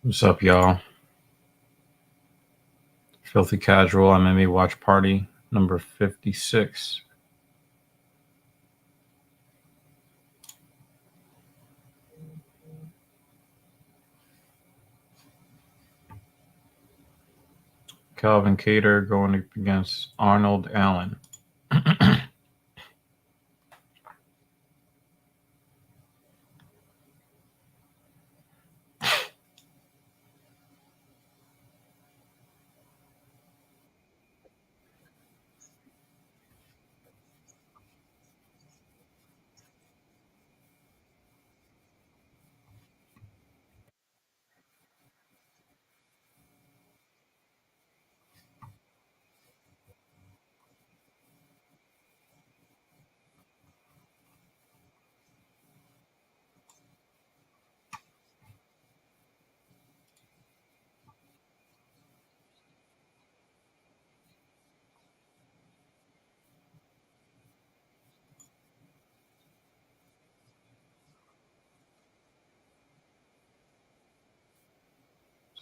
What's up, y'all? Filthy Casual MMA Watch Party number 56. Calvin Kattar going up against Arnold Allen.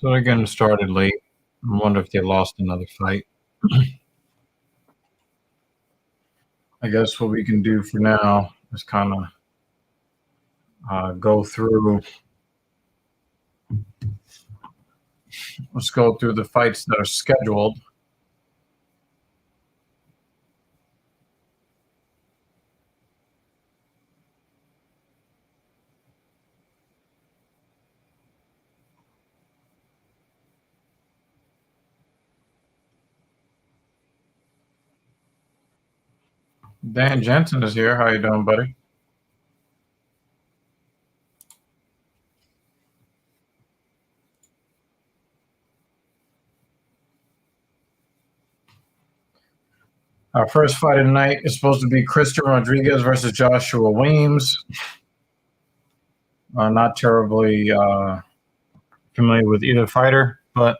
So they're getting started late. I wonder if they lost another fight. I guess what we can do for now is kind of go through. Let's go through the fights that are scheduled. Dan Jensen is here. How you doing, buddy? Our first fight of the night is supposed to be Christian Rodriguez versus Joshua Weems. Not terribly familiar with either fighter, but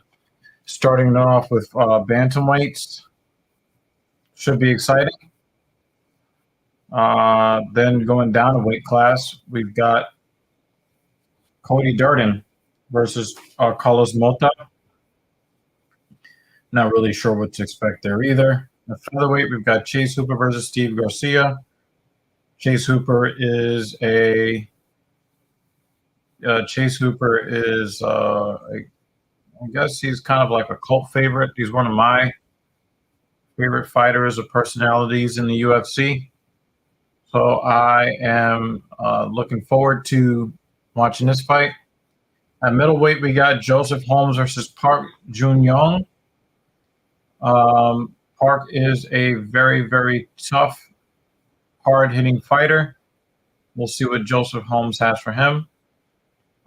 starting off with bantamweights should be exciting. Then going down a weight class, we've got Cody Durden versus Carlos Mota. Not really sure what to expect there either. At featherweight, we've got Chase Hooper versus Steve Garcia. Chase Hooper is I guess he's kind of like a cult favorite. He's one of my favorite fighters or personalities in the UFC. So I am looking forward to watching this fight. At middleweight, we got Joseph Holmes versus Park Jun-young. Park is a very, very tough, hard-hitting fighter. We'll see what Joseph Holmes has for him.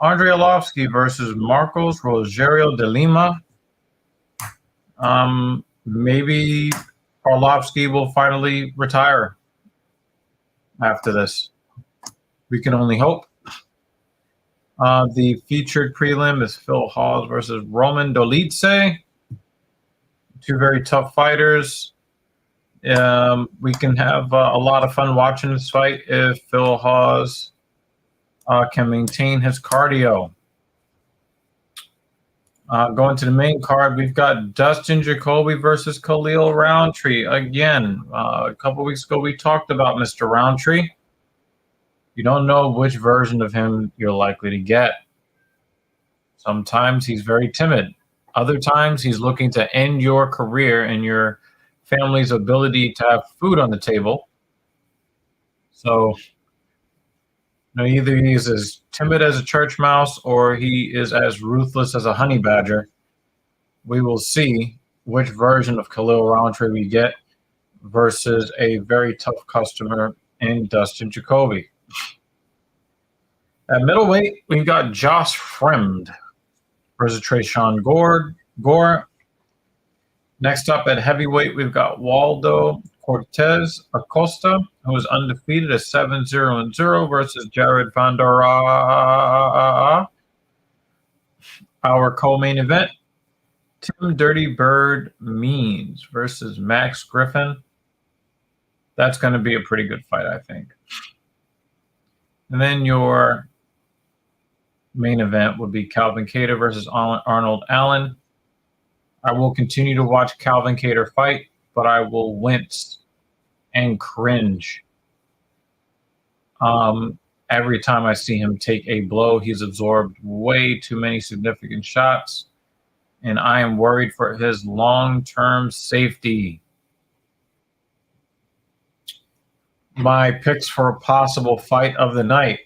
Andrei Arlovsky versus Marcos Rogerio de Lima. Maybe Arlovsky will finally retire after this. We can only hope. The featured prelim is Phil Hawes versus Roman Dolidze. Two very tough fighters. We can have a lot of fun watching this fight if Phil Hawes can maintain his cardio. Going to the main card, we've got Dustin Jacoby versus Khalil Roundtree. Again, a couple weeks ago, we talked about Mr. Roundtree. You don't know which version of him you're likely to get. Sometimes he's very timid. Other times he's looking to end your career and your family's ability to have food on the table. So either he's as timid as a church mouse or he is as ruthless as a honey badger. We will see which version of Khalil Roundtree we get versus a very tough customer in Dustin Jacoby. At middleweight, we've got Josh Fremd versus Tresean Gore. Next up at heavyweight, we've got Waldo Cortez Acosta, who is undefeated at 7-0-0 versus Jared Vanderaa. Our co-main event, Tim Dirty Bird Means versus Max Griffin. That's going to be a pretty good fight, I think. And then your main event would be Calvin Kattar versus Arnold Allen. I will continue to watch Calvin Kattar fight, but I will wince and cringe every time I see him take a blow. He's absorbed way too many significant shots, and I am worried for his long-term safety. My picks for a possible fight of the night.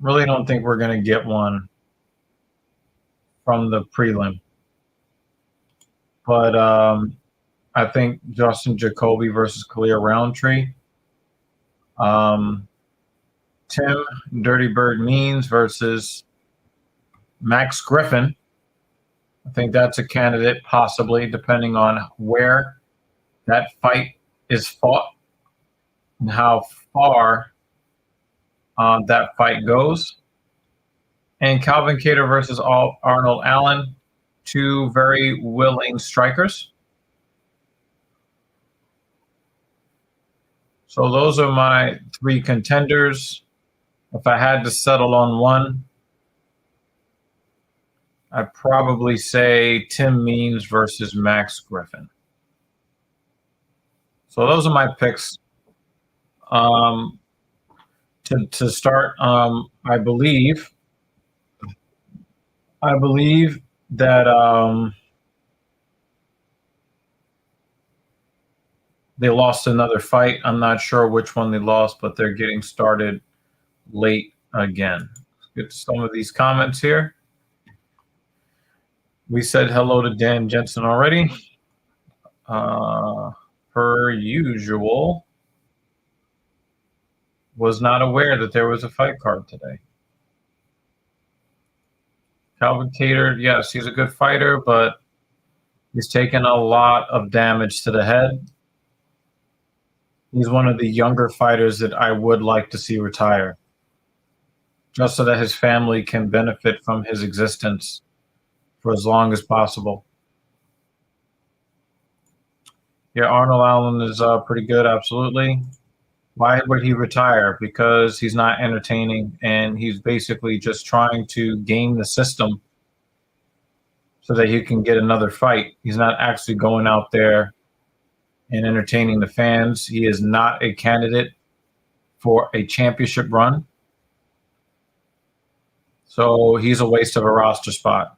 Really don't think we're going to get one from the prelim. But I think Justin Jacoby versus Khalil Roundtree. Tim Dirty Bird Means versus Max Griffin. I think that's a candidate, possibly, depending on where that fight is fought and how far that fight goes. And Calvin Kattar versus Arnold Allen, two very willing strikers. So those are my three contenders. If I had to settle on one, I'd probably say Tim Means versus Max Griffin. So those are my picks. To start, I believe that they lost another fight. I'm not sure which one they lost, but they're getting started late again. Let's get to some of these comments here. We said hello to Dan Jensen already. Per usual, was not aware that there was a fight card today. Calvin Kattar, yes, he's a good fighter, but he's taken a lot of damage to the head. He's one of the younger fighters that I would like to see retire, just so that his family can benefit from his existence for as long as possible. Yeah, Arnold Allen is pretty good, absolutely. Why would he retire? Because he's not entertaining, and he's basically just trying to game the system so that he can get another fight. He's not actually going out there and entertaining the fans. He is not a candidate for a championship run. So he's a waste of a roster spot.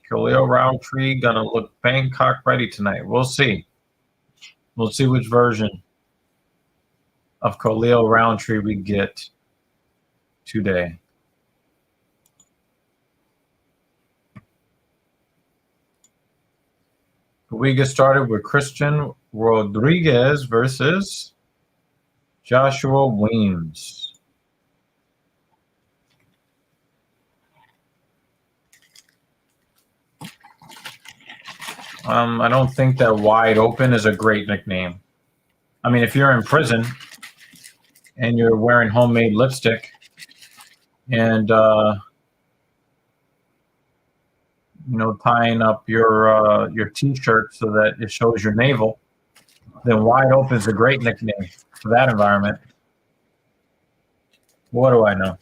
Khalil Roundtree gonna look Bangkok ready tonight. We'll see. We'll see which version of Khalil Roundtree we get today. We get started with Christian Rodriguez versus Joshua Weems. I don't think that Wide Open is a great nickname. I mean, if you're in prison and you're wearing homemade lipstick and tying up your T-shirt so that it shows your navel, then Wide Open is a great nickname for that environment. What do I know?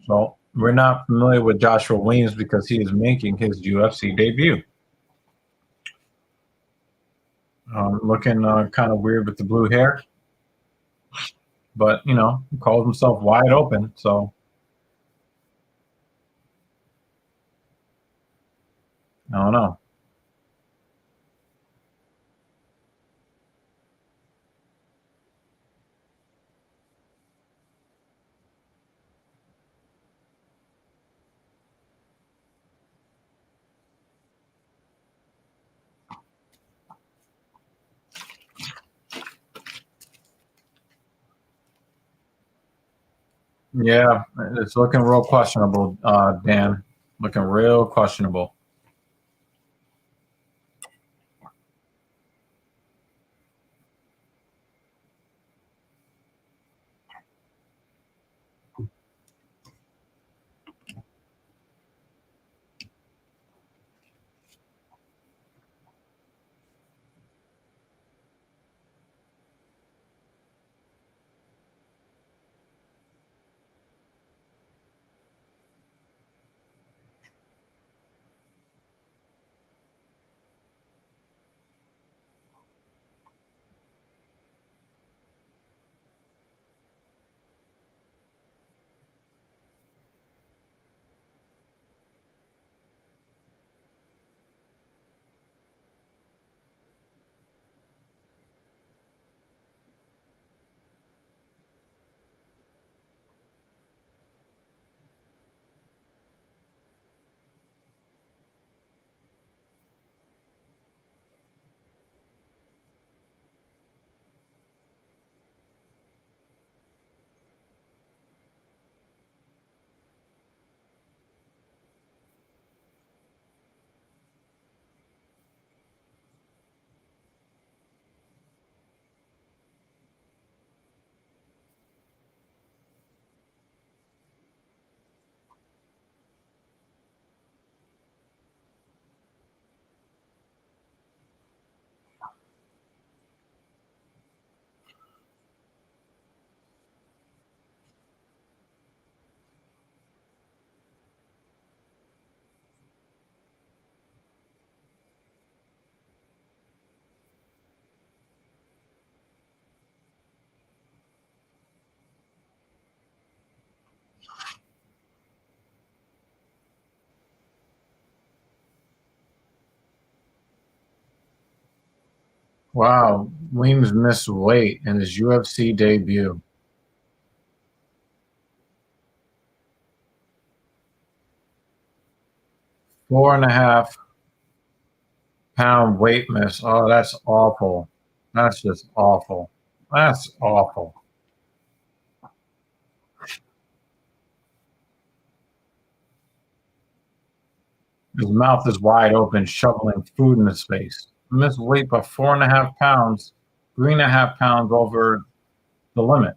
So we're not familiar with Joshua Weems because he is making his UFC debut. Looking kind of weird with the blue hair, but he calls himself Wide Open. So I don't know. Yeah, it's looking real questionable, Dan. Looking real questionable. Wow, Weems missed weight in his UFC debut. 4.5 pound weight miss. Oh, that's awful. That's just awful. That's awful. His mouth is wide open, shoveling food in his face. Missed weight by 4.5 pounds, 3.5 pounds over the limit.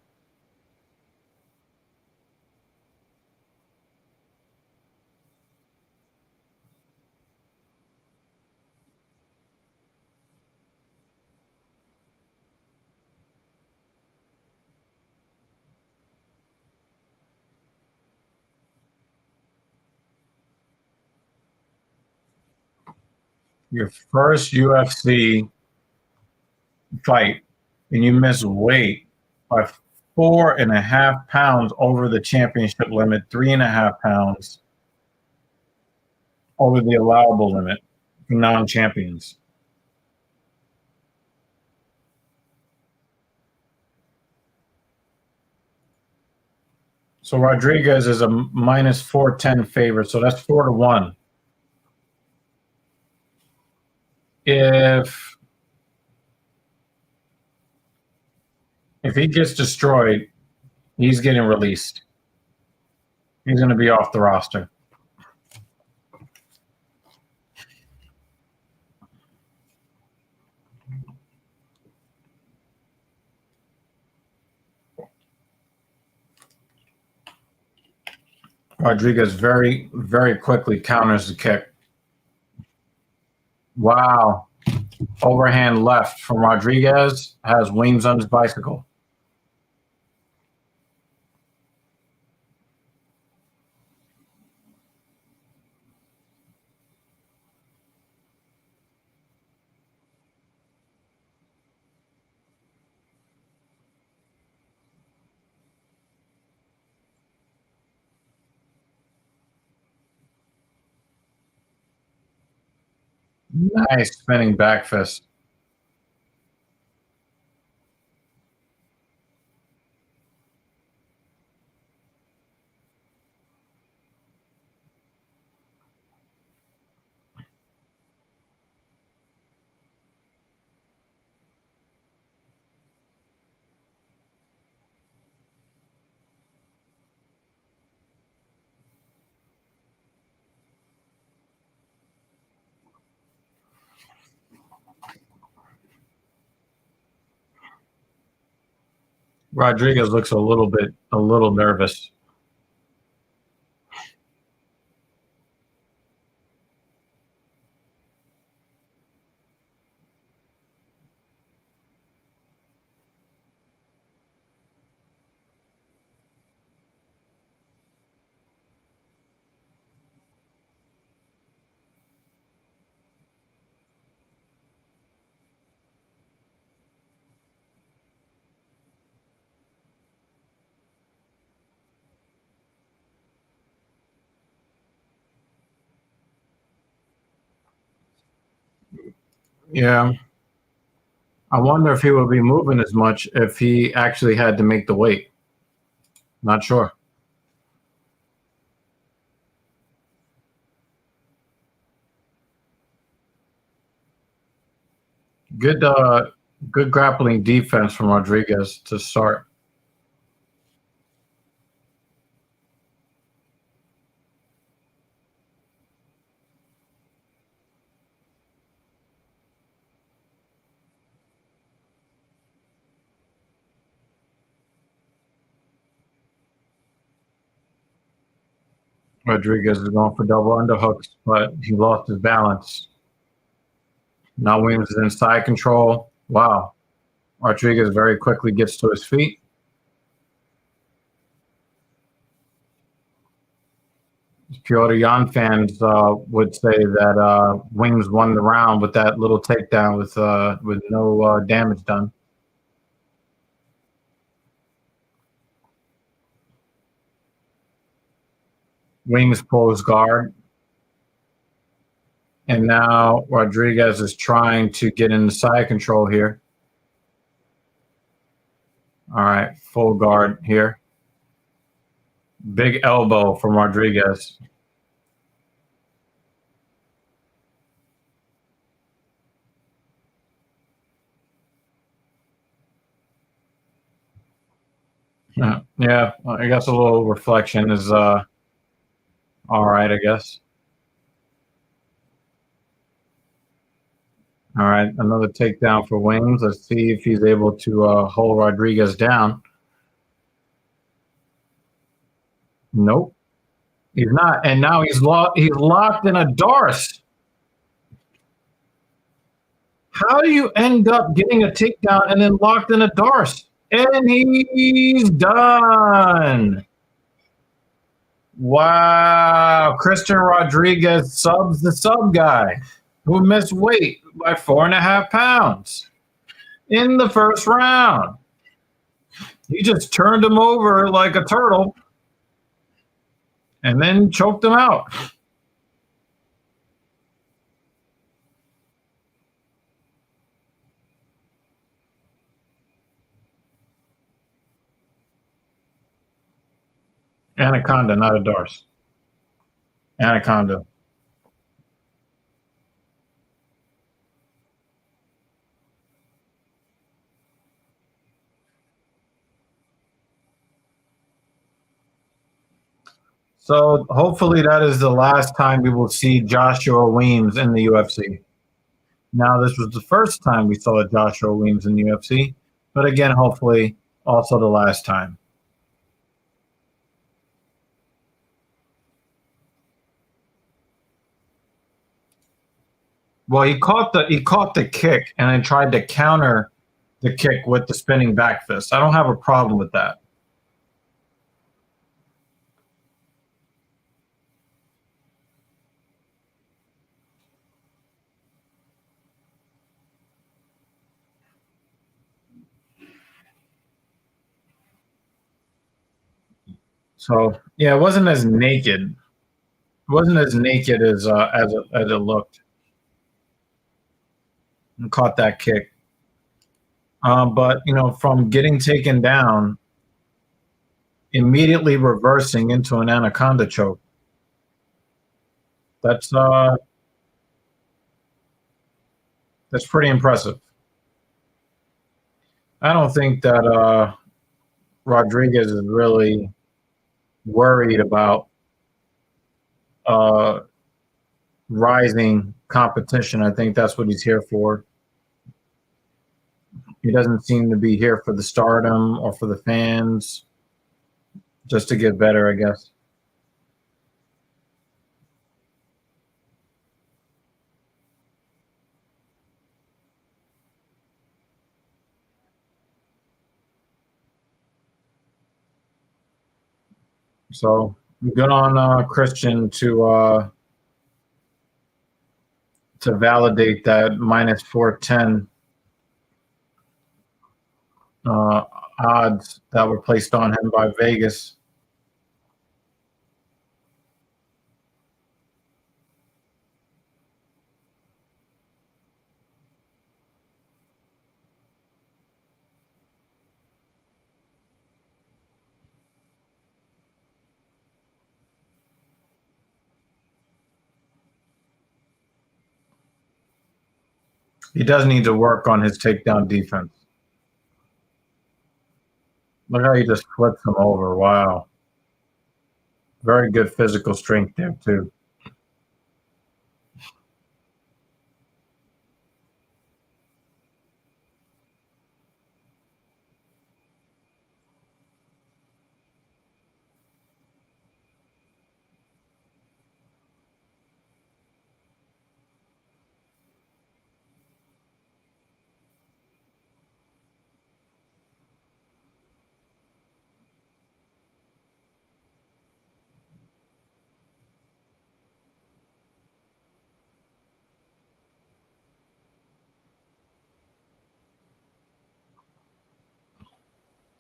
Your first UFC fight, and you miss weight by 4.5 pounds over the championship limit, 3.5 pounds over the allowable limit for non-champions. So Rodriguez is a minus 410 favorite, so that's 4-1. If if he gets destroyed, he's getting released. He's going to be off the roster. Rodriguez very, very quickly counters the kick. Wow. Overhand left from Rodriguez has Weems on his bicycle. Nice spinning back fist. Rodriguez looks a little nervous. Yeah. I wonder if he would be moving as much if he actually had to make the weight. Not sure. Good good grappling defense from Rodriguez to start. Rodriguez is going for double underhooks, but he lost his balance. Now Williams is in side control. Wow. Rodriguez very quickly gets to his feet. Piotr Jan fans would say that Wings won the round with that little takedown with no damage done. Wings pulls guard, and now Rodriguez is trying to get into side control here. All right, full guard here. Big elbow from Rodriguez. Yeah, I guess a little reflection is all right, I guess. All right, another takedown for Wings. Let's see if he's able to hold Rodriguez down. Nope, he's not. And now he's locked in a Darce. How do you end up getting a takedown and then locked in a Darce? And he's done. Wow. Christian Rodriguez subs the sub guy who missed weight by 4.5 pounds in the first round. He just turned him over like a turtle and then choked him out. Anaconda, not a Darce. Anaconda. So hopefully that is the last time we will see Joshua Weems in the UFC. Now this was the first time we saw Joshua Weems in the UFC, but again, hopefully also the last time. Well, he caught the kick and then tried to counter the kick with the spinning back fist. I don't have a problem with that. So yeah, it wasn't as naked. It wasn't as naked as it looked. and caught that kick. But from getting taken down, immediately reversing into an anaconda choke. That's uh, that's pretty impressive. I don't think that Rodriguez is really worried about uh, rising competition. I think that's what he's here for. He doesn't seem to be here for the stardom or for the fans, just to get better, I guess. So good on Christian to validate that minus 410 uh, odds that were placed on him by Vegas. He does need to work on his takedown defense. Look how he just flips him over. Wow. Very good physical strength there, too.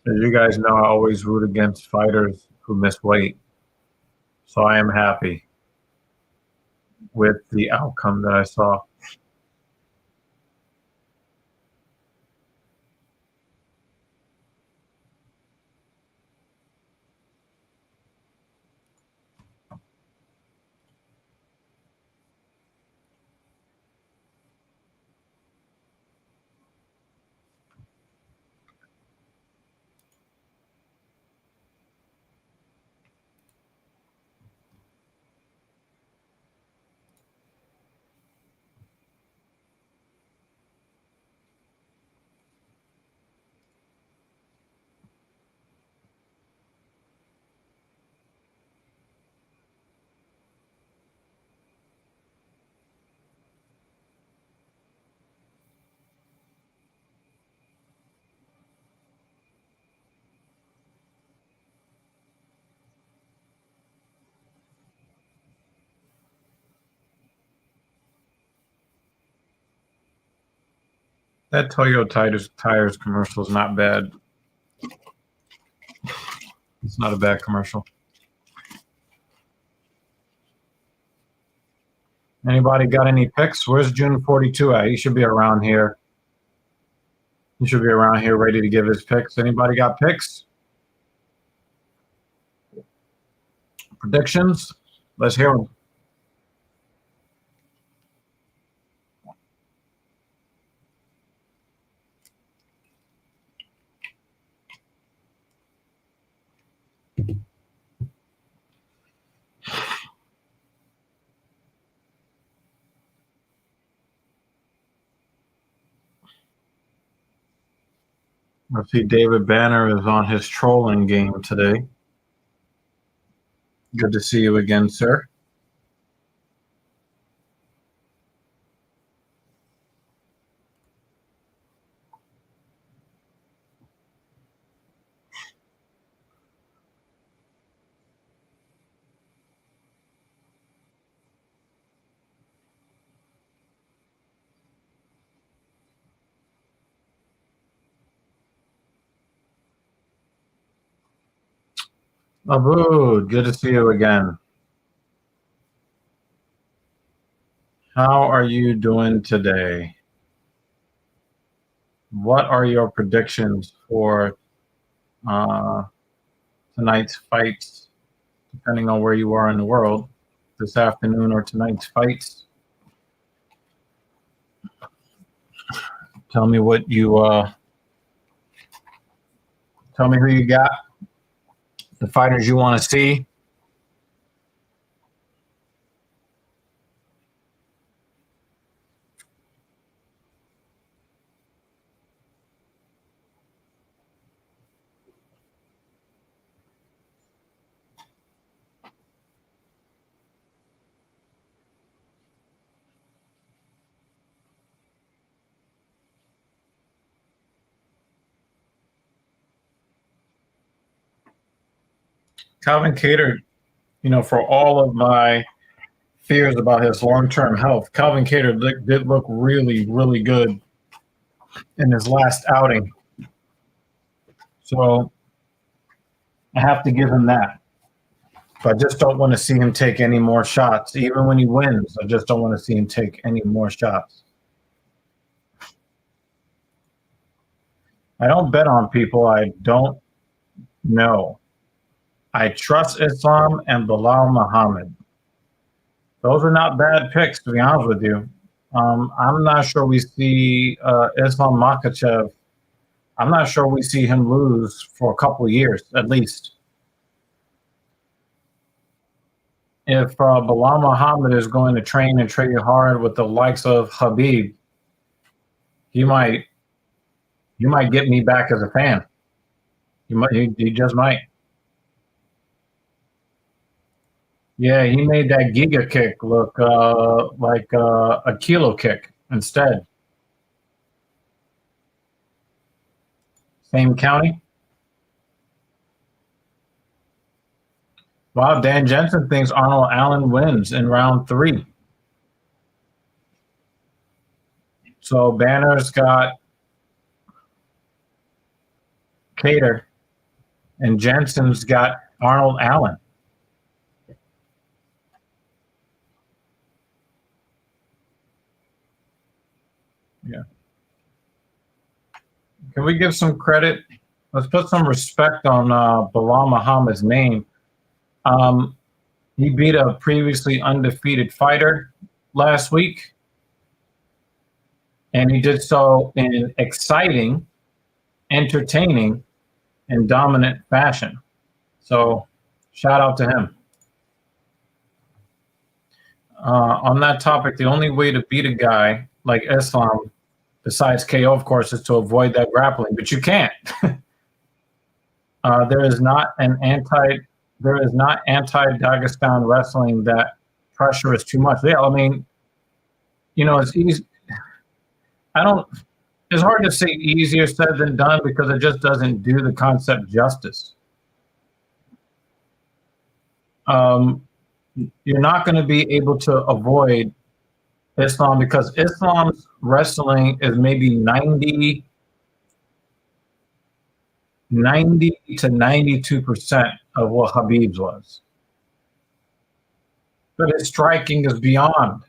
As you guys know, I always root against fighters who miss weight. So I am happy with the outcome that I saw. That Toyo tires commercial is not bad. It's not a bad commercial. Anybody got any picks? Where's June 42 at? He should be around here. He should be around here ready to give his picks. Anybody got picks? Predictions? Let's hear them. I see David Banner is on his trolling game today. Good to see you again, sir. Abu, good to see you again. How are you doing today? what are your predictions for uh, tonight's fights, depending on where you are in the world, this afternoon or tonight's fights? Tell me what you tell me who you got, the fighters you want to see. Calvin Kattar, for all of my fears about his long-term health, Calvin Kattar did look really, really good in his last outing. So I have to give him that. But I just don't want to see him take any more shots. Even when he wins, I just don't want to see him take any more shots. I don't bet on people I don't know. I trust Islam and Bilal Muhammad. Those are not bad picks, to be honest with you. I'm not sure we see Islam Makhachev. I'm not sure we see him lose for a couple of years, at least. If Bilal Muhammad is going to train and train hard with the likes of Khabib, he might get me back as a fan. He just might. Yeah, he made that Giga kick look like a kilo kick instead. Same county. Wow, Dan Jensen thinks Arnold Allen wins in round 3. So Banner's got Kattar, and Jensen's got Arnold Allen. Yeah. Can we give some credit? Let's put some respect on Bilal Muhammad's name. He beat a previously undefeated fighter last week, and he did so in exciting, entertaining, and dominant fashion. So shout out to him. On that topic, the only way to beat a guy like Islam, besides KO, of course, is to avoid that grappling, but you can't. There is not anti-Dagestan wrestling that pressure is too much. Yeah, I mean, it's easy. It's hard to say easier said than done because it just doesn't do the concept justice. You're not going to be able to avoid Islam because Islam's wrestling is maybe 90 to 92% of what Khabib's was. But his striking is beyond.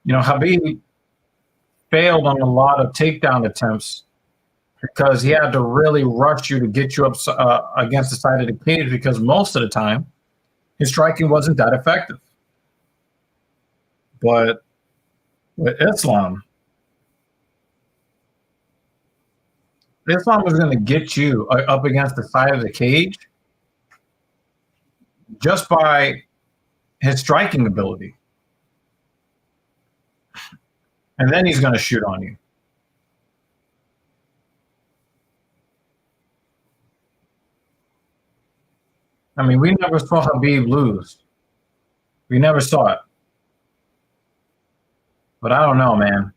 Khabib failed on a lot of takedown attempts because he had to really rush you to get you up against the side of the cage because most of the time his striking wasn't that effective. But with Islam was going to get you up against the side of the cage just by his striking ability. And then he's going to shoot on you. I mean, we never saw Khabib lose. We never saw it. But I don't know, man.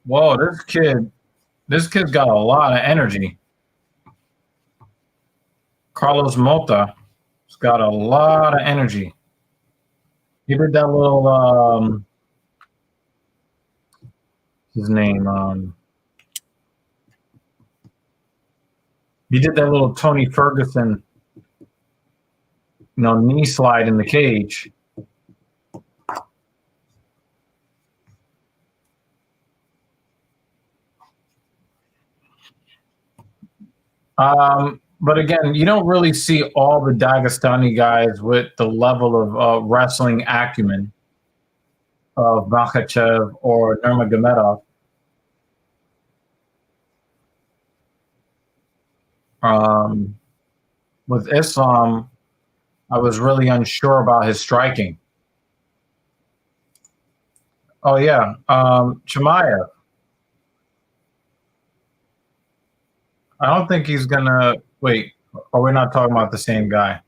Whoa, this kid's got a lot of energy. Carlos Mota has got a lot of energy. He did that little his name he did that little Tony Ferguson knee slide in the cage. But again, you don't really see all the Dagestani guys with the level of wrestling acumen of Makhachev or Nurmagomedov. Um, with Islam, I was really unsure about his striking. Oh yeah, Chimaev. I don't think he's gonna wait. Or we're not talking about the same guy.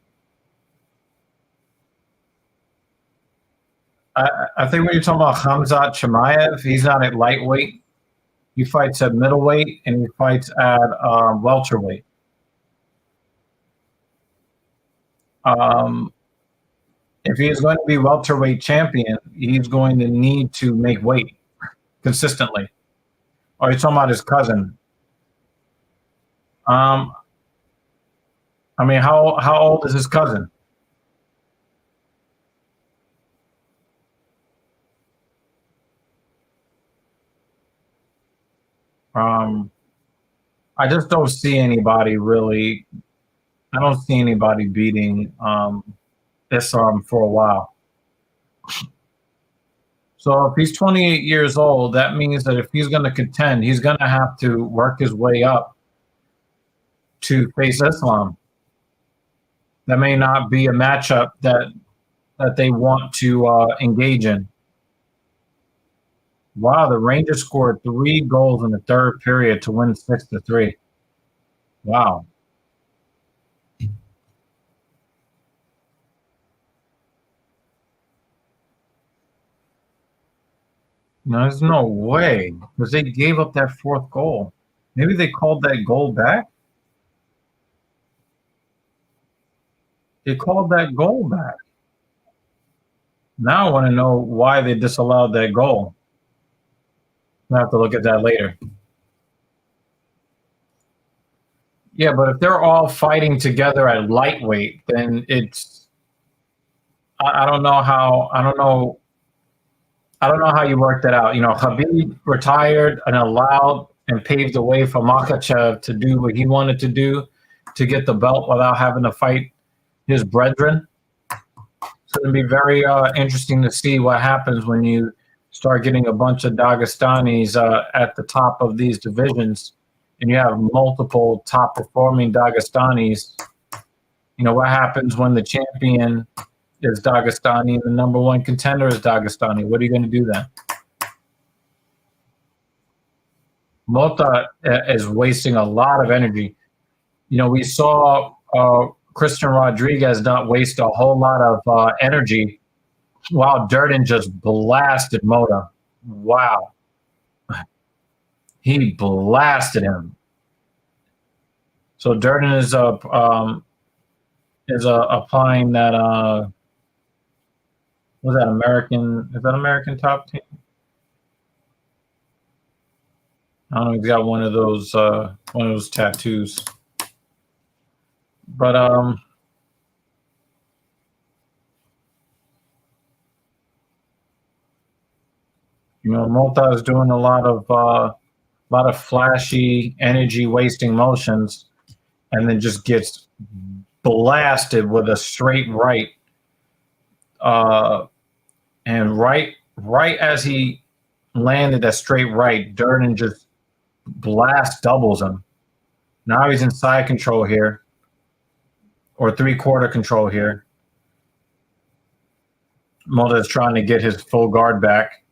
I think when you're talking about Khamzat Chimaev, he's not at lightweight. He fights at middleweight and he fights at welterweight. Um, if he is going to be welterweight champion, he's going to need to make weight consistently. Or you're talking about his cousin. Um, I mean, how old is his cousin? Um, I just don't see anybody really. I don't see anybody beating Islam for a while. So if he's 28 years old, that means that if he's going to contend, he's going to have to work his way up to face Islam. That may not be a matchup that they want to engage in. Wow, the Rangers scored 3 goals in the third period to win 6-3. Wow. No, there's no way because they gave up that 4th goal. Maybe they called that goal back. They called that goal back. Now I want to know why they disallowed that goal. I'll have to look at that later. Yeah, but if they're all fighting together at lightweight, then it's I don't know how you work that out. Khabib retired and allowed and paved the way for Makhachev to do what he wanted to do to get the belt without having to fight his brethren. So it'll be very interesting to see what happens when you start getting a bunch of Dagestanis at the top of these divisions, and you have multiple top performing Dagestanis. What happens when the champion is Dagestani and the number 1 contender is Dagestani? What are you going to do then? Mota is wasting a lot of energy. We saw Christian Rodriguez not waste a whole lot of energy while Durden just blasted Mota. Wow. He blasted him. So Durden is applying that was that American? Is that American Top Team? I don't know. He's got one of those tattoos. But Mota is doing a lot of flashy, energy wasting motions, and then just gets blasted with a straight right. And right as he landed that straight right, Durden just doubles him. Now he's in side control here, or 3/4 control here. Mota is trying to get his full guard back.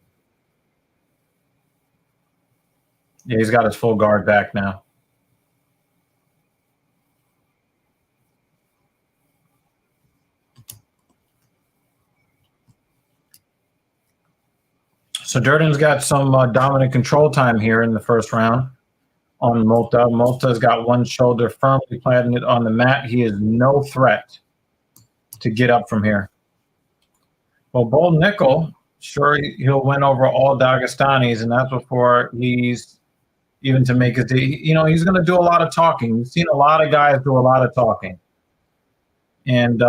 Yeah, he's got his full guard back now. So Durden's got some dominant control time here in the first round on Mota. Mota's got one shoulder firmly planted on the mat. He is no threat to get up from here. Well, Bull Nickel, sure, he'll win over all Dagestanis, and that's before he's even to make it. He's going to do a lot of talking. We've seen a lot of guys do a lot of talking. And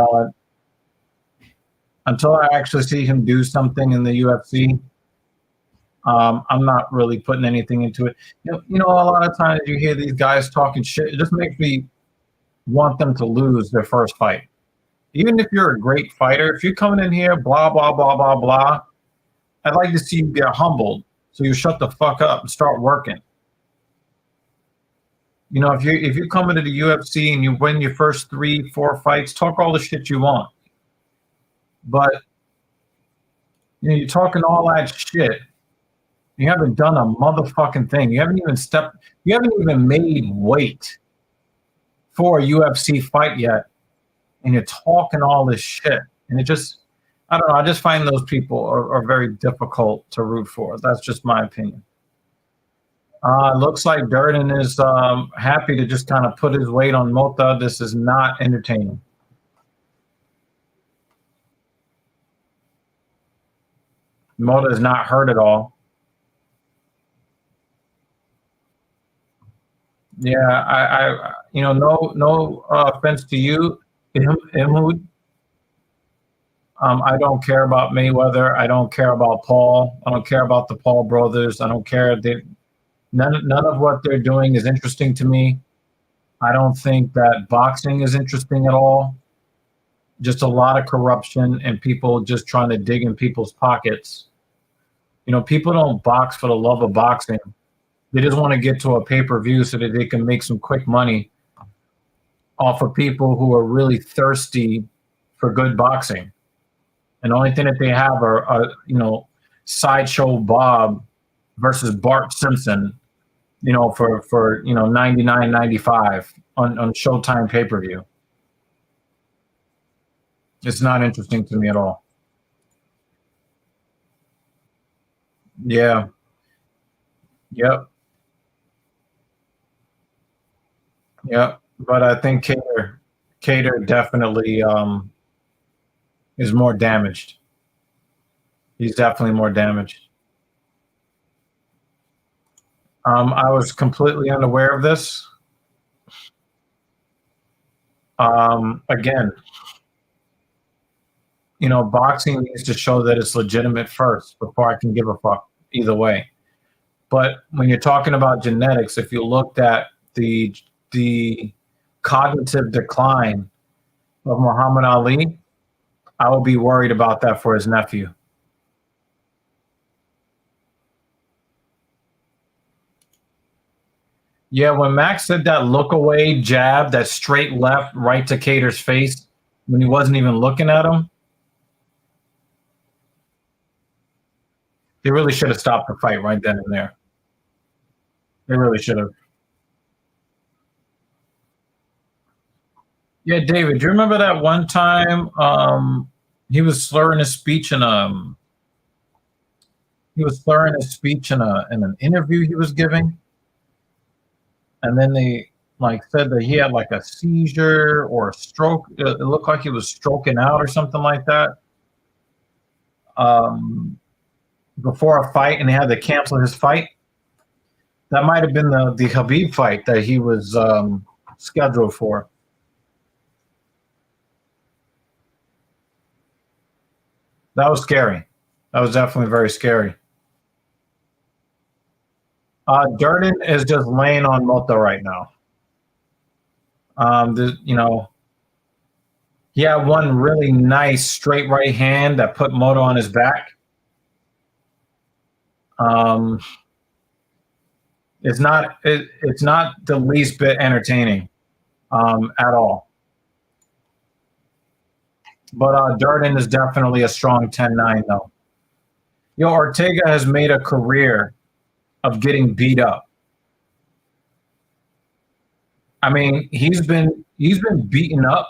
until I actually see him do something in the UFC, I'm not really putting anything into it. A lot of times you hear these guys talking shit. It just makes me want them to lose their first fight. Even if you're a great fighter, if you're coming in here, blah, blah, blah, blah, blah, I'd like to see you get humbled. So you shut the fuck up and start working. If you come into the UFC and you win your first 3, 4 fights, talk all the shit you want. But you're talking all that shit. You haven't done a motherfucking thing. You haven't even made weight for a UFC fight yet. And you're talking all this shit. And I don't know, I just find those people are very difficult to root for. That's just my opinion. Looks like Durden is happy to just kind of put his weight on Mota. This is not entertaining. Mota is not hurt at all. Yeah, I no offense to you, Imhood. I don't care about Mayweather. I don't care about Paul. I don't care about the Paul brothers. I don't care. None of what they're doing is interesting to me. I don't think that boxing is interesting at all. Just a lot of corruption and people just trying to dig in people's pockets. People don't box for the love of boxing. They just want to get to a pay-per-view so that they can make some quick money off of people who are really thirsty for good boxing. And the only thing that they have are Sideshow Bob versus Bart Simpson, for $99.95 on Showtime pay-per-view. It's not interesting to me at all. Yeah. Yep. Yep. But I think Kattar definitely is more damaged. He's definitely more damaged. I was completely unaware of this. Again, boxing needs to show that it's legitimate first before I can give a fuck either way. But when you're talking about genetics, if you looked at the cognitive decline of Muhammad Ali, I would be worried about that for his nephew. Yeah, when Max said that look away jab, that straight left right to Kattar's face when he wasn't even looking at him, they really should have stopped the fight right then and there. They really should have. Yeah, David, do you remember that one time he was slurring his speech in an interview he was giving? And then they said that he had like a seizure or a stroke. It looked like he was stroking out or something like that. Before a fight, and they had to cancel his fight. That might have been the Habib fight that he was scheduled for. That was scary. That was definitely very scary. Durden is just laying on Mota right now. He had one really nice straight right hand that put Mota on his back. It's not the least bit entertaining at all. But Durden is definitely a strong 10-9 though. Ortega has made a career of getting beat up. I mean, he's been beaten up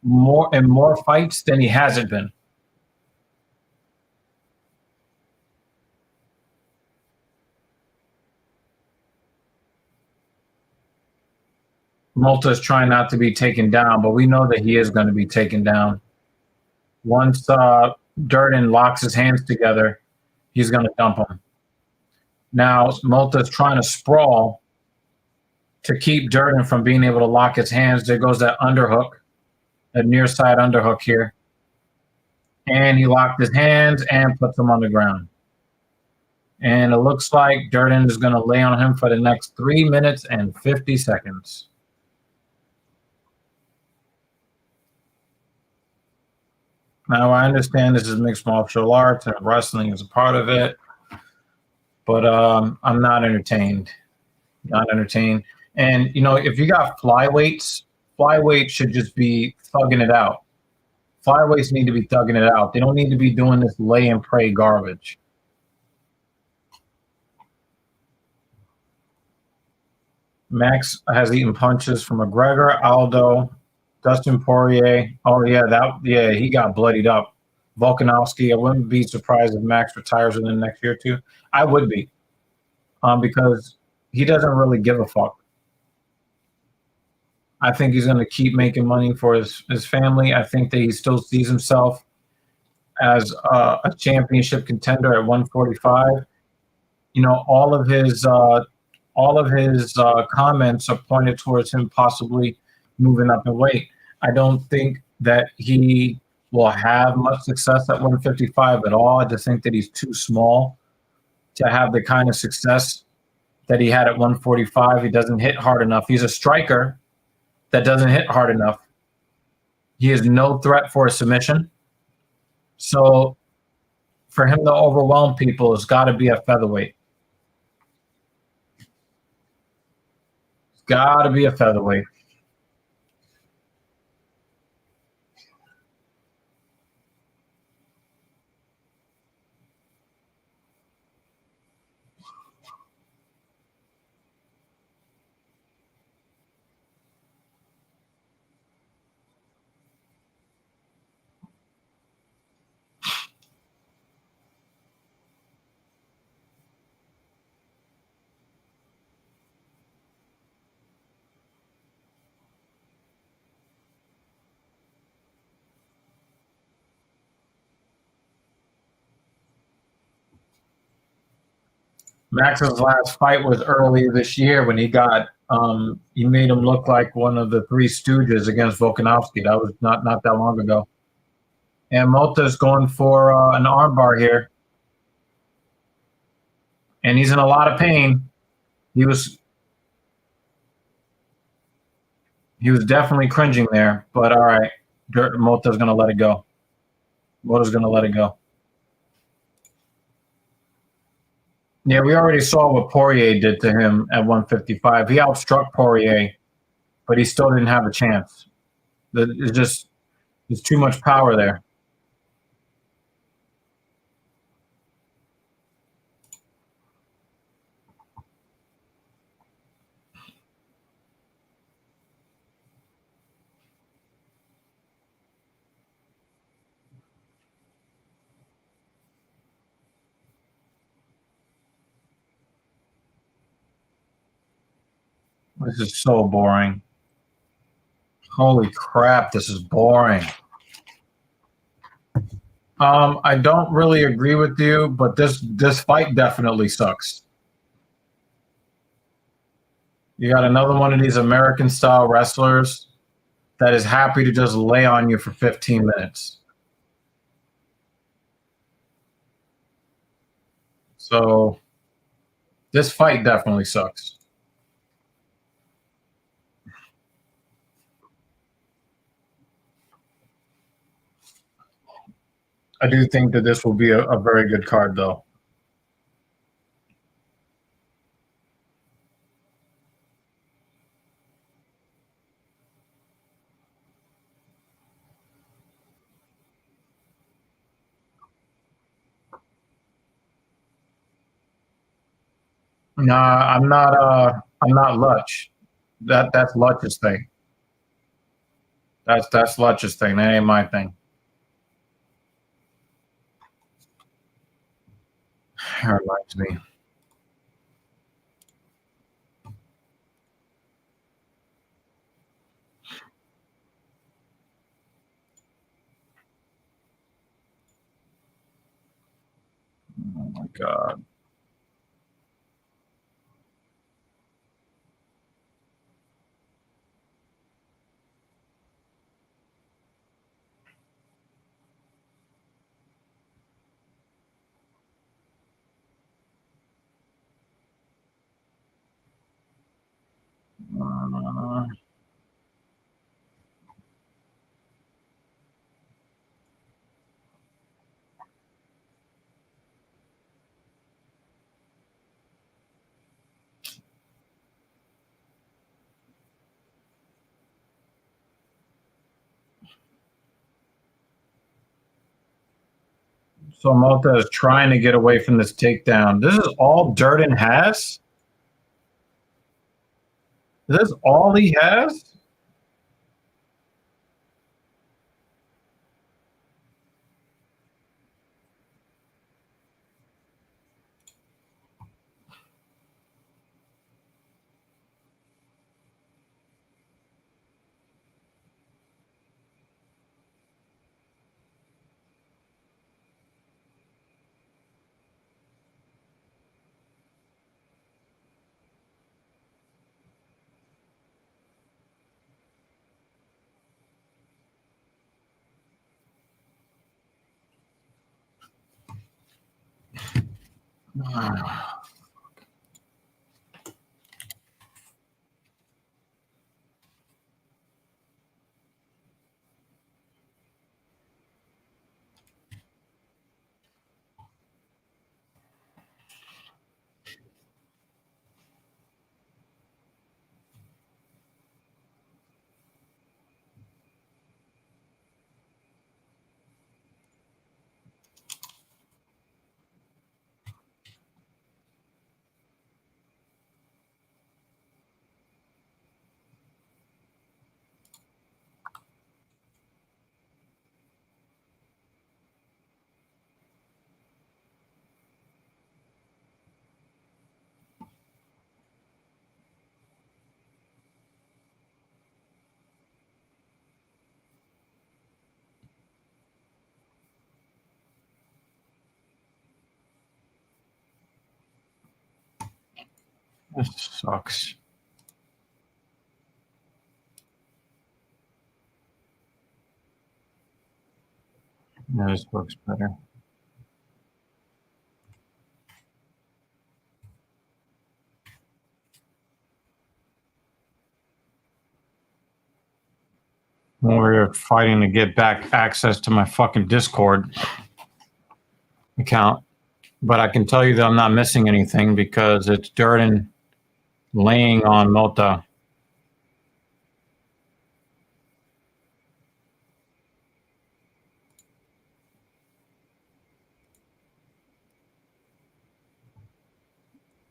more in more fights than he hasn't been. Malta is trying not to be taken down, but we know that he is going to be taken down. Once Durden locks his hands together, he's going to dump him. Now, Malta is trying to sprawl to keep Durden from being able to lock his hands. There goes that underhook, that near side underhook here. and he locked his hands and puts him on the ground. And it looks like Durden is going to lay on him for the next 3 minutes and 50 seconds. Now, I understand this is mixed martial arts and wrestling is a part of it, but I'm not entertained. Not entertained. And, if you got flyweights should just be thugging it out. Flyweights need to be thugging it out. They don't need to be doing this lay and pray garbage. Max has eaten punches from McGregor, Aldo, Dustin Poirier. Oh yeah, he got bloodied up. Volkanovski. I wouldn't be surprised if Max retires within the next year or two. I would be, because he doesn't really give a fuck. I think he's going to keep making money for his family. I think that he still sees himself as a championship contender at 145. All of his comments are pointed towards him possibly moving up in weight. I don't think that he will have much success at 155 at all. I just think that he's too small to have the kind of success that he had at 145. He doesn't hit hard enough. He's a striker that doesn't hit hard enough. He is no threat for a submission. So for him to overwhelm people, it's got to be a featherweight. It's got to be a featherweight. Max's last fight was early this year when he made him look like one of the Three Stooges against Volkanovski. That was not that long ago. And Mota's going for an armbar here, and he's in a lot of pain. He was definitely cringing there, but all right, Mota's going to let it go. Mota's going to let it go. Yeah, we already saw what Poirier did to him at 155. He outstruck Poirier, but he still didn't have a chance. There's too much power there. This is so boring. Holy crap, this is boring. I don't really agree with you, but this fight definitely sucks. You got another one of these American style wrestlers that is happy to just lay on you for 15 minutes. So this fight definitely sucks. I do think that this will be a very good card, though. Nah, I'm not. I'm not Lutch. That's Lutch's thing. That's Lutch's thing. That ain't my thing. That reminds me. Oh my god. Uh, so Malta is trying to get away from this takedown. This is all Durden has? Is this all he has? This sucks. Yeah, this looks better. We're fighting to get back access to my fucking Discord account. But I can tell you that I'm not missing anything because it's Durden laying on Mota.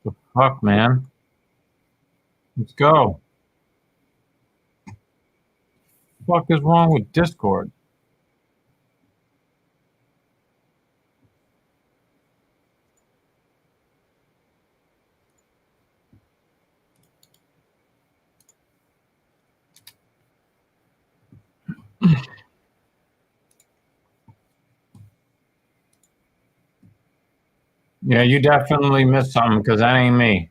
The fuck, man? Let's go. Fuck is wrong with Discord? Yeah, you definitely missed something because that ain't me.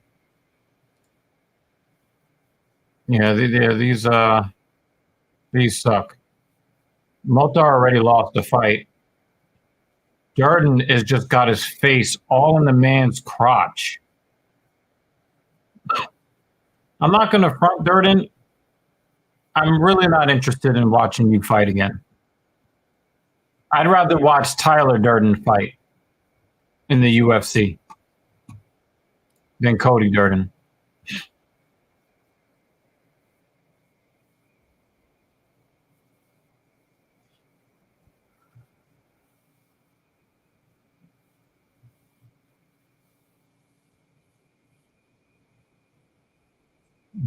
Yeah, these suck. Motar already lost the fight. Durden has just got his face all in the man's crotch. I'm not going to front Durden. I'm really not interested in watching you fight again. I'd rather watch Tyler Durden fight in the UFC than Cody Durden.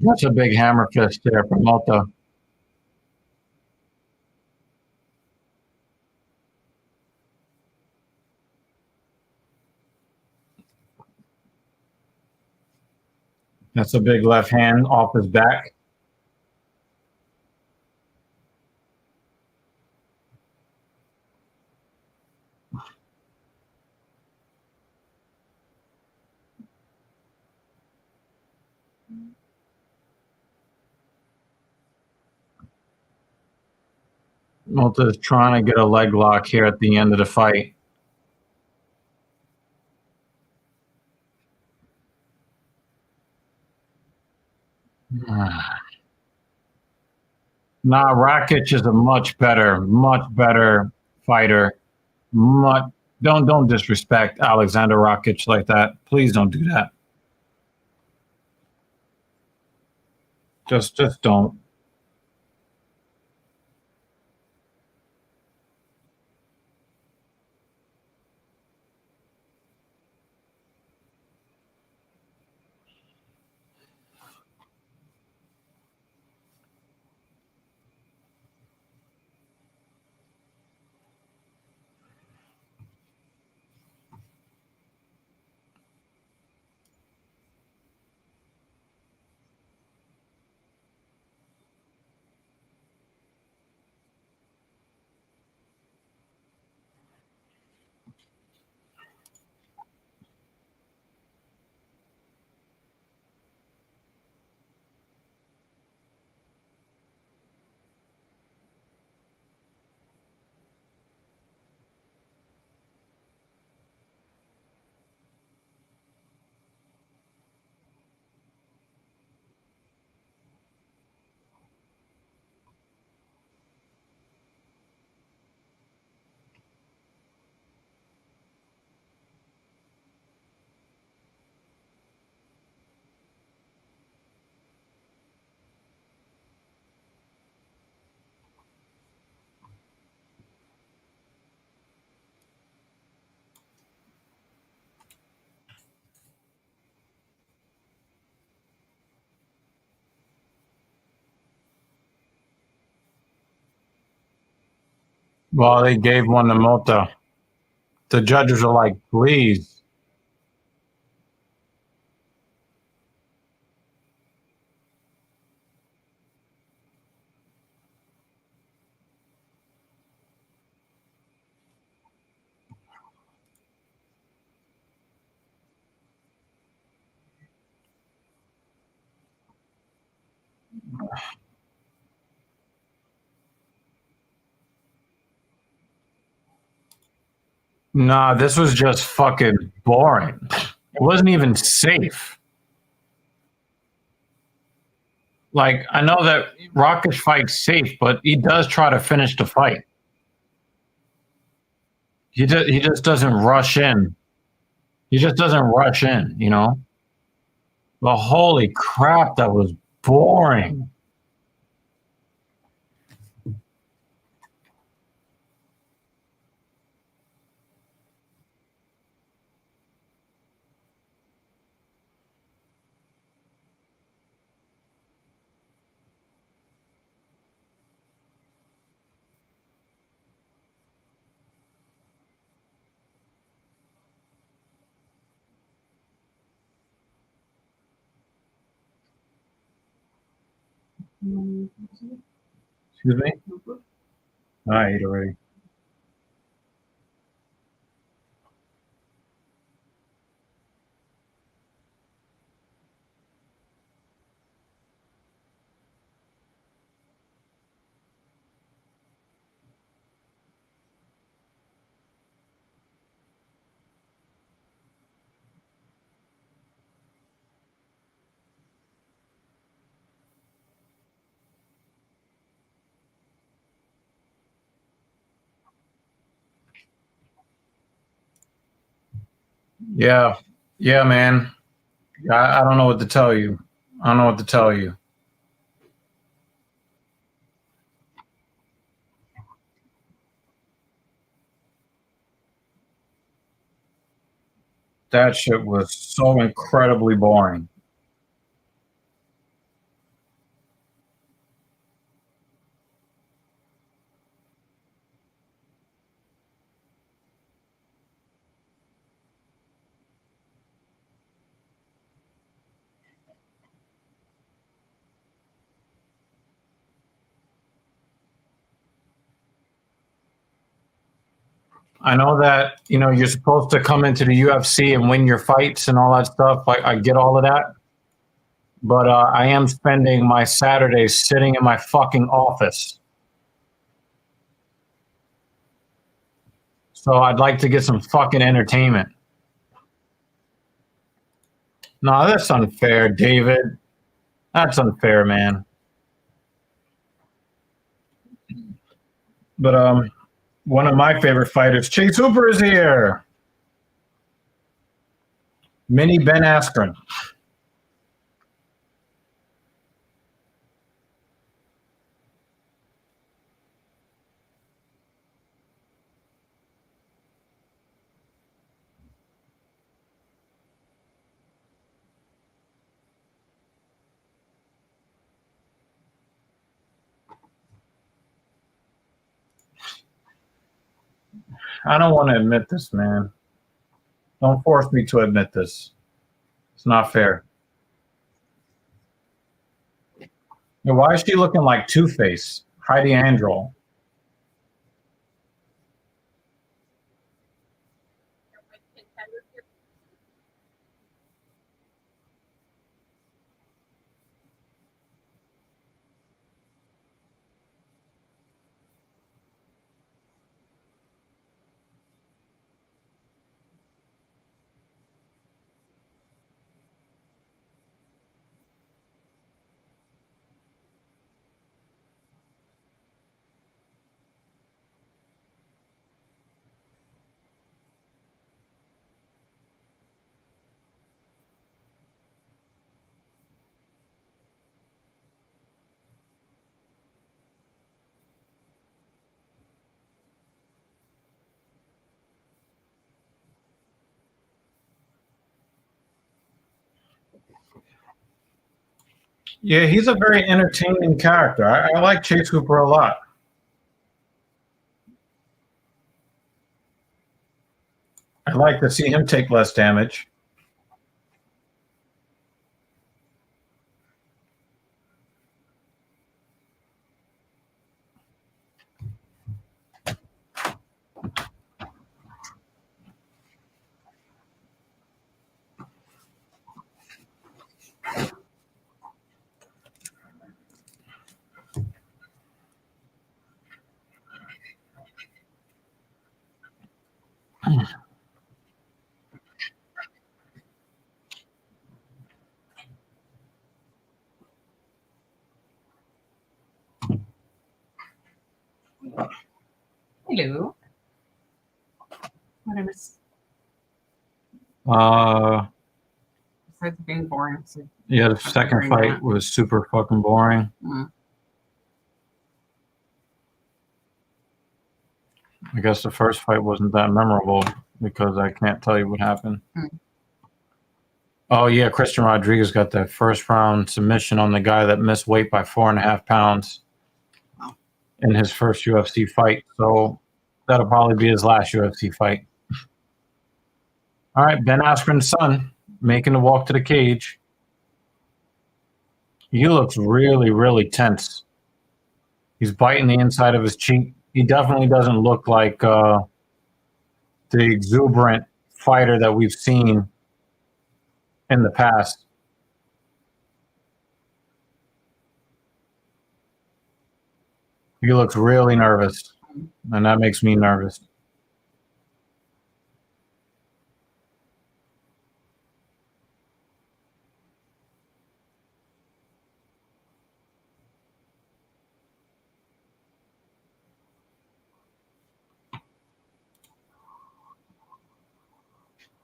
That's a big hammer fist there from Malta. That's a big left hand off his back. Malta is trying to get a leg lock here at the end of the fight. Nah, Rakic is a much better fighter. Much, don't disrespect Alexander Rakic like that. Please don't do that. Just don't. Well, they gave one to Mota. The judges are like, please. Nah, this was just fucking boring. It wasn't even safe. Like, I know that Rakic fights safe, but he does try to finish the fight. He just doesn't rush in. He just doesn't rush in, you know? But holy crap, that was boring. Excuse me? I ate already. Yeah. Yeah, man. I don't know what to tell you. I don't know what to tell you. That shit was so incredibly boring. I know that, you're supposed to come into the UFC and win your fights and all that stuff. I get all of that. But I am spending my Saturdays sitting in my fucking office. So I'd like to get some fucking entertainment. No, that's unfair, David. That's unfair, man. But one of my favorite fighters, Chase Hooper, is here. Mini Ben Askren. I don't want to admit this, man. Don't force me to admit this. It's not fair. Now, why is she looking like Two-Face? Heidi Androl. Yeah, he's a very entertaining character. I like Chase Hooper a lot. I like to see him take less damage. Hello. What I miss Uh, besides being boring. So, yeah, the second fight was super fucking boring. I guess the first fight wasn't that memorable because I can't tell you what happened. Oh yeah, Christian Rodriguez got that first round submission on the guy that missed weight by 4.5 pounds in his first UFC fight. So that'll probably be his last UFC fight. All right, Ben Askren's son making the walk to the cage. He looks really, really tense. He's biting the inside of his cheek. He definitely doesn't look like the exuberant fighter that we've seen in the past. He looks really nervous, and that makes me nervous.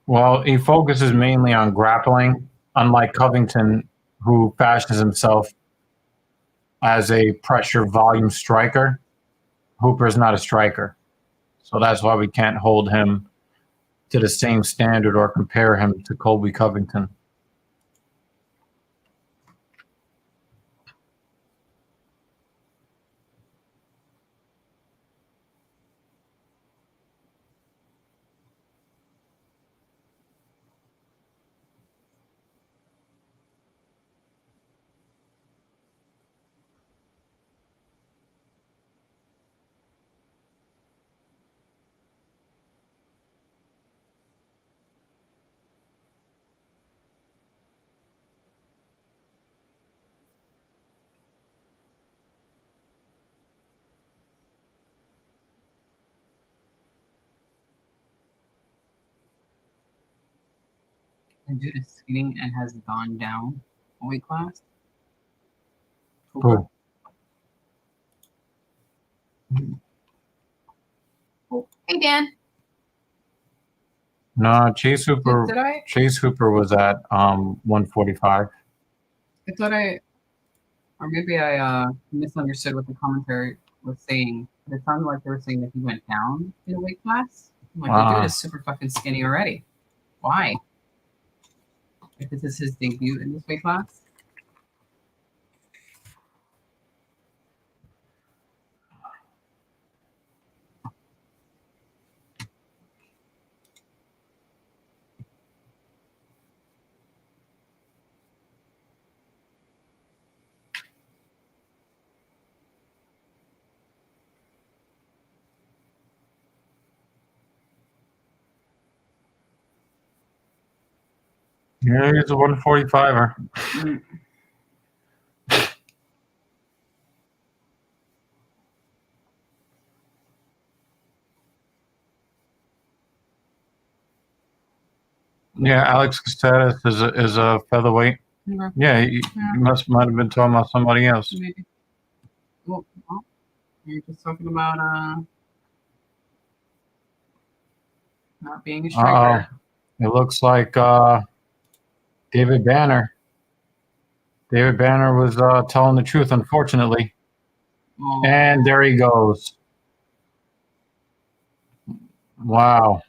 Well, he focuses mainly on grappling, unlike Covington, who fashions himself as a pressure volume striker. Hooper is not a striker. So that's why we can't hold him to the same standard or compare him to Colby Covington. And due to seating, it has gone down a weight class. Hooper. Who? Oh, hey, Dan. No, Chase Hooper. Did I? Chase Hooper was at 145. I thought or maybe I misunderstood what the commentary was saying. But it sounded like they were saying that he went down in a weight class. I'm like, the dude is super fucking skinny already. Why? If this is his debut in this weight class. Yeah, he's a 145er. Mm. Yeah, Alex Castella's is a featherweight. Okay. Yeah, you might have been talking about somebody else. Maybe. Well, you're just talking about not being a striker. It looks like David Banner. David Banner was telling the truth, unfortunately. Oh. And there he goes. Wow.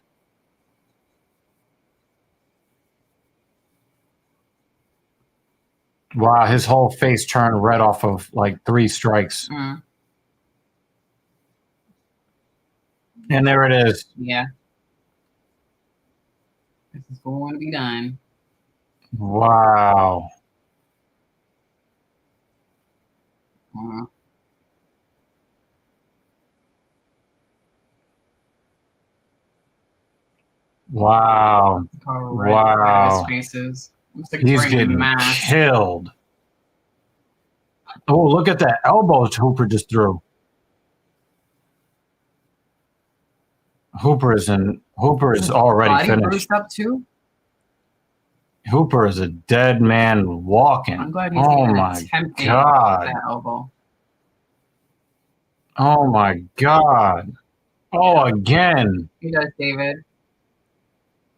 Wow, his whole face turned red off of like 3 strikes. Mm. And there it is. Yeah. This is going to be done. Wow. Wow. Wow. His faces. Looks like he's getting killed. Oh, look at that elbows Hooper just threw. Hooper is already finished. Bruised up too? Hooper is a dead man walking. I'm glad he's attempting that elbow. Oh my God. Oh, again. He does, David.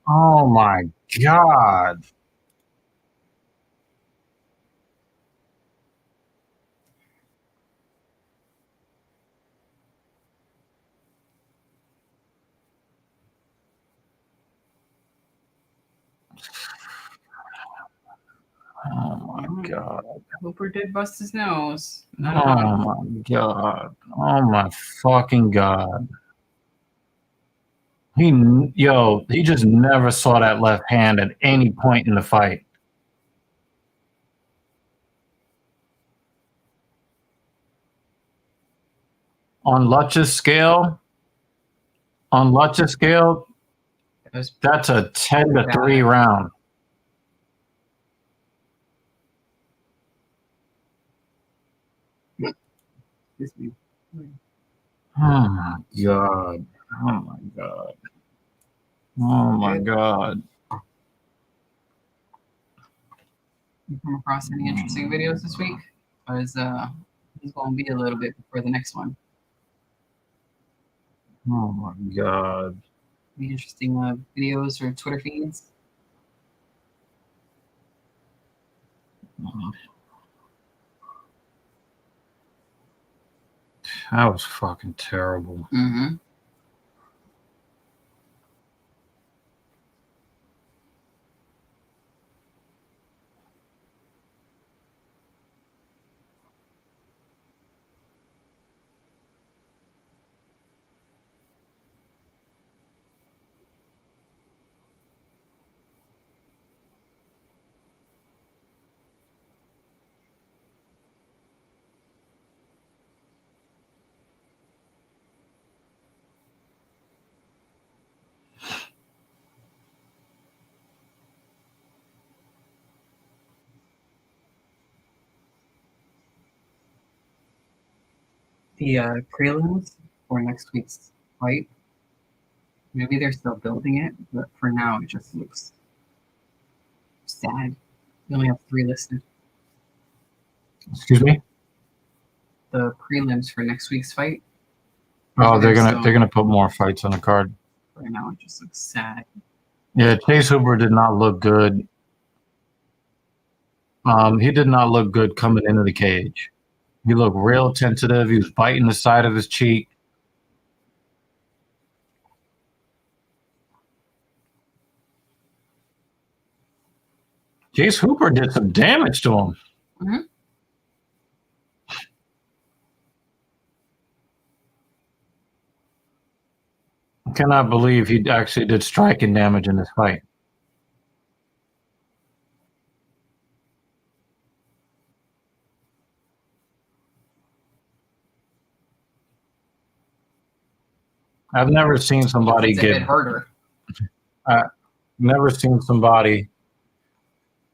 Oh my God. Oh my God. Hooper did bust his nose. Oh my God. Oh my fucking God. He just never saw that left hand at any point in the fight. On Lutch's scale, that's a 10-3 round. Oh my God. Oh my God. Oh my God. You come across any interesting videos this week? Because it's going to be a little bit before the next one. Oh my God. Any interesting videos or Twitter feeds? That was fucking terrible. Mm-hmm. The prelims for next week's fight. Maybe they're still building it, but for now it just looks sad. We only have 3 listed. Excuse me? the prelims for next week's fight. Oh, they're gonna put more fights on the card. Right now, it just looks sad. Yeah, Chase Hooper did not look good. He did not look good coming into the cage. He looked real tentative. He was biting the side of his cheek. Chase Hooper did some damage to him. Mm-hmm. I cannot believe he actually did striking damage in this fight. I've never seen somebody never seen somebody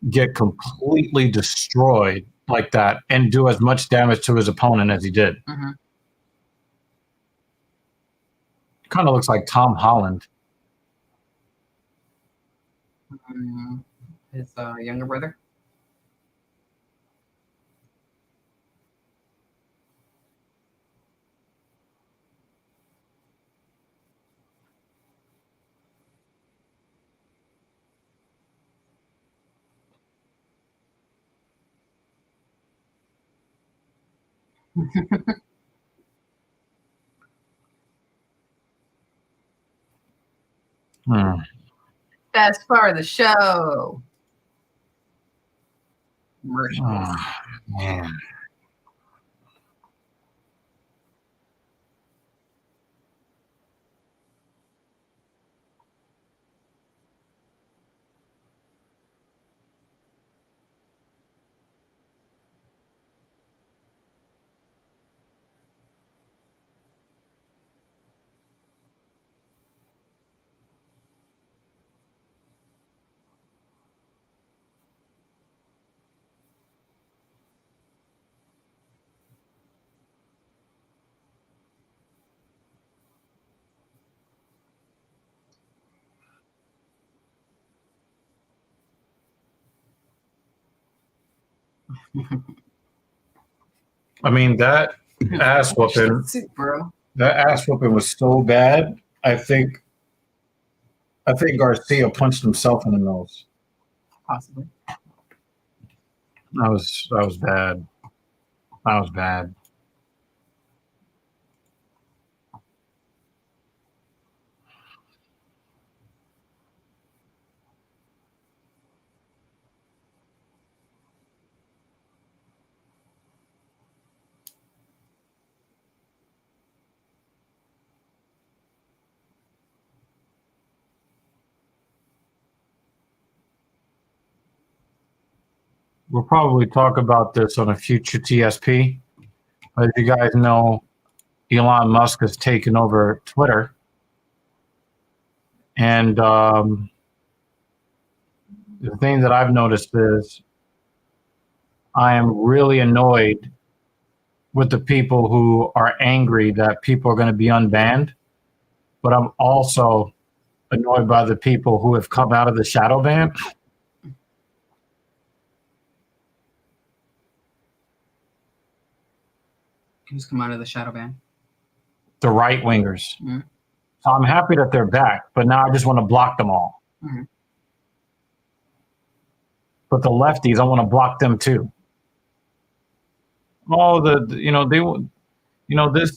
get completely destroyed like that and do as much damage to his opponent as he did. Mm-hmm. Kind of looks like Tom Holland. His younger brother. Best part of the show. Oh, man. I mean, that ass whooping, was so bad. I think Garcia punched himself in the nose. Possibly. That was bad. That was bad. We'll probably talk about this on a future TSP. As you guys know, Elon Musk has taken over Twitter. And the thing that I've noticed is I am really annoyed with the people who are angry that people are going to be unbanned. But I'm also annoyed by the people who have come out of the shadow ban. Who's come out of the shadow ban? The right wingers. Mm-hmm. So I'm happy that they're back, but now I just want to block them all. Mm-hmm. But the lefties, I want to block them too. Oh, this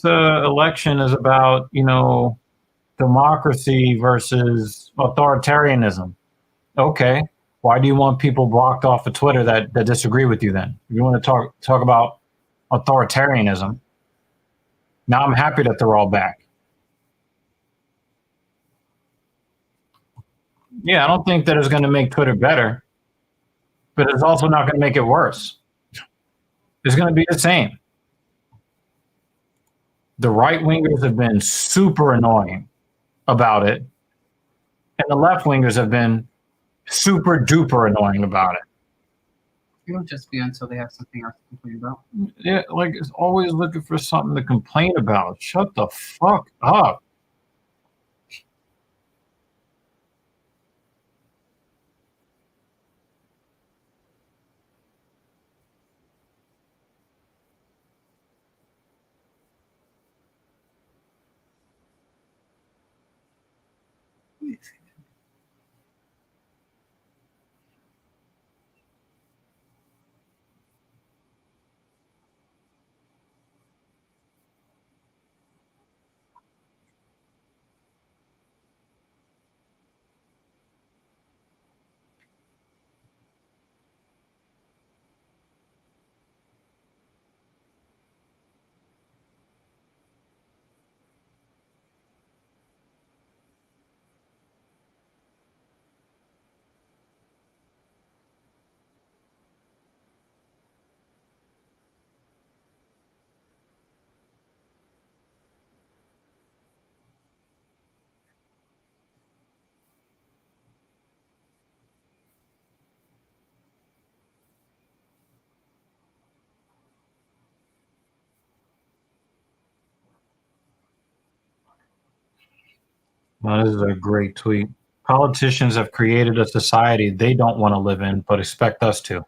election is about, democracy versus authoritarianism. Okay. Why do you want people blocked off of Twitter that disagree with you then? If you want to talk about authoritarianism, now I'm happy that they're all back. Yeah, I don't think that it's going to make Twitter better, but it's also not going to make it worse. It's going to be the same. The right wingers have been super annoying about it, and the left wingers have been super duper annoying about it. It'll just be until they have something else to complain about. Yeah, like it's always looking for something to complain about. Shut the fuck up. Now, this is a great tweet. Politicians have created a society they don't want to live in, but expect us to.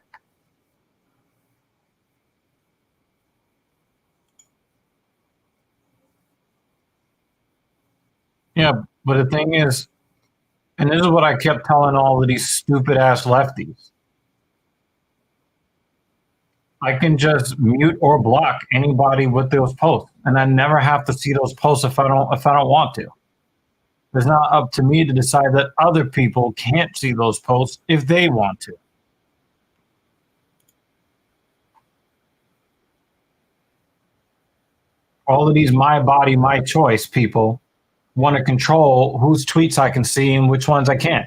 Yeah, but the thing is, and this is what I kept telling all of these stupid ass lefties. I can just mute or block anybody with those posts, and I never have to see those posts if I don't want to. It's not up to me to decide that other people can't see those posts if they want to. All of these my body, my choice people want to control whose tweets I can see and which ones I can't.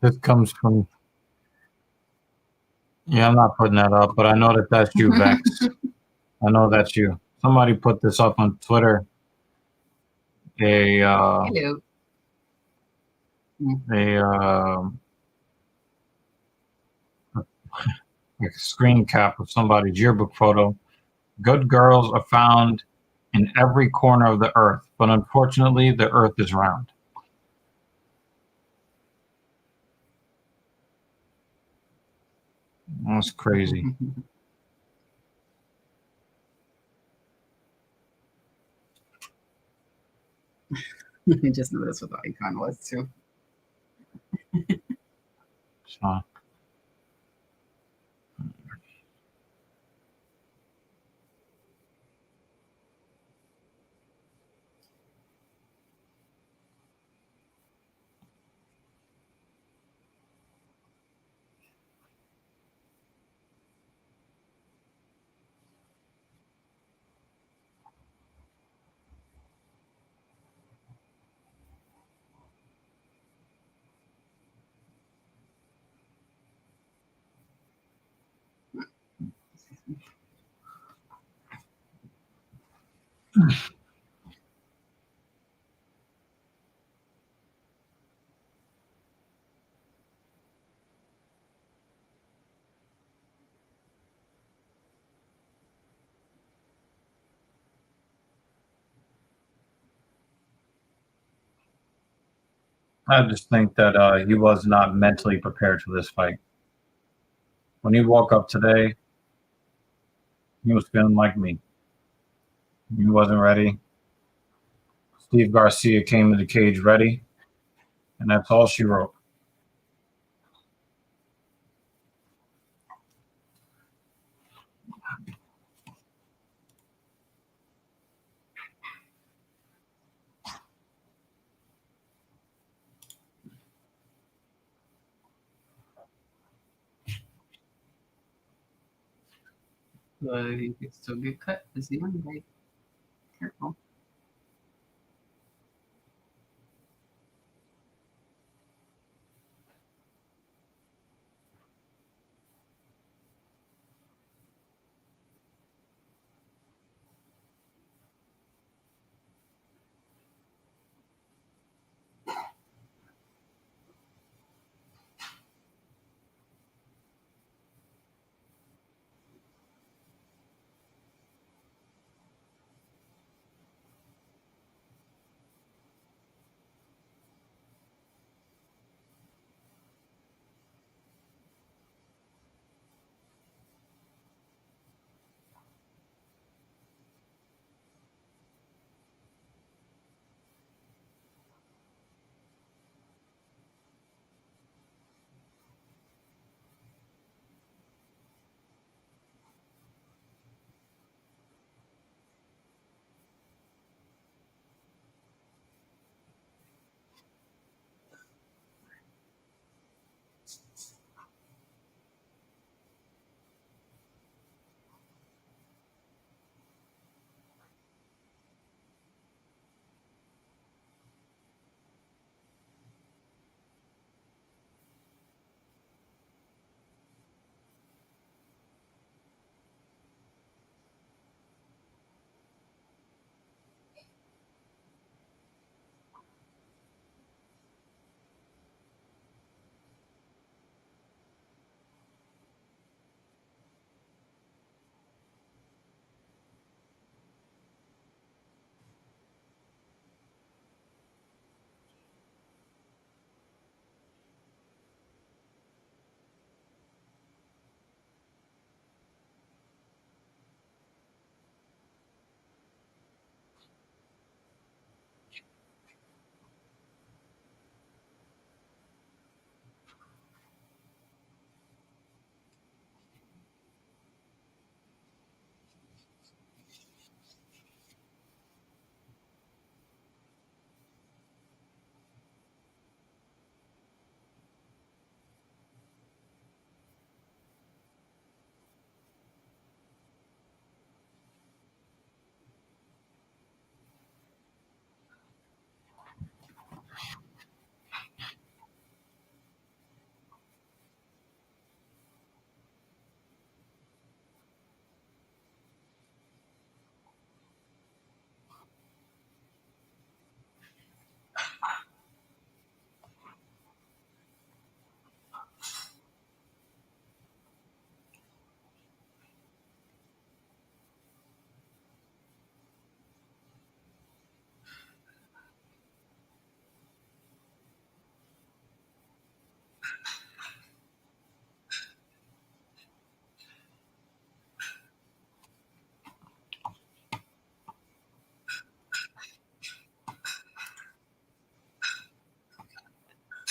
This comes from, yeah, I'm not putting that up, but I know that that's you, Vex. I know that's you. Somebody put this up on Twitter. A Hello. a a screen cap of somebody's yearbook photo. Good girls are found in every corner of the earth, but unfortunately, the earth is round. That's crazy. I just noticed what the icon was too. So, I just think that he was not mentally prepared for this fight. When he woke up today, he was feeling like me. He wasn't ready. Steve Garcia came to the cage ready, and that's all she wrote. But you could still get cut as the young guy. Careful.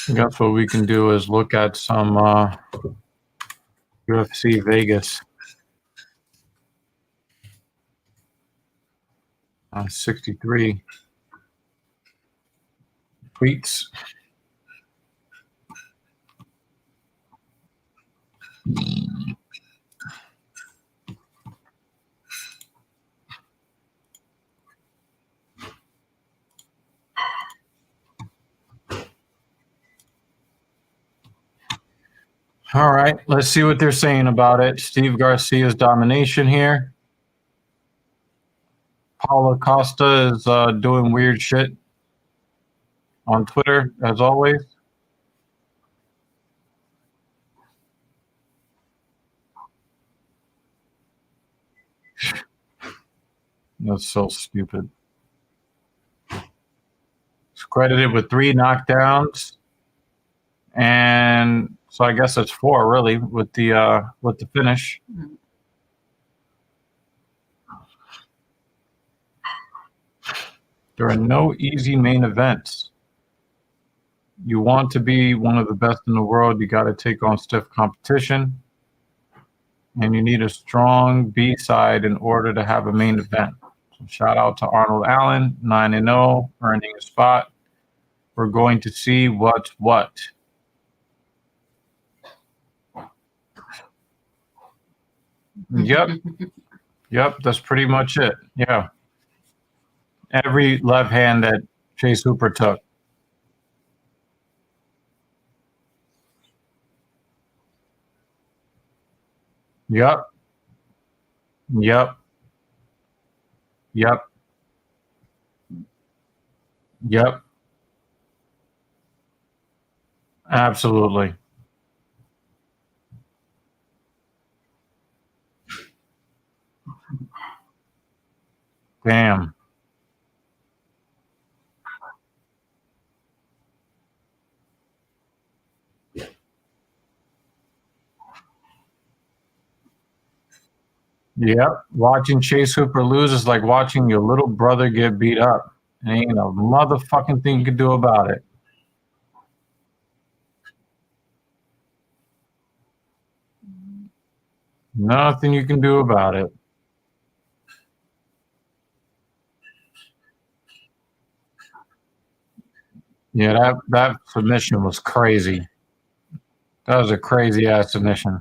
I guess what we can do is look at some UFC Vegas. 63 tweets. All right, let's see what they're saying about it. Steve Garcia's domination here. Paulo Costa is doing weird shit on Twitter, as always. That's so stupid. He's credited with 3 knockdowns, and so I guess it's 4 really with the finish. There are no easy main events. You want to be one of the best in the world, you got to take on stiff competition, and you need a strong B side in order to have a main event. So shout out to Arnold Allen, 9-0, earning a spot. We're going to see what's what. Yep, that's pretty much it. Yeah. Every left hand that Chase Hooper took. Yep. Absolutely. Damn. Yep. Watching Chase Hooper lose is like watching your little brother get beat up. Ain't a motherfucking thing you can do about it. Nothing you can do about it. Yeah, that submission was crazy. That was a crazy ass submission.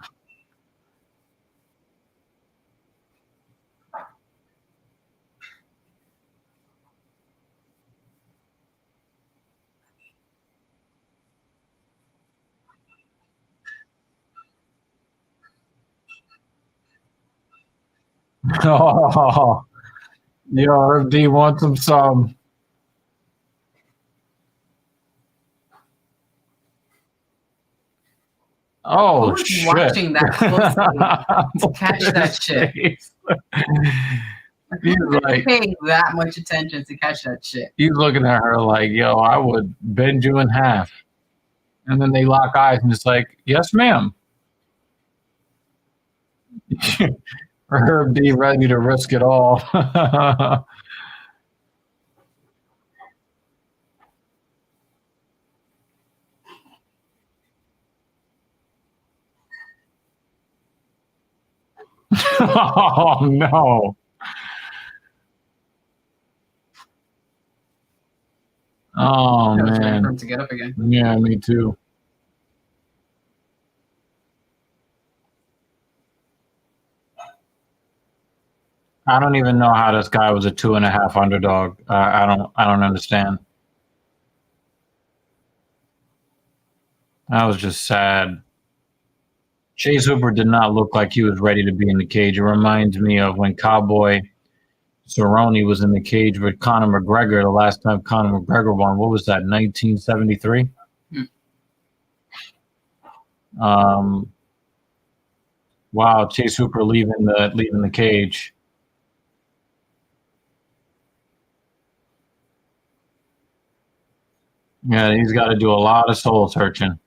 Oh, yo, D wants him some. Oh, Who's shit. watching that closely to catch that shit? He's like paying that much attention to catch that shit. He's looking at her like, yo, I would bend you in half. And then they lock eyes and it's like, yes, ma'am. Herb D ready to risk it all. Oh no. Oh I was waiting man. for him to get up again. Yeah, me too. I don't even know how this guy was a 2.5 underdog. I don't understand. That was just sad. Chase Hooper did not look like he was ready to be in the cage. It reminds me of when Cowboy Cerrone was in the cage with Conor McGregor the last time Conor McGregor won. What was that, 1973? Wow, Chase Hooper leaving the cage. Yeah, he's got to do a lot of soul searching.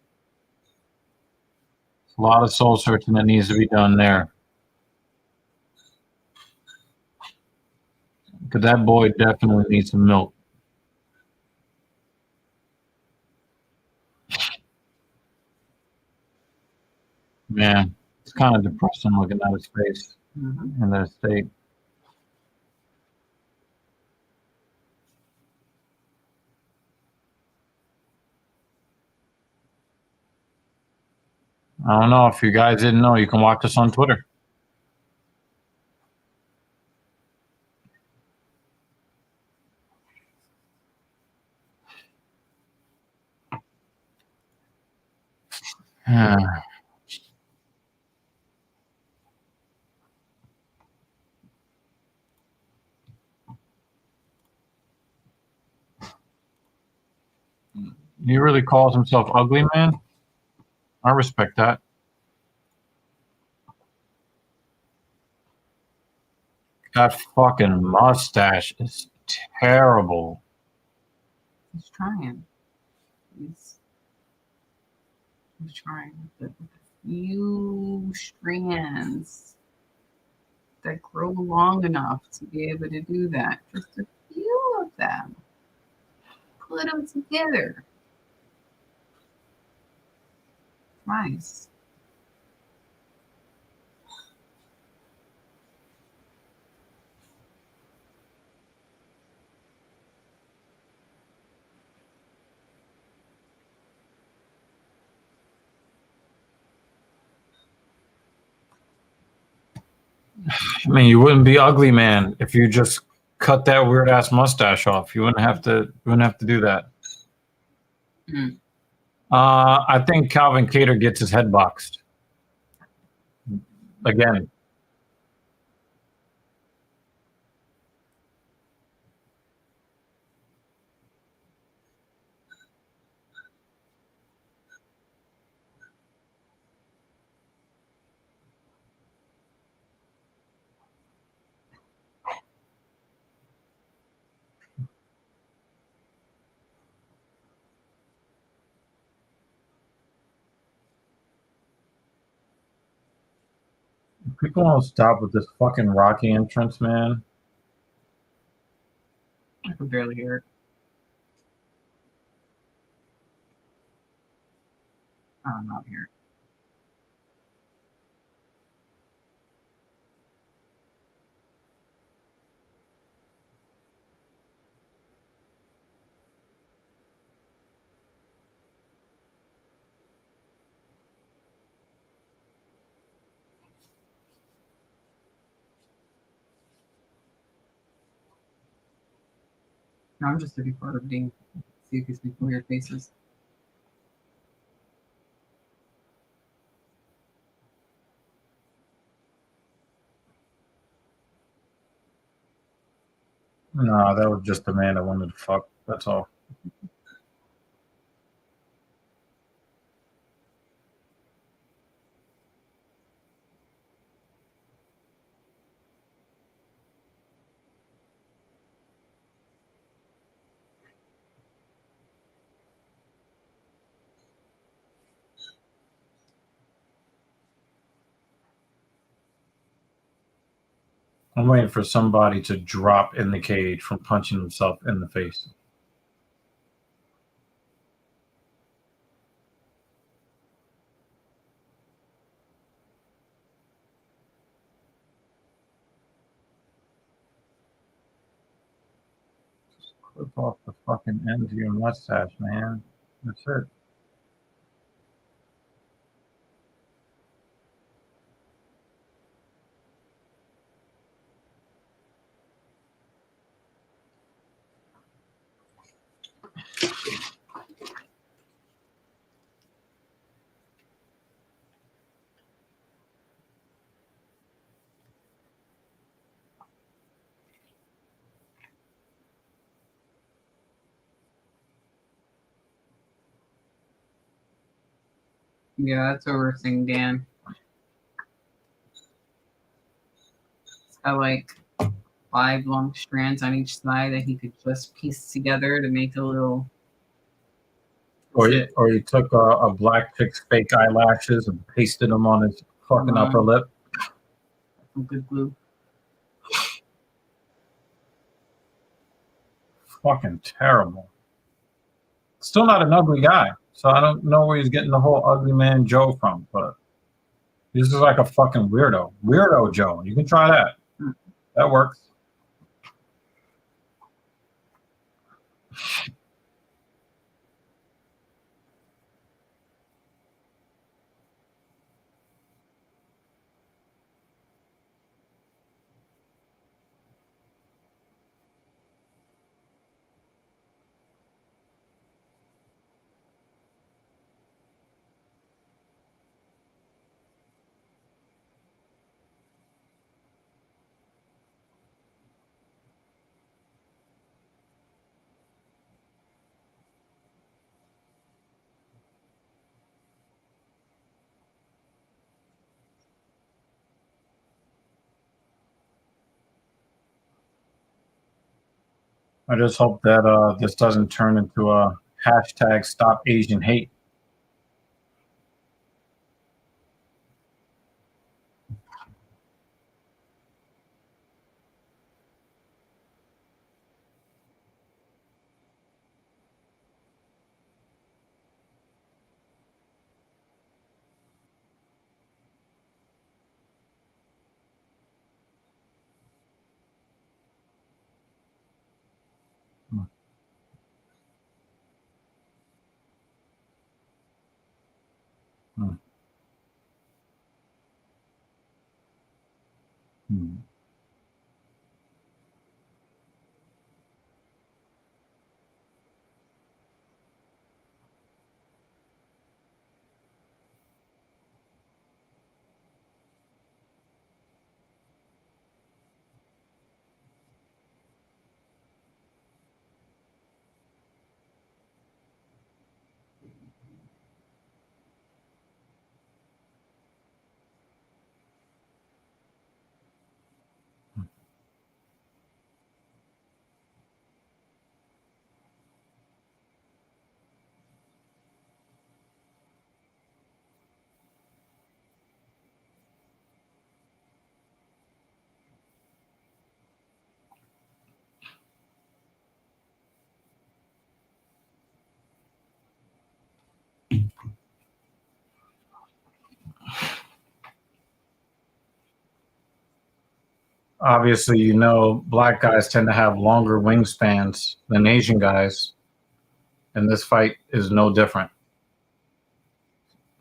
A lot of soul searching that needs to be done there. Because that boy definitely needs some milk. Man, it's kind of depressing looking at his face in that state. I don't know if you guys didn't know. You can watch us on Twitter. He really calls himself ugly, man. I respect that. That fucking mustache is terrible. He's trying. He's trying with the few strands that grow long enough to be able to do that. Just a few of them. Put them together. Nice. I mean, you wouldn't be ugly, man, if you just cut that weird ass mustache off. You wouldn't have to. You wouldn't have to do that. I think Calvin Kattar gets his head boxed again. People don't stop with this fucking Rocky entrance, man. I can barely hear it. I'm not here. No, I'm just looking for Dean. See if he's making weird faces. No, that was just the man that wanted to fuck. That's all. I'm waiting for somebody to drop in the cage from punching himself in the face. Just clip off the fucking end of your mustache, man. That's it. Yeah, that's what we're saying, Dan. It's got like 5 long strands on each side that he could just piece together to make a little. Or you took a black chick's fake eyelashes and pasted them on his fucking upper lip. Some good glue. Fucking terrible. Still not an ugly guy, so I don't know where he's getting the whole ugly man Joe from, but This is like a fucking weirdo. Weirdo Joe. You can try that. Hmm. That works. I just hope that this doesn't turn into a hashtag stop Asian hate. Hmm. Hmm. Hmm. Obviously, you know, black guys tend to have longer wingspans than Asian guys, and this fight is no different.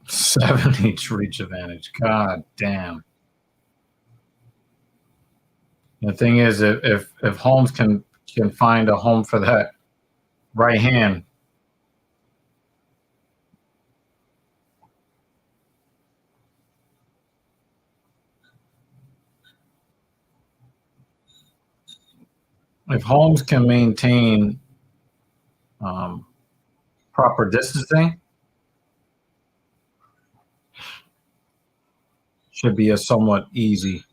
7 each reach advantage. God damn. The thing is, if Holmes can find a home for that right hand, if Holmes can maintain um, proper distancing, should be a somewhat easy.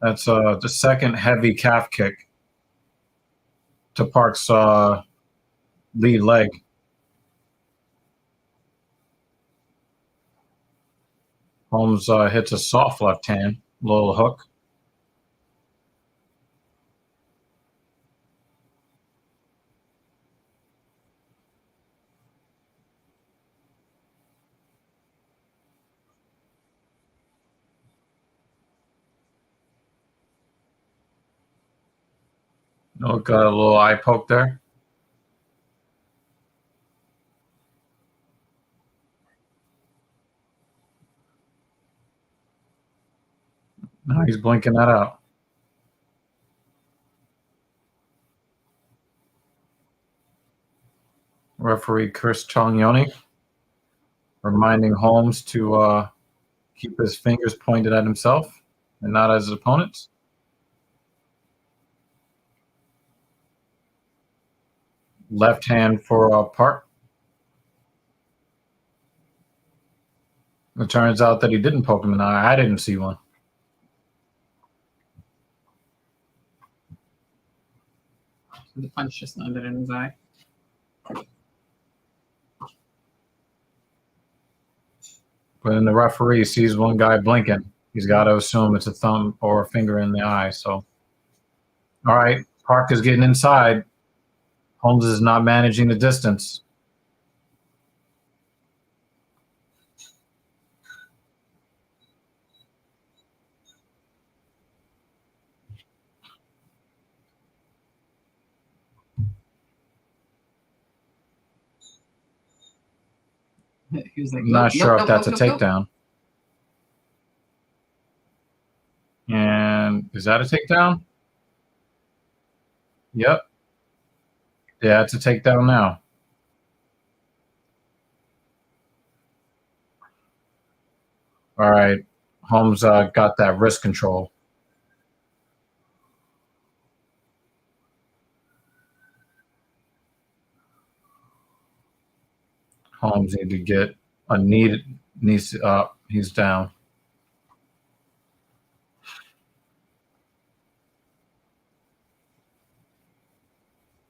That's the second heavy calf kick to Park's lead leg. Holmes hits a soft left hand, little hook. Look, got a little eye poke there. Now he's blinking that out. Referee Chris Chongyoni reminding Holmes to keep his fingers pointed at himself and not at his opponents. Left hand for Park. It turns out that he didn't poke him in the eye. I didn't see one. The punch just landed in his eye. But then the referee sees one guy blinking. He's got to assume it's a thumb or a finger in the eye. So, all right, Park is getting inside. Holmes is not managing the distance. He was like, I'm not sure if that's a nope. takedown. And is that a takedown? Yep. Yeah, it's a takedown now. All right. Holmes got that wrist control. Holmes need to get a knee. He's down.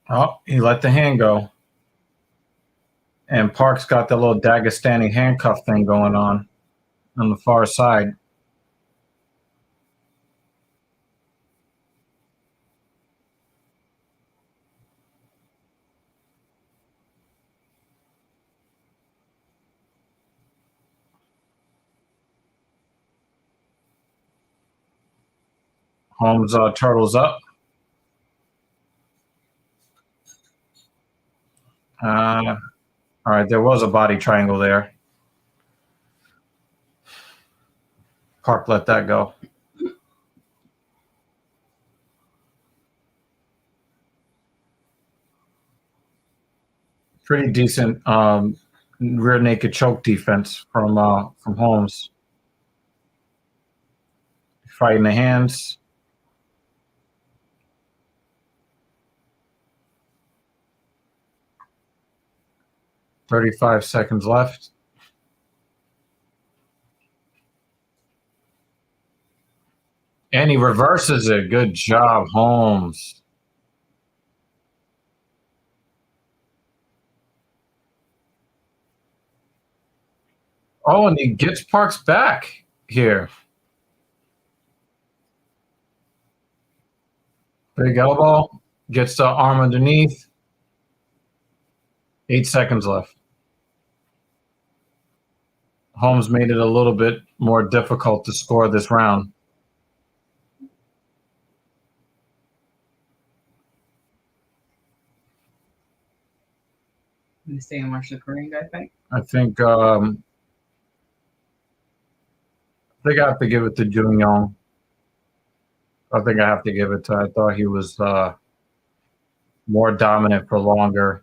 Oh, he let the hand go. And Park's got the little Dagestani handcuff thing going on the far side. Holmes turtles up. All right, there was a body triangle there. Park let that go. Pretty decent rear naked choke defense from Holmes. Fighting the hands. "35 seconds left." And he reverses it. Good job, Holmes. Oh, and he gets Parks back here. Big elbow. Gets the arm underneath. 8 seconds left. Holmes made it a little bit more difficult to score this round. You stay and watch the Korean guy fight? I think I have to give it to Jung Yong. I think I have to give it to. I thought he was more dominant for longer.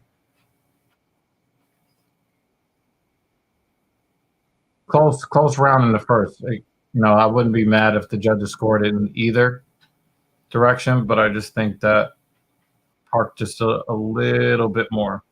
Close round in the first. I wouldn't be mad if the judges scored it in either direction, but I just think that Park just a little bit more.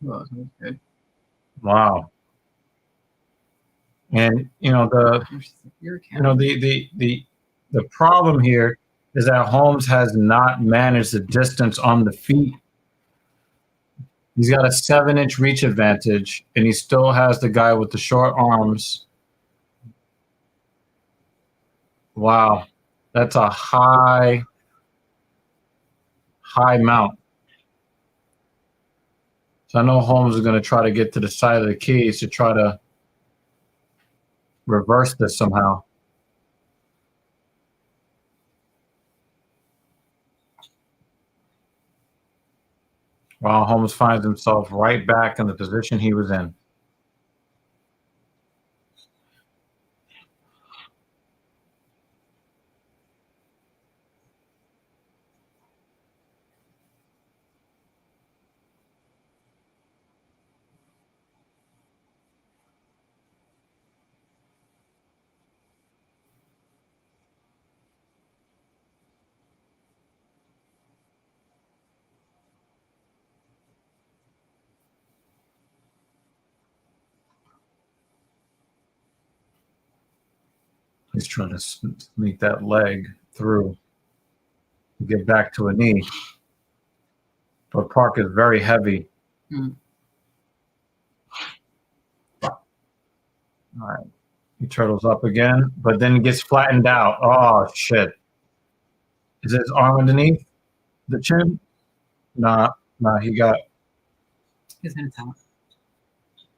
Oh, that was good. Wow. And the problem here is that Holmes has not managed the distance on the feet. He's got a 7-inch reach advantage, and he still has the guy with the short arms. Wow, that's a high mount. So I know Holmes is going to try to get to the side of the cage to try to reverse this somehow. While Holmes finds himself right back in the position he was in. He's trying to sneak that leg through to get back to a knee. But Park is very heavy. Hmm. All right. He turtles up again, but then gets flattened out. Oh, shit. Is his arm underneath the chin? Nah, he got. His head's out.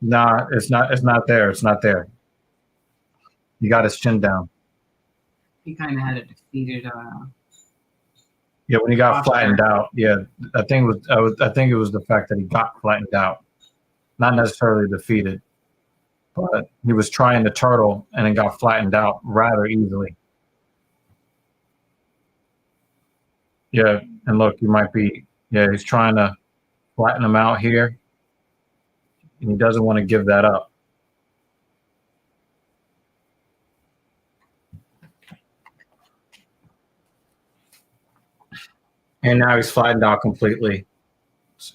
Nah, it's not there. It's not there. He got his chin down. He kind of had a defeated. Yeah, when he got Posture. flattened out. Yeah, I think it was the fact that he got flattened out, not necessarily defeated, but he was trying to turtle and it got flattened out rather easily. Yeah, and look, he might be. Yeah, he's trying to flatten him out here, and he doesn't want to give that up. And now he's flattened out completely.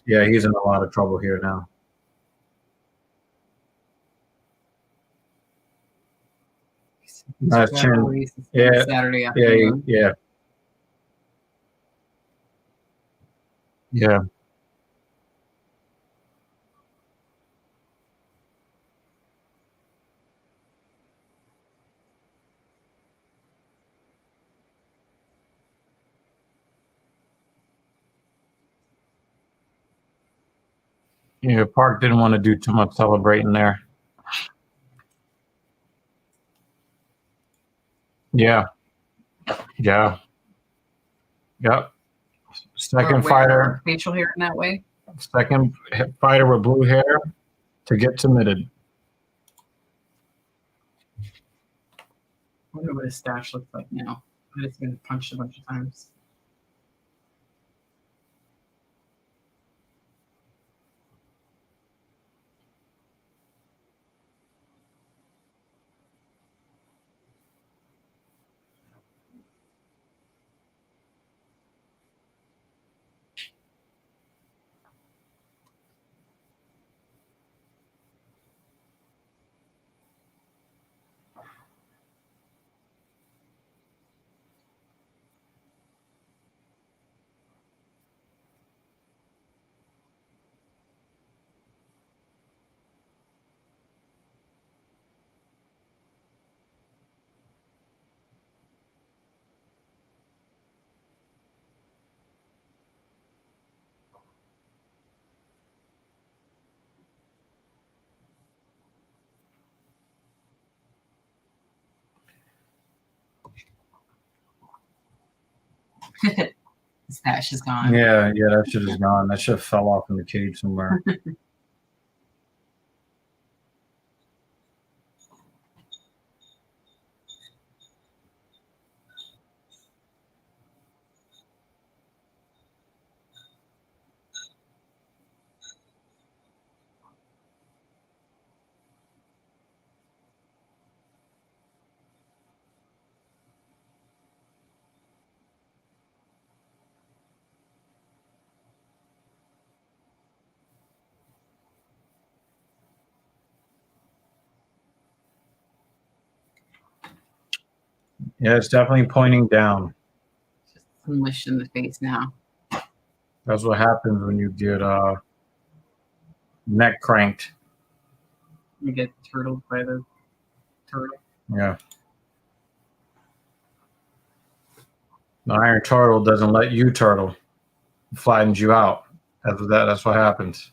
Yeah, he's in a lot of trouble here now. Nice chin. Yeah, Saturday afternoon. yeah. Yeah, Park didn't want to do too much celebrating there. Yeah. Yep. Second fighter facial hair in that way. Second fighter with blue hair to get submitted. I wonder what his stash looks like now. I just been punched a bunch of times. The stash is gone. Yeah, that shit is gone. That shit fell off in the cage somewhere. Yeah, it's definitely pointing down. Just smushed in the face now. That's what happens when you get neck cranked. You get turtled by the turtle. Yeah. The iron turtle doesn't let you turtle. It flattens you out. That's what happens.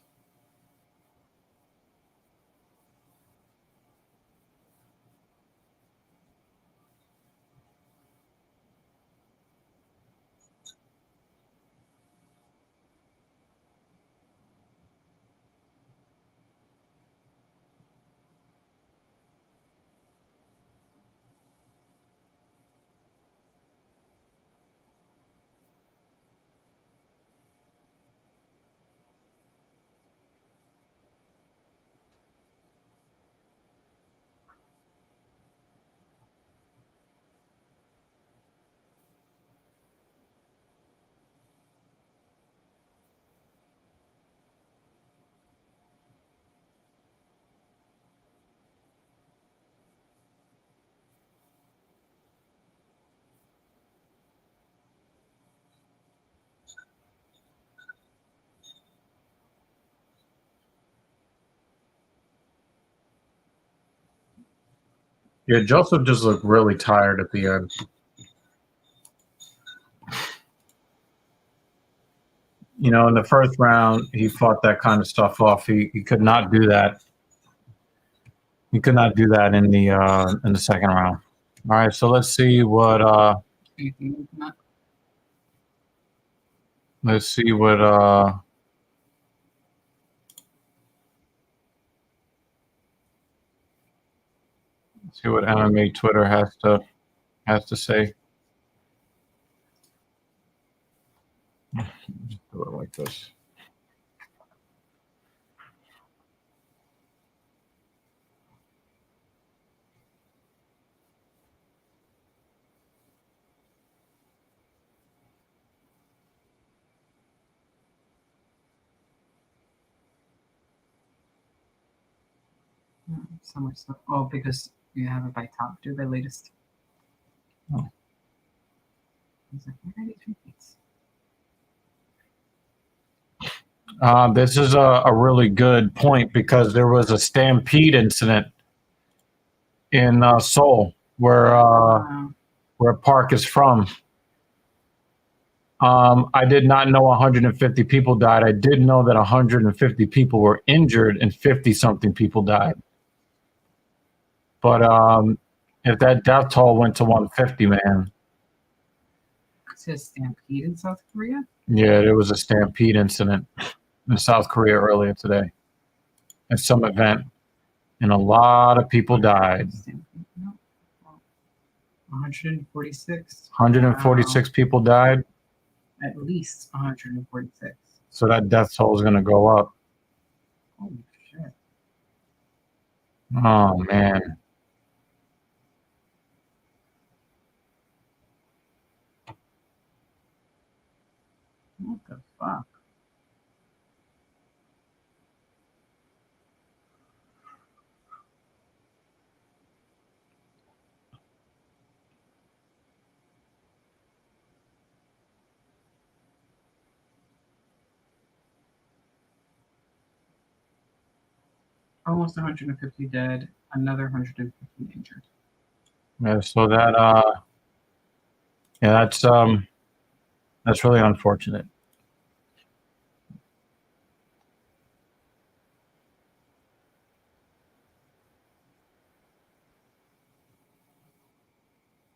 Yeah, Joseph just looked really tired at the end. You know, in the first round, he fought that kind of stuff off. He could not do that. He could not do that in the second round. All right, so let's see what Anything like that? let's see what MMA Twitter has to say. Just do it like this. So much stuff. Oh, because you have it by top. Do the latest. Oh. He's like, where are these repeats? This is a really good point because there was a stampede incident in Seoul where Park is from. I did not know 150 people died. I did know that 150 people were injured and 50 something people died. But if that death toll went to 150, man. It says stampede in South Korea. Yeah, there was a stampede incident in South Korea earlier today at some event, and a lot of people died. No. 146. 146 people died. At least 146. So that death toll is going to go up. Holy shit. Oh, man. What the fuck? Almost 150 dead, another 150 injured. Yeah, so that's really unfortunate.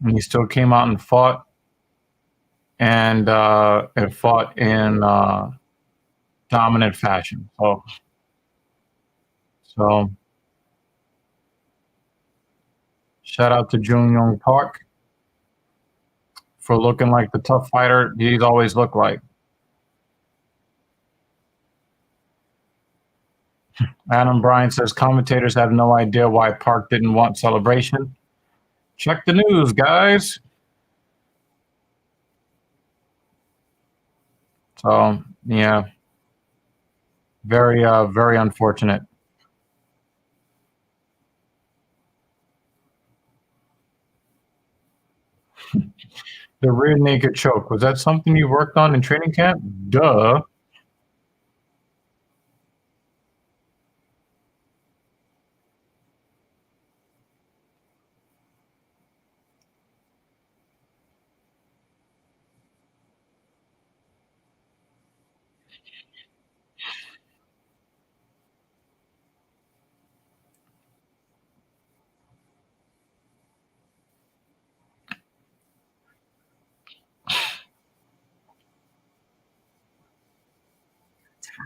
And he still came out and fought, and fought in dominant fashion. So shout out to Jung Young Park for looking like the tough fighter he's always looked like. Adam Bryan says commentators have no idea why Park didn't want celebration. Check the news, guys. So yeah, very unfortunate. The rear naked choke, was that something you worked on in training camp? Duh.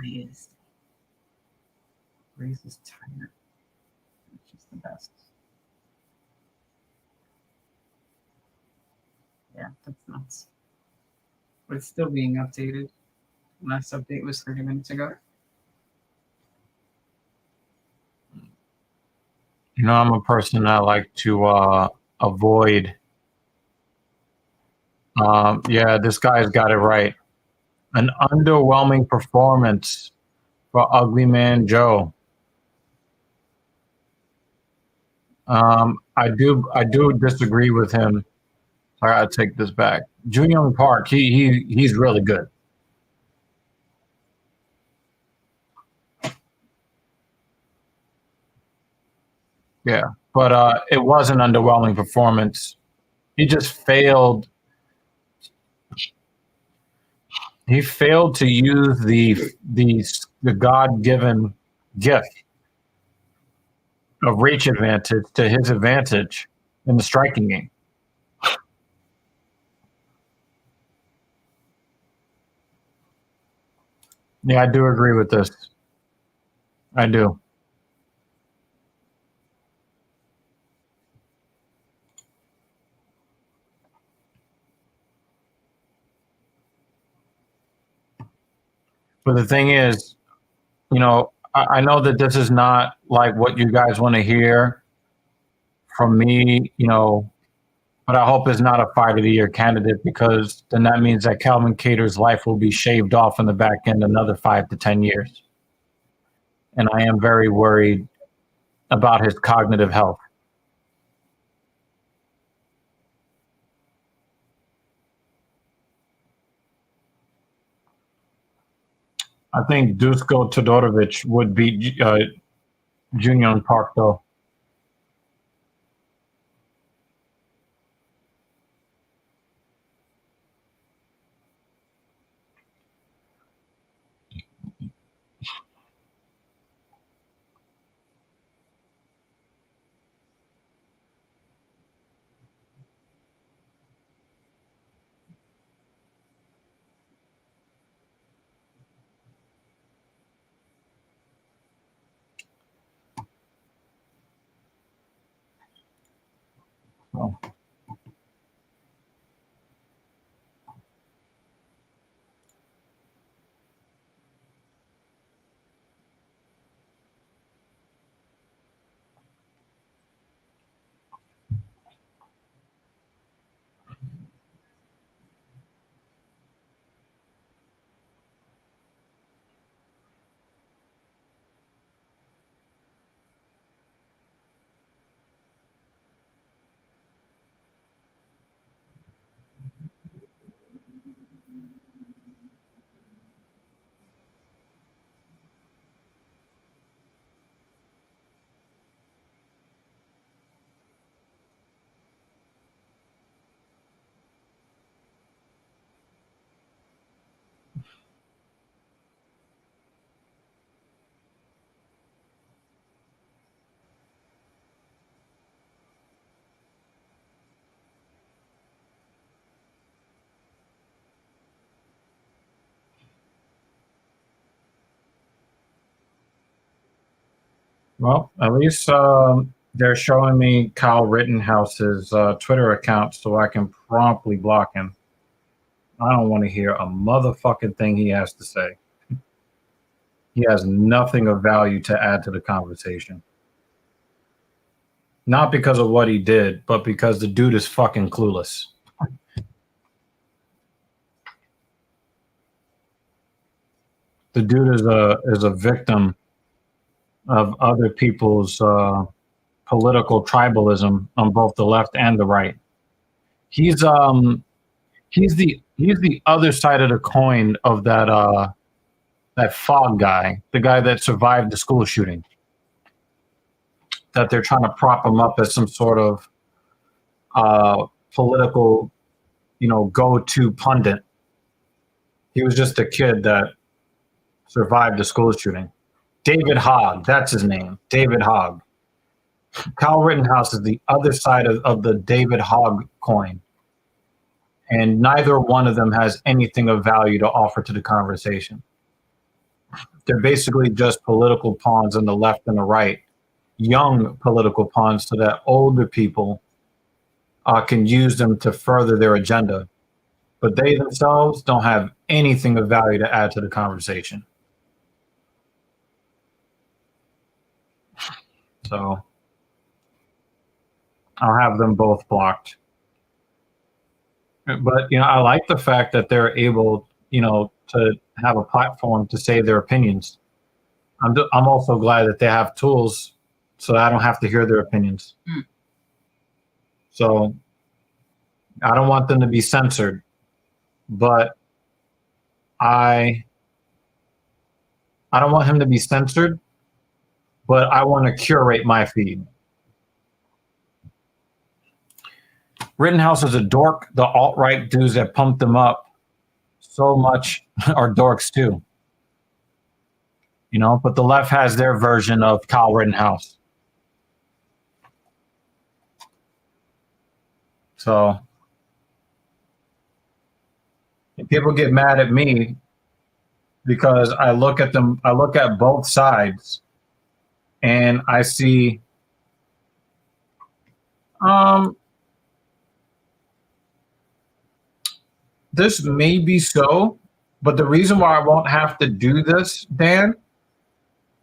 Highest. Grace is tired. It's just the best. Yeah, that's nuts. But it's still being updated. Last update was 30 minutes ago. You know, I'm a person that like to avoid. Yeah, this guy's got it right. An underwhelming performance for Ugly Man Joe. I do disagree with him. I gotta take this back. Junyoung Park, he's really good. Yeah, but it was an underwhelming performance. He just failed. He failed to use the God-given gift of reach advantage to his advantage in the striking game. Yeah, I do agree with this. I do. But the thing is, I know that this is not like what you guys want to hear from me, but I hope it's not a fight of the year candidate, because then that means that Calvin Cater's life will be shaved off in the back end another 5 to 10 years. And I am very worried about his cognitive health. I think Dusko Todorovic would beat Junior Park, though. So. Well, at least they're showing me Kyle Rittenhouse's Twitter account so I can promptly block him. I don't want to hear a motherfucking thing he has to say. He has nothing of value to add to the conversation. Not because of what he did, but because the dude is fucking clueless. The dude is a victim of other people's political tribalism on both the left and the right. He's the other side of the coin of that Fog guy, the guy that survived the school shooting. That they're trying to prop him up as some sort of political, go-to pundit. He was just a kid that survived the school shooting. David Hogg, that's his name. David Hogg. Kyle Rittenhouse is the other side of the David Hogg coin. And neither one of them has anything of value to offer to the conversation. They're basically just political pawns on the left and the right, young political pawns, so that older people can use them to further their agenda. But they themselves don't have anything of value to add to the conversation. So I'll have them both blocked. But I like the fact that they're able, to have a platform to say their opinions. I'm also glad that they have tools so I don't have to hear their opinions. So I don't want them to be censored, but I don't want him to be censored, but I want to curate my feed. Rittenhouse is a dork. The alt-right dudes that pumped him up so much are dorks too. You know, but the left has their version of Kyle Rittenhouse. So people get mad at me because I look at both sides and I see this may be so, but the reason why I won't have to do this, Dan,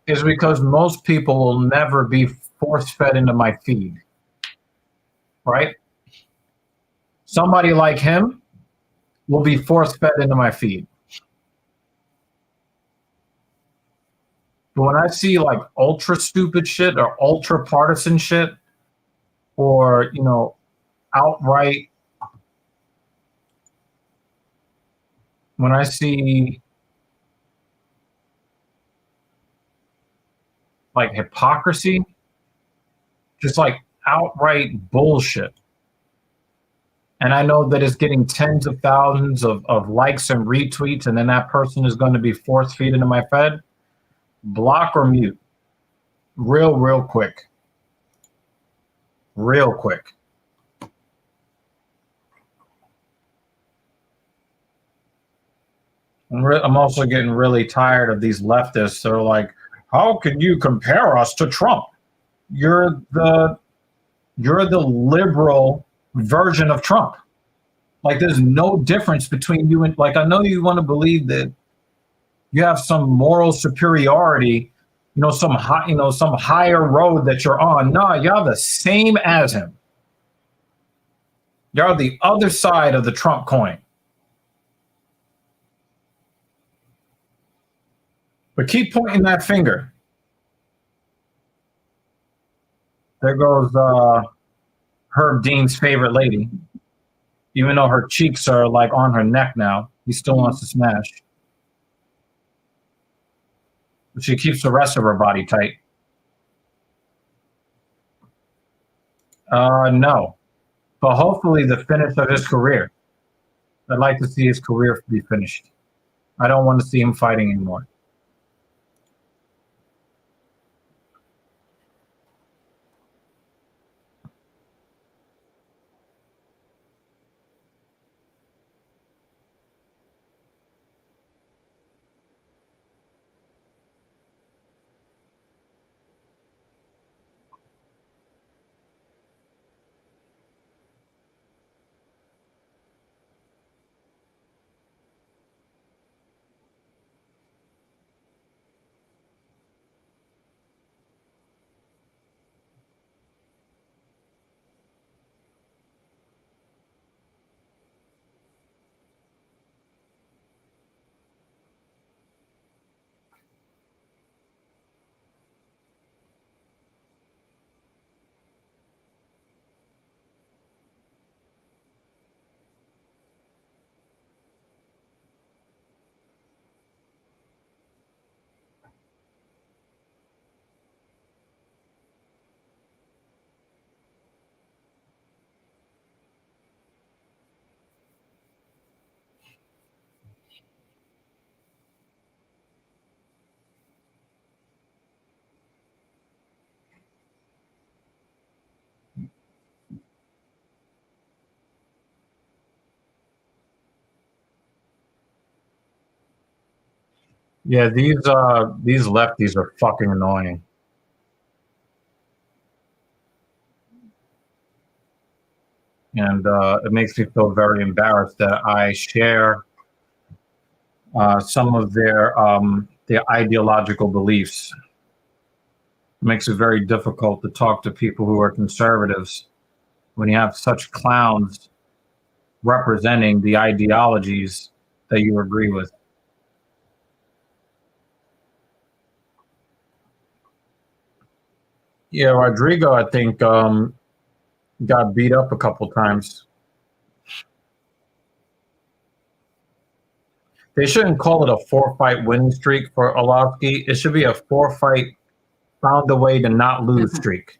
is because most people will never be force-fed into my feed, right? Somebody like him will be force-fed into my feed. But when I see like ultra stupid shit or ultra partisan shit, or, you know, outright, when I see like hypocrisy, just like outright bullshit, and I know that it's getting tens of thousands of likes and retweets, and then that person is going to be force feed into my feed, block or mute. Real quick. Real quick. I'm also getting really tired of these leftists. They're like, how can you compare us to Trump? You're the liberal version of Trump. Like, there's no difference between you and, like, I know you want to believe that you have some moral superiority, you know, some higher road that you're on. No, you're the same as him. You're the other side of the Trump coin. But keep pointing that finger. There goes Herb Dean's favorite lady. Even though her cheeks are like on her neck now, he still wants to smash. But she keeps the rest of her body tight. No. But hopefully the finish of his career. I'd like to see his career be finished. I don't want to see him fighting anymore. Yeah, these lefties are fucking annoying. And it makes me feel very embarrassed that I share some of their ideological beliefs. It makes it very difficult to talk to people who are conservatives when you have such clowns representing the ideologies that you agree with. Yeah, Rodrigo, I think, got beat up a couple times. They shouldn't call it a 4-fight winning streak for Arlovsky. It should be a 4-fight found a way to not lose streak.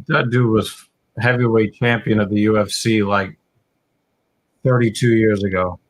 That dude was heavyweight champion of the UFC like 32 years ago.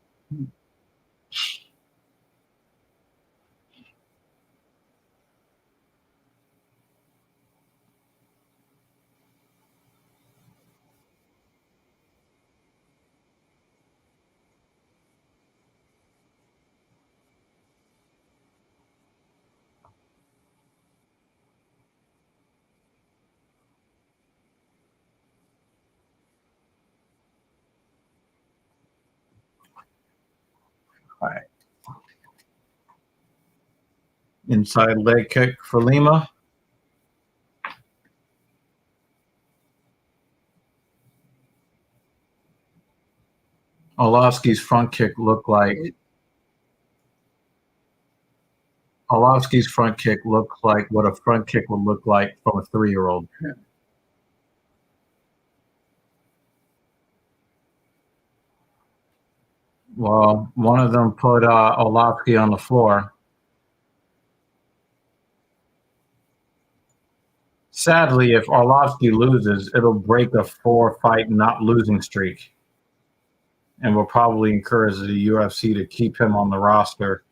All right. Inside leg kick for Lima. Orlovsky's front kick looked like what a front kick would look like from a 3-year-old. Yeah. Well, one of them put Orlovsky on the floor. Sadly, if Orlovsky loses, it'll break a 4-fight not losing streak, and will probably encourage the UFC to keep him on the roster.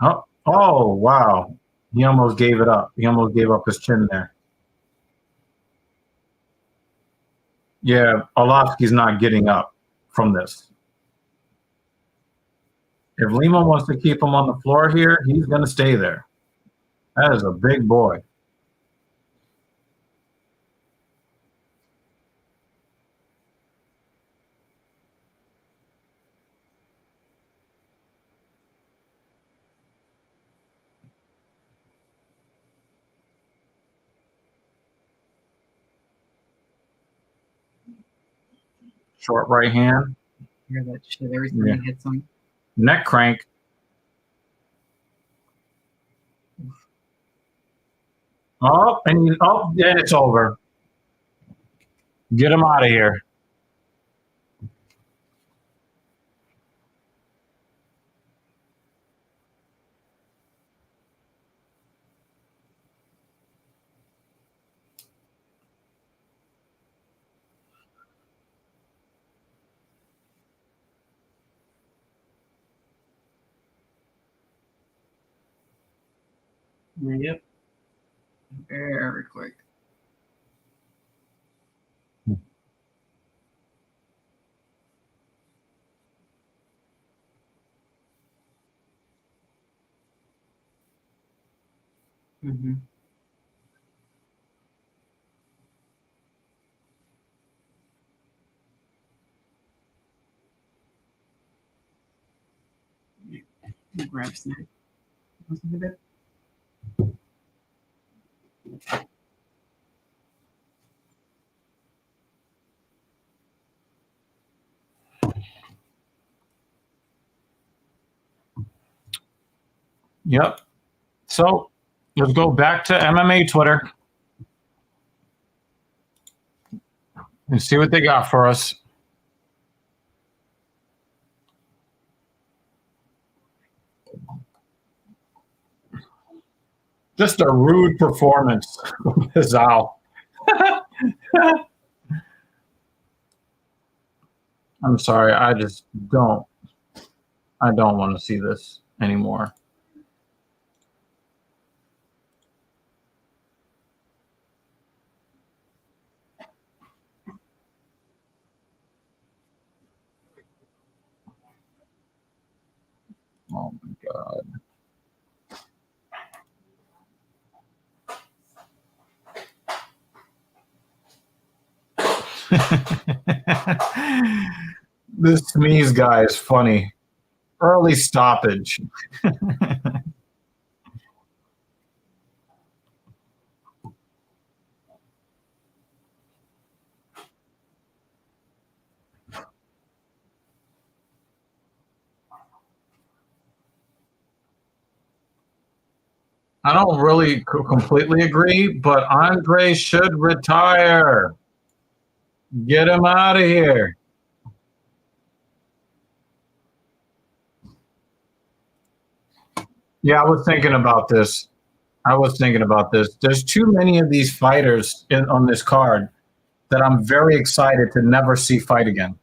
Oh, wow. He almost gave it up. He almost gave up his chin there. Yeah, Orlovsky's not getting up from this. If Lima wants to keep him on the floor here, he's going to stay there. That is a big boy. Short right hand. Hear that shit every time he hits him. Neck crank. Oh, and it's over. Get him out of here. Yep. Very quick. Mm-hmm. He grabs it. Listen to that. Yep. So let's go back to MMA Twitter and see what they got for us. Just a rude performance from Pizal. I'm sorry. I don't want to see this anymore. Oh my God. This Smeeze guy is funny. Early stoppage. I don't really completely agree, but Andre should retire. Get him out of here. Yeah, I was thinking about this. I was thinking about this. There's too many of these fighters on this card that I'm very excited to never see fight again.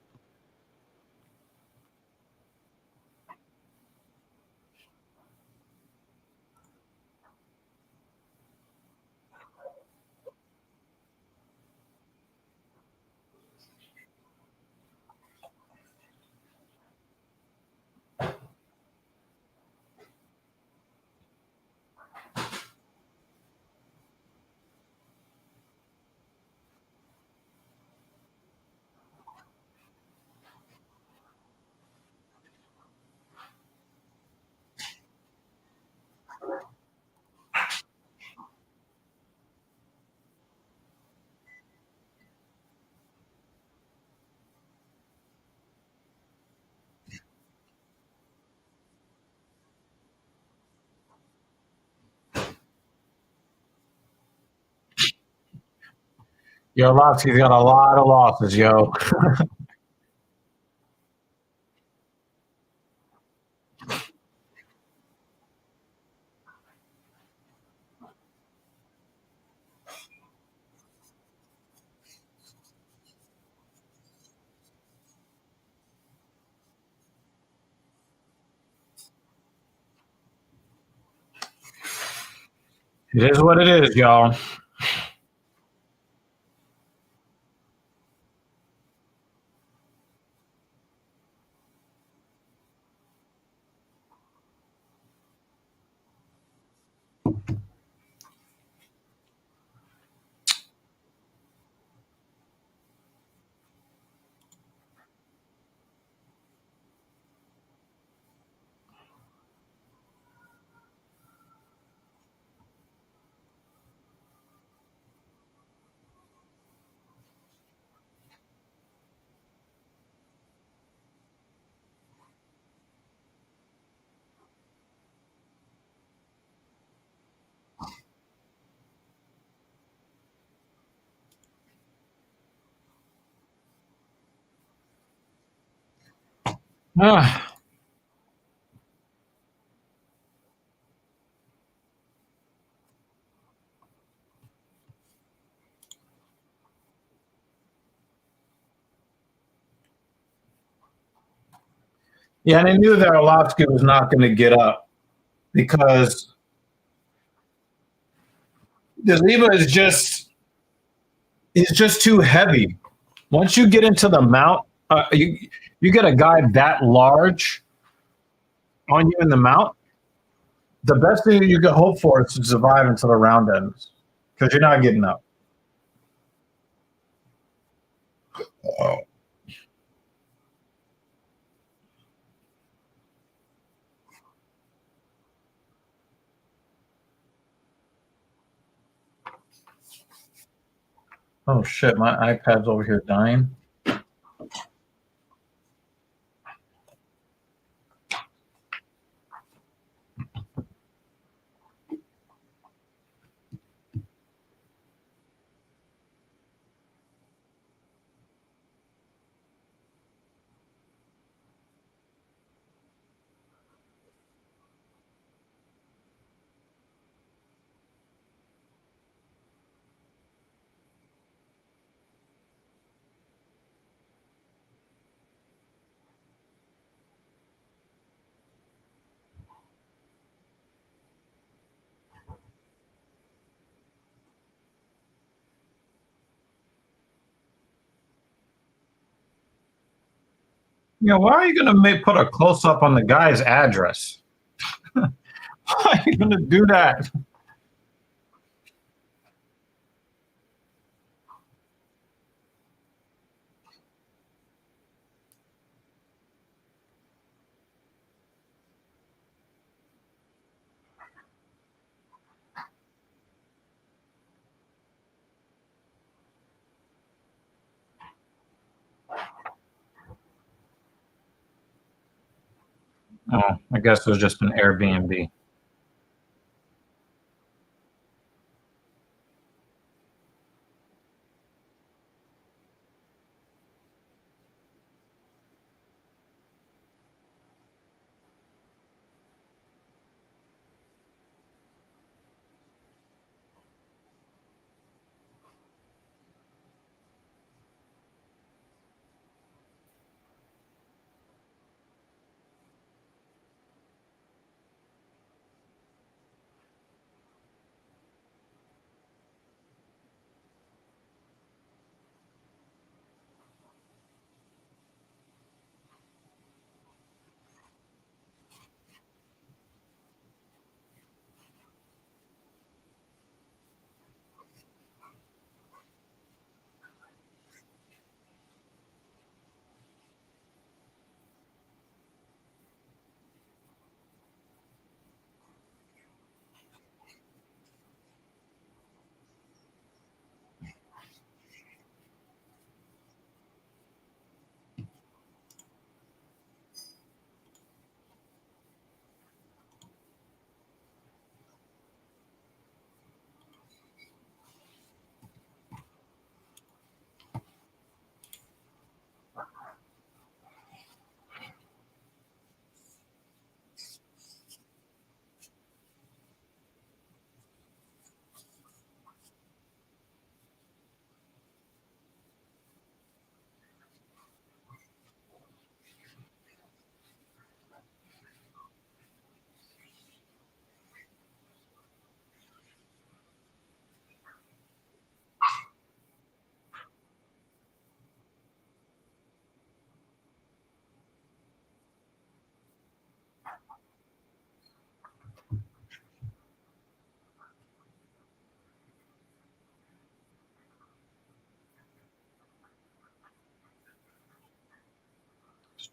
Yo, Lofty's got a lot of losses, yo. It is what it is, y'all. Ah, yeah, and I knew that Arlovsky was not going to get up because the Lima is just too heavy. Once you get into the mount, you get a guy that large on you in the mount. The best thing you can hope for is to survive until the round ends because you're not getting up. Oh shit, my iPad's over here dying. Why are you going to put a close up on the guy's address? Why are you going to do that? Oh, I guess it was just an Airbnb.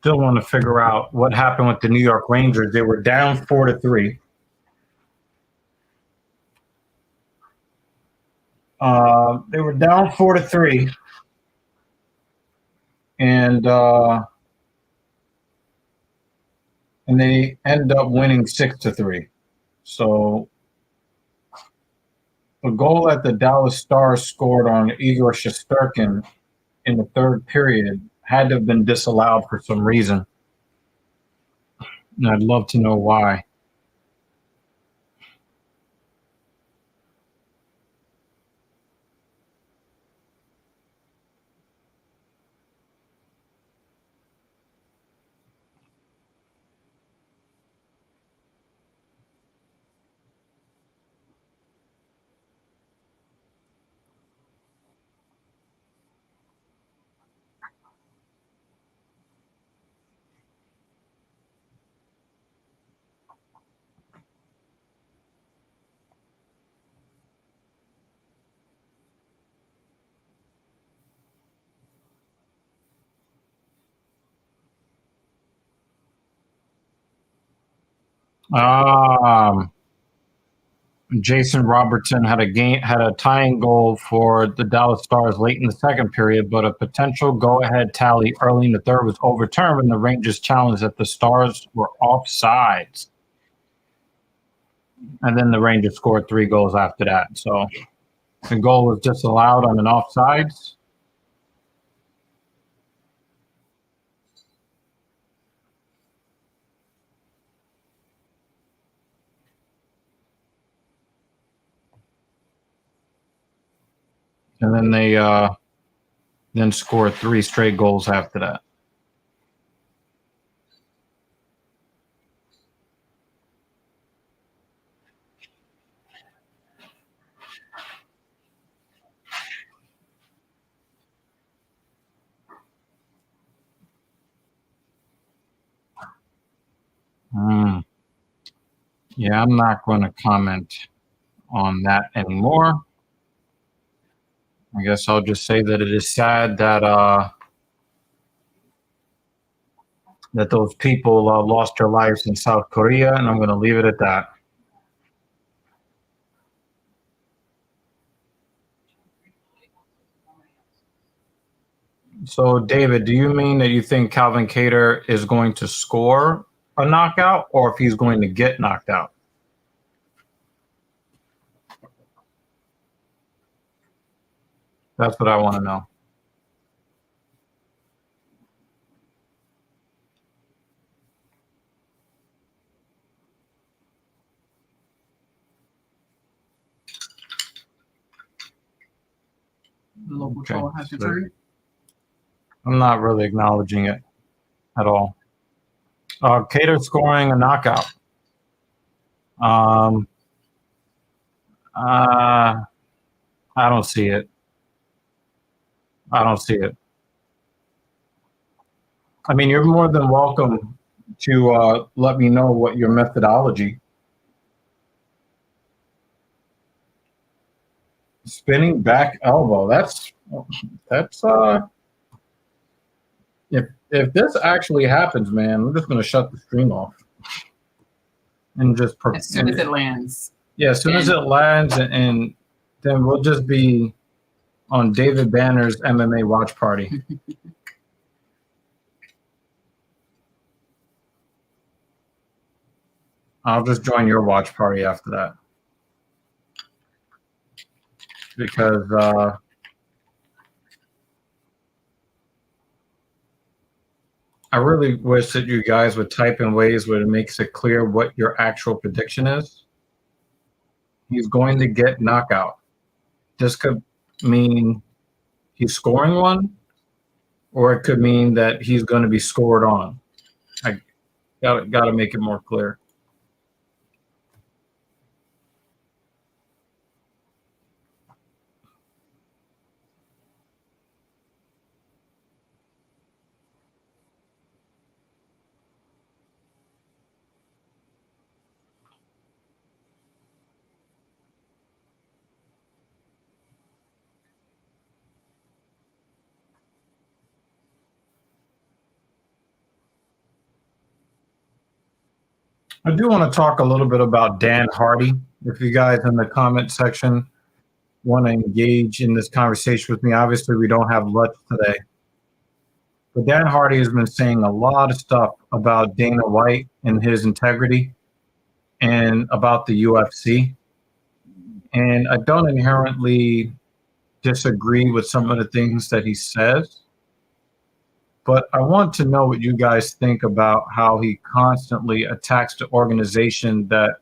still want to figure out what happened with the New York Rangers. They were down 4-3. They were down 4-3, and they ended up winning 6-3. So the goal that the Dallas Stars scored on Igor Shesterkin in the third period had to have been disallowed for some reason. And I'd love to know why. Jason Robertson had a tying goal for the Dallas Stars late in the second period, but a potential go-ahead tally early in the third was overturned when the Rangers challenged that the Stars were offsides. And then the Rangers scored 3 goals after that. So the goal was disallowed on an offsides. And then they then scored 3 straight goals after that. Yeah, I'm not going to comment on that anymore. I guess I'll just say that it is sad that that those people lost their lives in South Korea, and I'm going to leave it at that. So, David, do you mean that you think Calvin Kattar is going to score a knockout, or if he's going to get knocked out? That's what I want to know. The local troll has returned. I'm not really acknowledging it at all. Kattar scoring a knockout. I don't see it. I don't see it. I mean, you're more than welcome to let me know what your methodology. Spinning back elbow. That's if this actually happens, man, I'm just gonna shut the stream off and just as soon as it lands. Yeah, as soon as it lands, and then we'll just be on David Banner's MMA watch party. I'll just join your watch party after that because I really wish that you guys would type in ways where it makes it clear what your actual prediction is. He's going to get knockout. This could mean he's scoring one, or it could mean that he's going to be scored on. I got to make it more clear. I do want to talk a little bit about Dan Hardy. If you guys in the comment section want to engage in this conversation with me, obviously we don't have much today. But Dan Hardy has been saying a lot of stuff about Dana White and his integrity and about the UFC. And I don't inherently disagree with some of the things that he says, but I want to know what you guys think about how he constantly attacks the organization that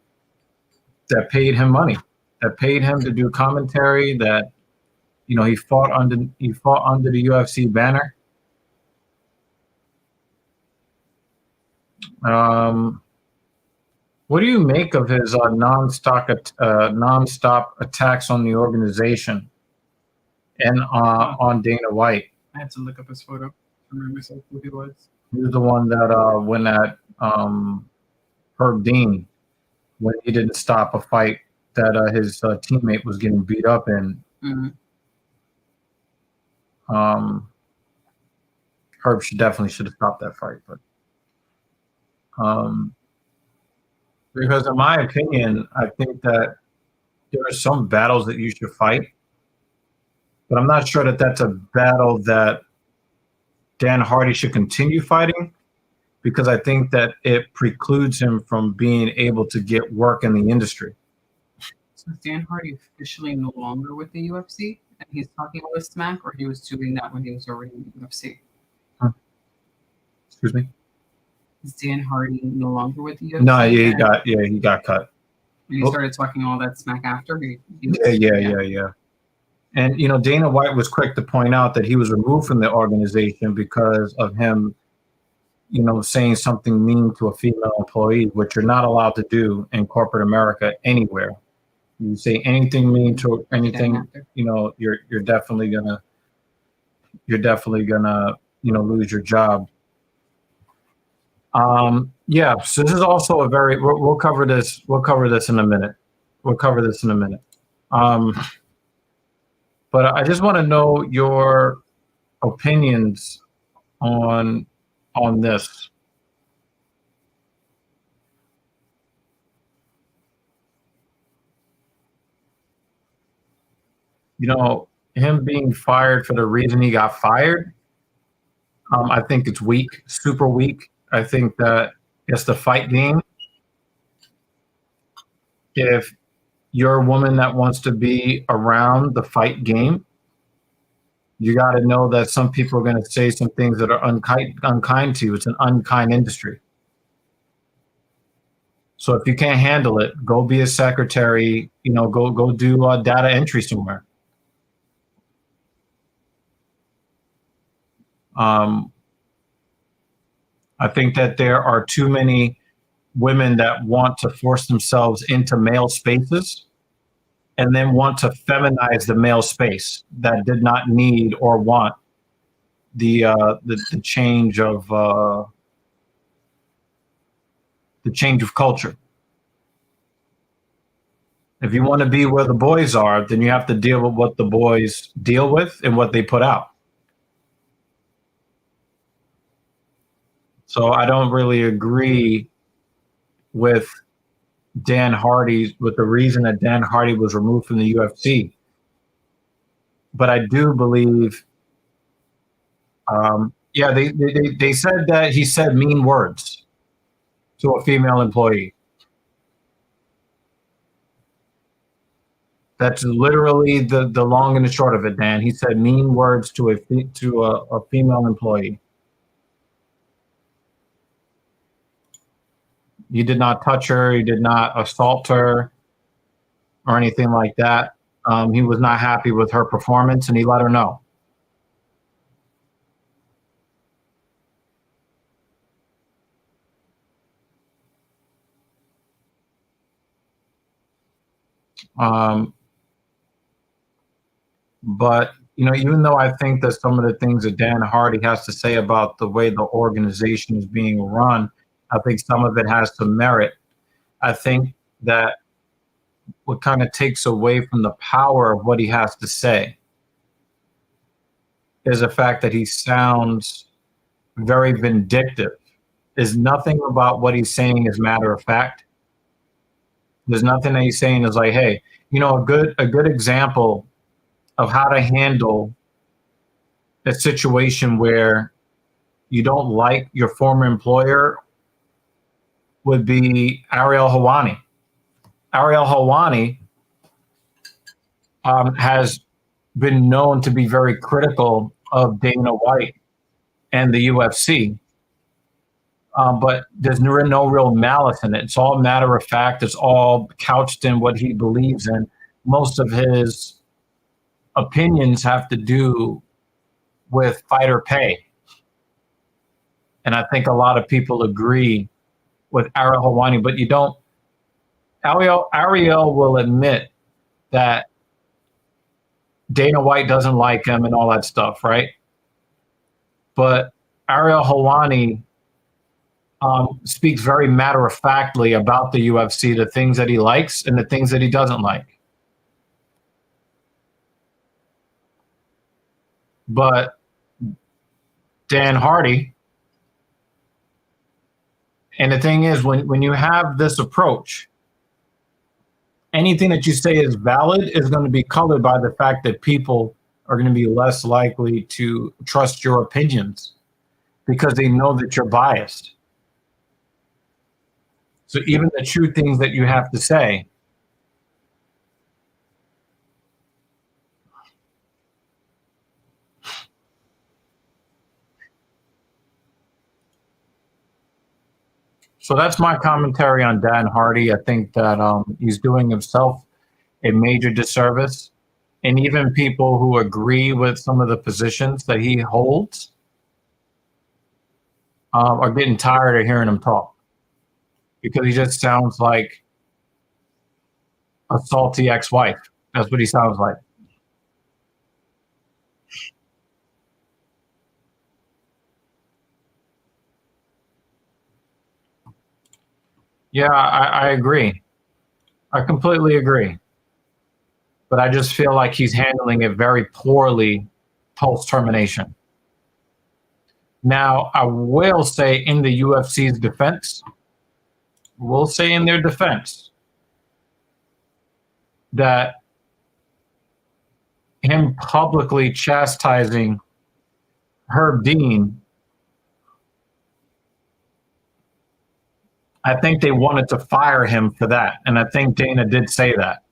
paid him money, that paid him to do commentary, that he fought under the UFC banner. What do you make of his nonstop attacks on the organization and on Dana White? I had to look up his photo to remember myself who he was. He was the one that went at Herb Dean when he didn't stop a fight that his teammate was getting beat up in. Mm-hmm. Herb should have stopped that fight, but because in my opinion, I think that there are some battles that you should fight, but I'm not sure that that's a battle that Dan Hardy should continue fighting, because I think that it precludes him from being able to get work in the industry. So is Dan Hardy officially no longer with the UFC, and he's talking all this smack, or he was doing that when he was already in the UFC? Excuse me? Is Dan Hardy no longer with the UFC? No, yeah, he got cut. And he started talking all that smack after. Yeah. And Dana White was quick to point out that he was removed from the organization because of him, saying something mean to a female employee, which you're not allowed to do in corporate America anywhere. You say anything mean to anything, you're definitely gonna lose your job. So this is also we'll cover this in a minute. But I just want to know your opinions on this. Him being fired for the reason he got fired, I think it's weak, super weak. I think that it's the fight game. If you're a woman that wants to be around the fight game, you got to know that some people are going to say some things that are unkind to you. It's an unkind industry. So if you can't handle it, go be a secretary. Go do data entry somewhere. I think that there are too many women that want to force themselves into male spaces and then want to feminize the male space that did not need or want the change of culture. If you want to be where the boys are, then you have to deal with what the boys deal with and what they put out. So I don't really agree with the reason that Dan Hardy was removed from the UFC. But I do believe, they said that he said mean words to a female employee. That's literally the long and the short of it, Dan. He said mean words to a female employee. He did not touch her. He did not assault her or anything like that. He was not happy with her performance, and he let her know. But even though I think that some of the things that Dan Hardy has to say about the way the organization is being run, I think some of it has some merit. I think that what kind of takes away from the power of what he has to say is the fact that he sounds very vindictive is nothing about what he's saying is matter of fact. There's nothing that he's saying is like, hey, a good example of how to handle a situation where you don't like your former employer would be Ariel Helwani. Ariel Helwani has been known to be very critical of Dana White and the UFC, but there's no real malice in it. It's all matter of fact. It's all couched in what he believes in. Most of his opinions have to do with fighter pay. And I think a lot of people agree with Ariel Helwani, but you don't. Ariel will admit that Dana White doesn't like him and all that stuff, right? But Ariel Helwani speaks very matter of factly about the UFC, the things that he likes and the things that he doesn't like. But Dan Hardy, and the thing is, when you have this approach, anything that you say is valid is going to be colored by the fact that people are going to be less likely to trust your opinions because they know that you're biased. So even the true things that you have to say, so that's my commentary on Dan Hardy. I think that he's doing himself a major disservice. And even people who agree with some of the positions that he holds are getting tired of hearing him talk because he just sounds like a salty ex-wife. That's what he sounds like. Yeah, I agree. I completely agree. But I just feel like he's handling it very poorly post termination. Now, I will say in the UFC's defense, we'll say in their defense that him publicly chastising Herb Dean, I think they wanted to fire him for that. And I think Dana did say that.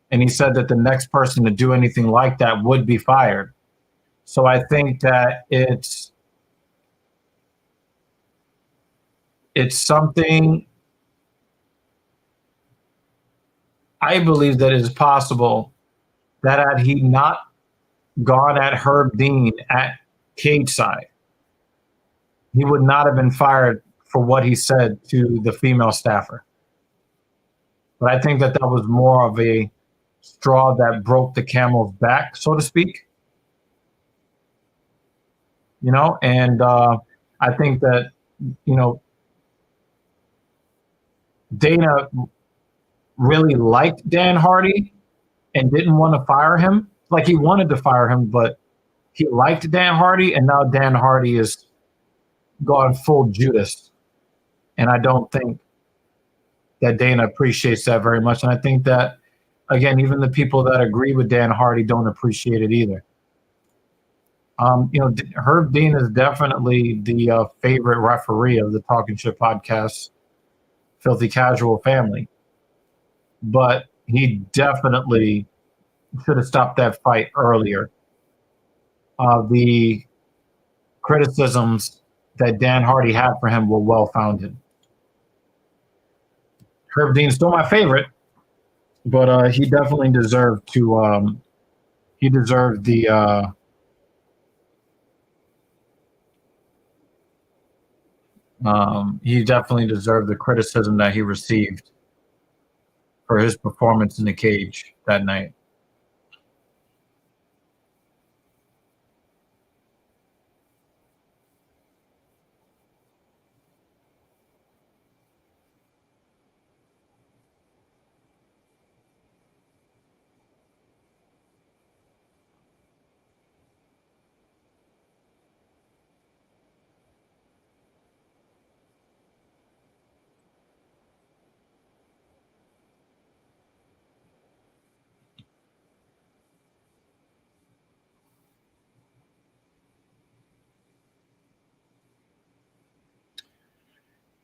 And he said that the next person to do anything like that would be fired. So I think that it's something I believe that it is possible that had he not gone at Herb Dean at cage side, he would not have been fired for what he said to the female staffer. But I think that that was more of a straw that broke the camel's back, so to speak. And I think that, you know, Dana really liked Dan Hardy and didn't want to fire him. Like he wanted to fire him, but he liked Dan Hardy, and now Dan Hardy is gone full Judas. And I don't think that Dana appreciates that very much. And I think that, again, even the people that agree with Dan Hardy don't appreciate it either. Herb Dean is definitely the favorite referee of the Talking Shit podcast, Filthy Casual family. But he definitely should have stopped that fight earlier. The criticisms that Dan Hardy had for him were well founded. Herb Dean's still my favorite, but he definitely deserved to. He deserved the. He definitely deserved the criticism that he received for his performance in the cage that night.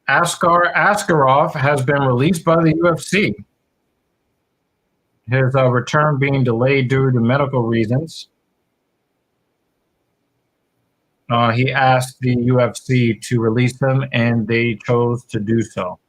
Askarov has been released by the UFC. His return being delayed due to medical reasons. He asked the UFC to release him, and they chose to do so.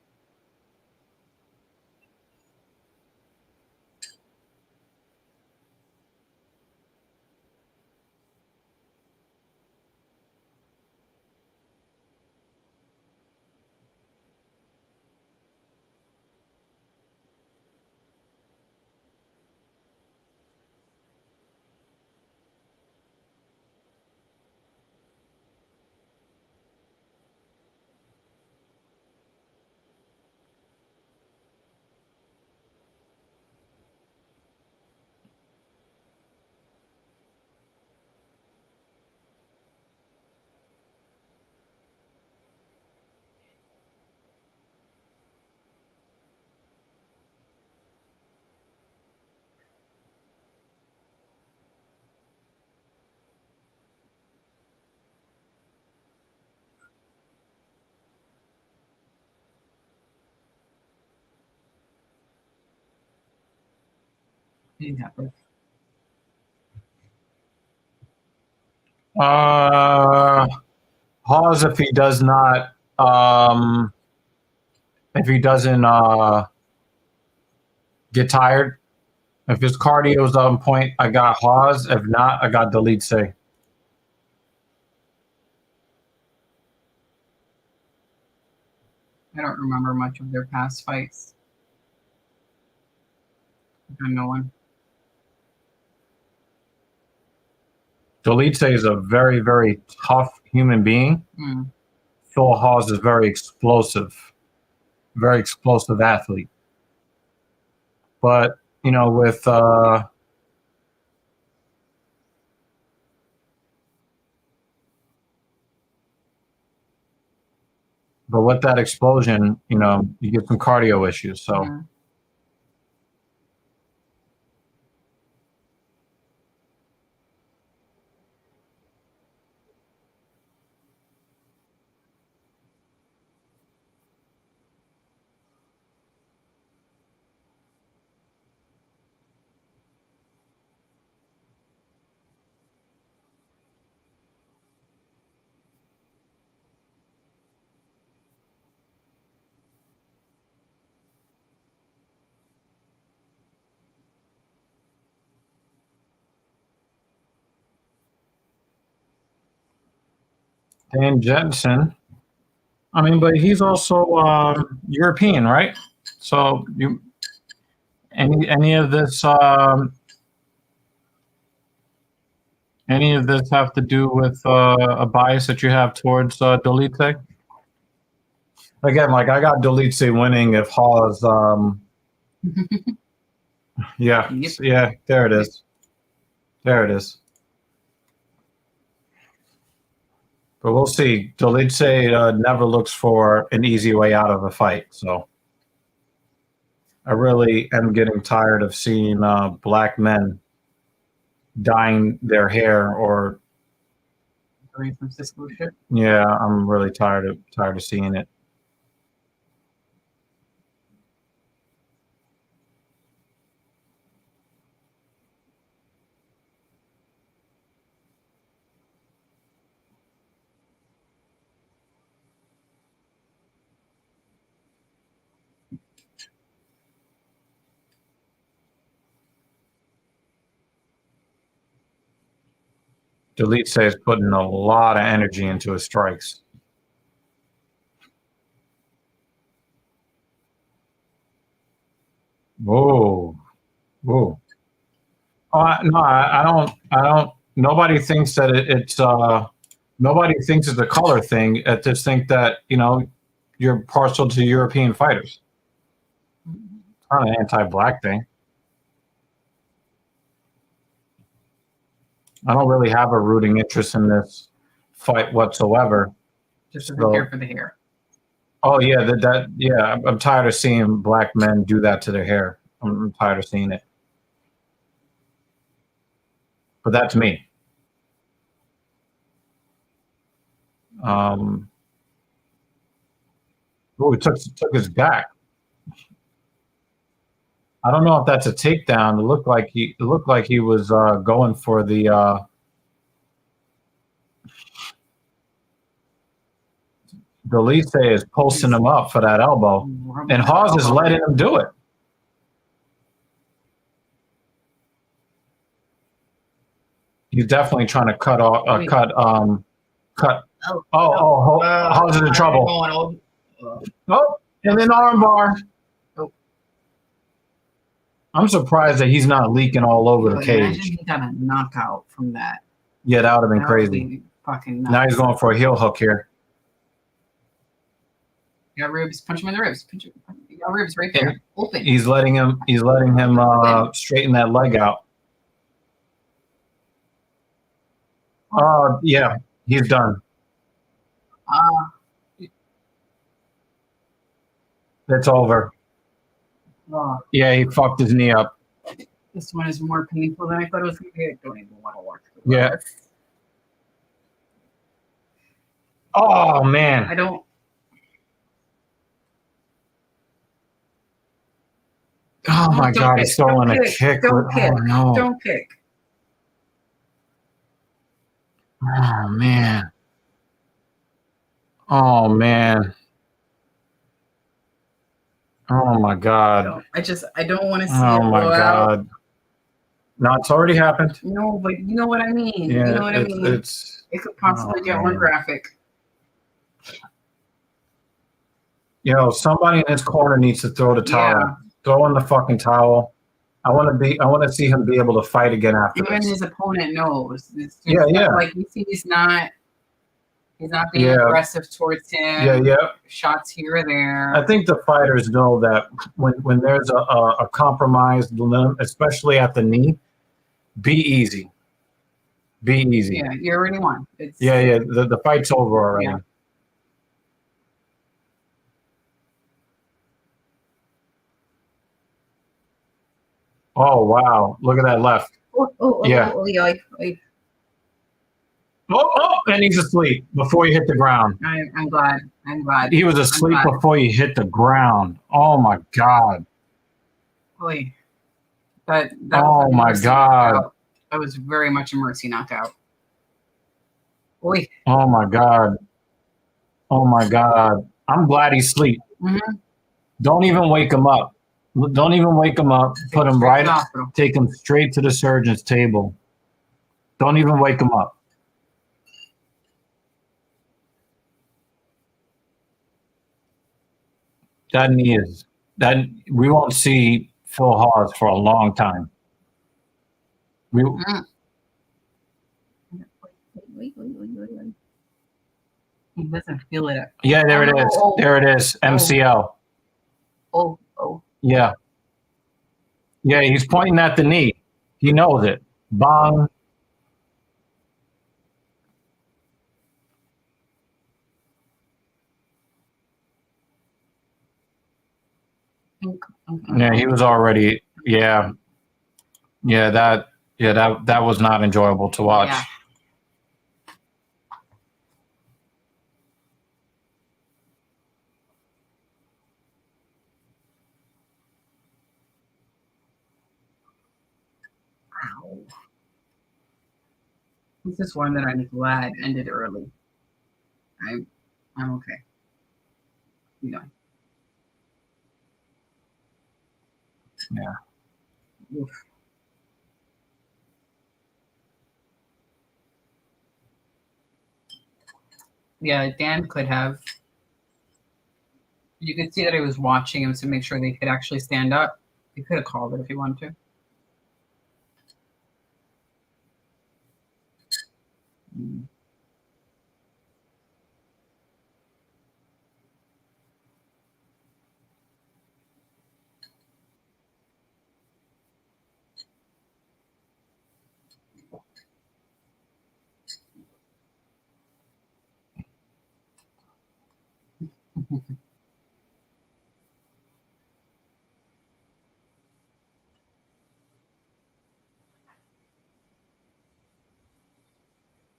Yeah. Hawes, if he does not, if he doesn't get tired, if his cardio is on point, I got Hawes. If not, I got Delete Say. I don't remember much of their past fights. I know one. Delete Say is a very, very tough human being. Mm. Phil Hawes is very explosive athlete. But you know, with that explosion, you know, you get some cardio issues. So. Yeah. Dan Jensen. I mean, but he's also European, right? So you any of this have to do with a bias that you have towards Delete? Again, like I got Delete winning if Hawes. Yeah, Yep. yeah. There it is. There it is. But we'll see. Delete never looks for an easy way out of a fight. So I really am getting tired of seeing black men dyeing their hair or. Doing some Cisco shit. Yeah, I'm really tired of seeing it. Delete is putting a lot of energy into his strikes. Whoa, whoa. Oh, no, I don't. Nobody thinks that it's. Nobody thinks it's a color thing. I just think that you're partial to European fighters. It's not an anti-black thing. I don't really have a rooting interest in this fight whatsoever. Just doesn't care for the hair. Oh yeah, yeah. I'm tired of seeing black men do that to their hair. I'm tired of seeing it. But that's me. Oh, he took his back. I don't know if that's a takedown. It looked like he was going for the. Delise is posting him up for that elbow, and Hawes is letting him do it. He's definitely trying to cut off. Cut. Hawes is in trouble. Oh, and then armbar. I'm surprised that he's not leaking all over the cage. Imagine he got a knockout from that. Yeah, that would have been That would crazy. be fucking nuts. Now he's going for a heel hook here. You got ribs. Punch him in the ribs. You got ribs right there. Open. He's letting him straighten that leg out. Yeah, he's done. It's over. Yeah, he fucked his knee up. This one is more painful than I thought it was going to be. I don't even want to watch it. Yeah. Oh, man. I don't. Oh, my God. He's throwing a kick. Don't kick. Oh, no. Don't kick. Oh, man. Oh, man. Oh, my God. I don't want to see it Oh, my blow out. God. No, it's already happened. No, but you know what I mean. Yeah, you know what I mean? It could possibly get more graphic. Somebody in his corner needs to throw the towel. Yeah. Throw in the fucking towel. I want to see him be able to fight again after Even this. his opponent knows. It's just Yeah. Like you see, he's not being aggressive towards him. Yeah. Shots here or there. I think the fighters know that when there's a compromised limb, especially at the knee, be easy. Be easy. Yeah, you already won. Yeah. The fight's over already. Yeah. Oh, wow. Look at that left. Yeah. And he's asleep before he hit the ground. I'm glad. He was asleep before he hit the ground. Oh, my God. Boy. That oh, my God. Knockout. That was very much a mercy knockout. Boy. Oh, my God. Oh, my God. I'm glad he's asleep. Mm-hmm. Don't even wake him up. Don't even wake him up. Put him right. Take him straight to the surgeon's table. Don't even wake him up. That knee is that we won't see Phil Hawes for a long time. Wait. He doesn't feel it. Yeah, there it is. There it is. MCL. Oh. Yeah. Yeah, he's pointing at the knee. He knows it. Bong. Yeah, he was already. Yeah. That was not enjoyable to watch. Yeah. This is one that I'm glad ended early. I'm okay. You know. Yeah. Oof. Yeah, Dan could have. You could see that he was watching him to make sure they could actually stand up. He could have called it if he wanted to.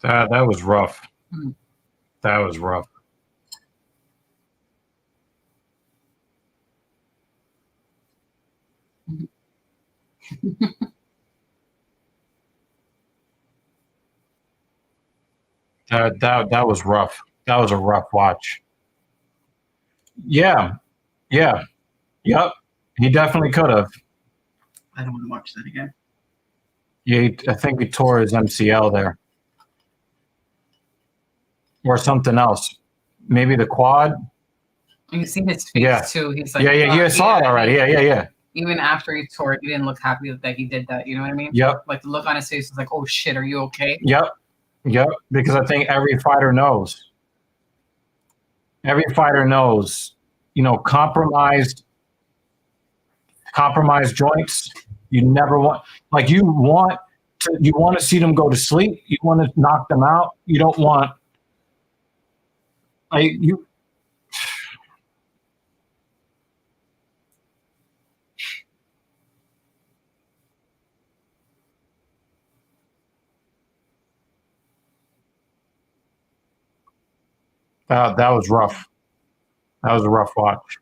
That was rough. That was rough. That was rough. That was a rough watch. Yeah, yeah, yep. He definitely could have. I don't want to watch that again. Yeah, I think he tore his MCL there, or something else. Maybe the quad. You see his face Yeah. too. He's like, Yeah, yeah, you "Fuck, saw it yeah." already. Yeah, yeah, yeah. Even after he tore it, he didn't look happy that he did that. You know what I mean? Yep, Like the look on his face was like, "Oh shit, are you okay?" yep, yep. Because I think every fighter knows. Every fighter knows. You know, compromised joints. You never want, like, you want to see them go to sleep. You want to knock them out. You don't want, like, you. That was rough. That was a rough watch.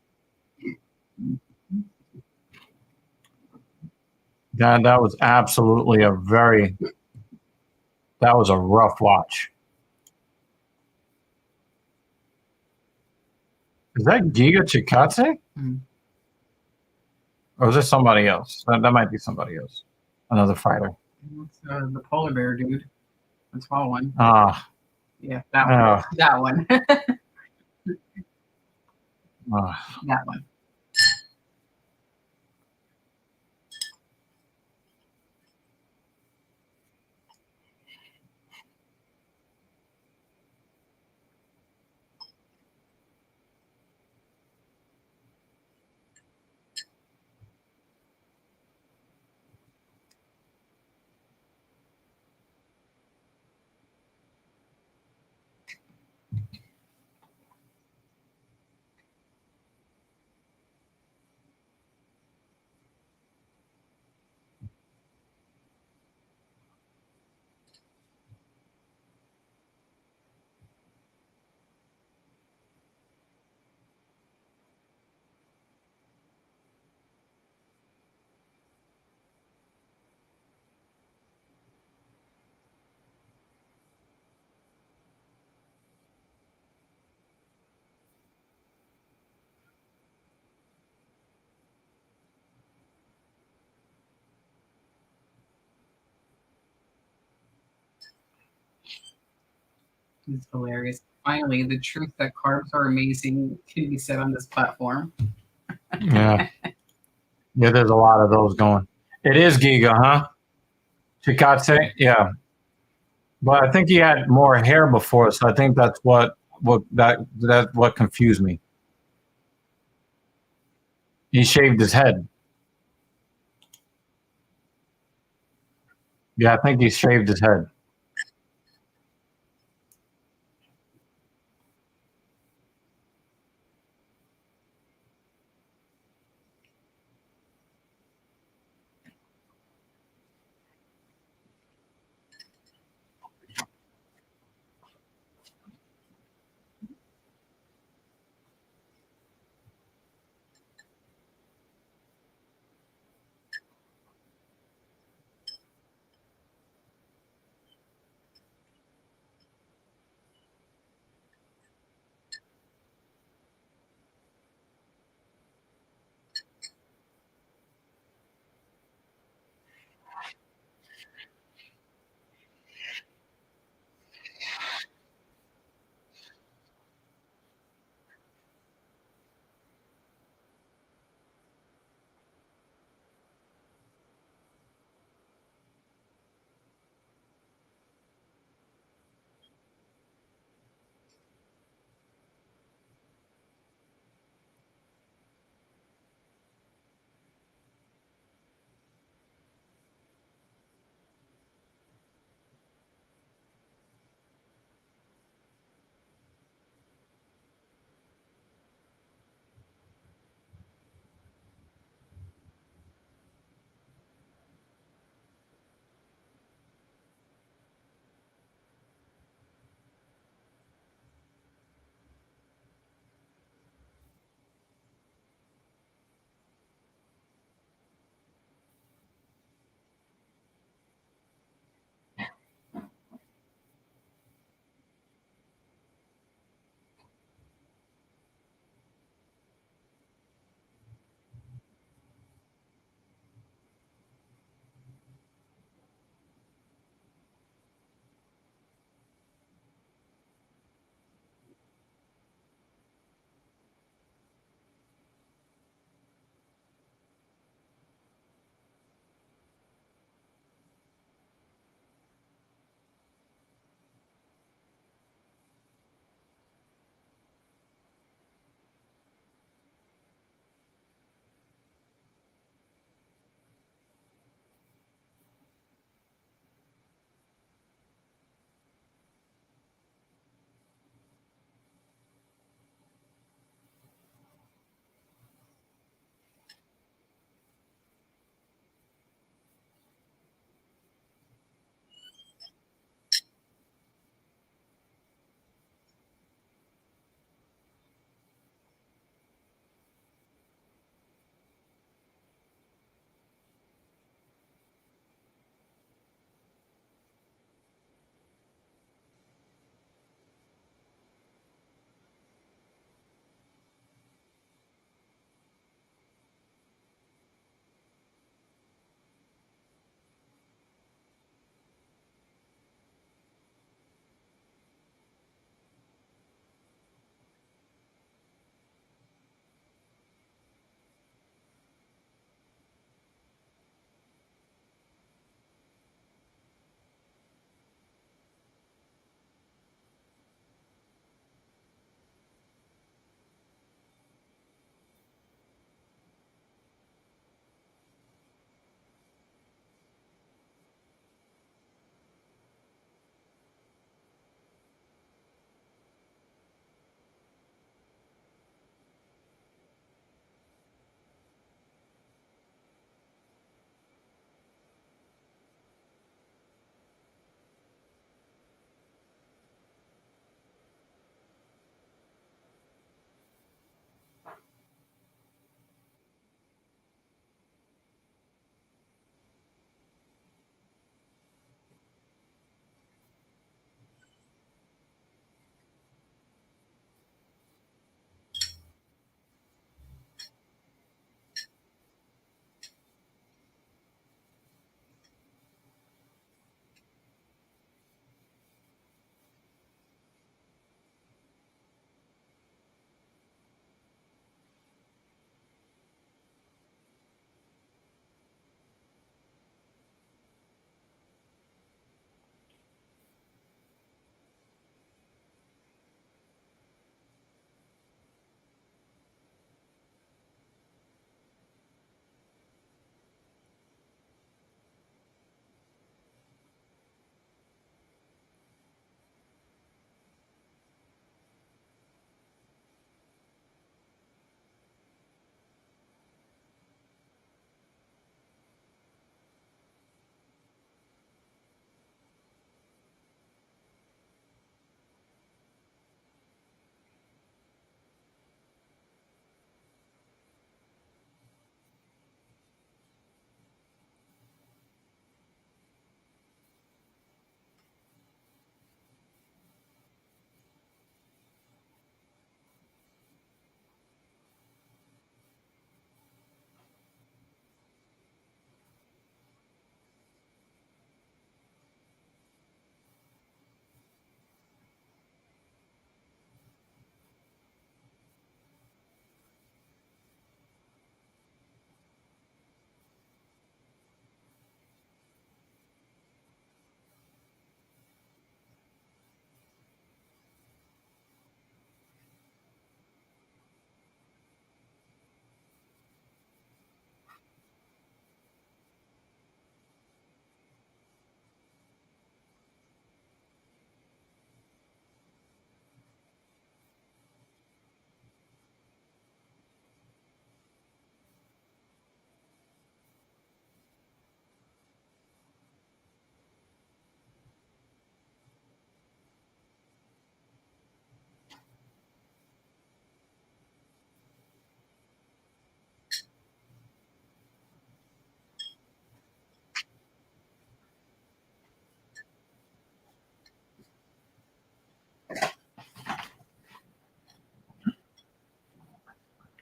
That was absolutely that was a rough watch. Is that Giga Chikadze? Mm. Or is this somebody else? That might be somebody else. Another fighter. That's, the polar bear dude, the tall one. Ah, Yeah, that one. ah, That one. ah. That one. It's hilarious. Finally, the truth that carbs are amazing can be said on this platform. Yeah. Yeah, there's a lot of those going. It is Giga, huh? Chikadze? Yeah. But I think he had more hair before, so I think that's what confused me. He shaved his head. Yeah, I think he shaved his head.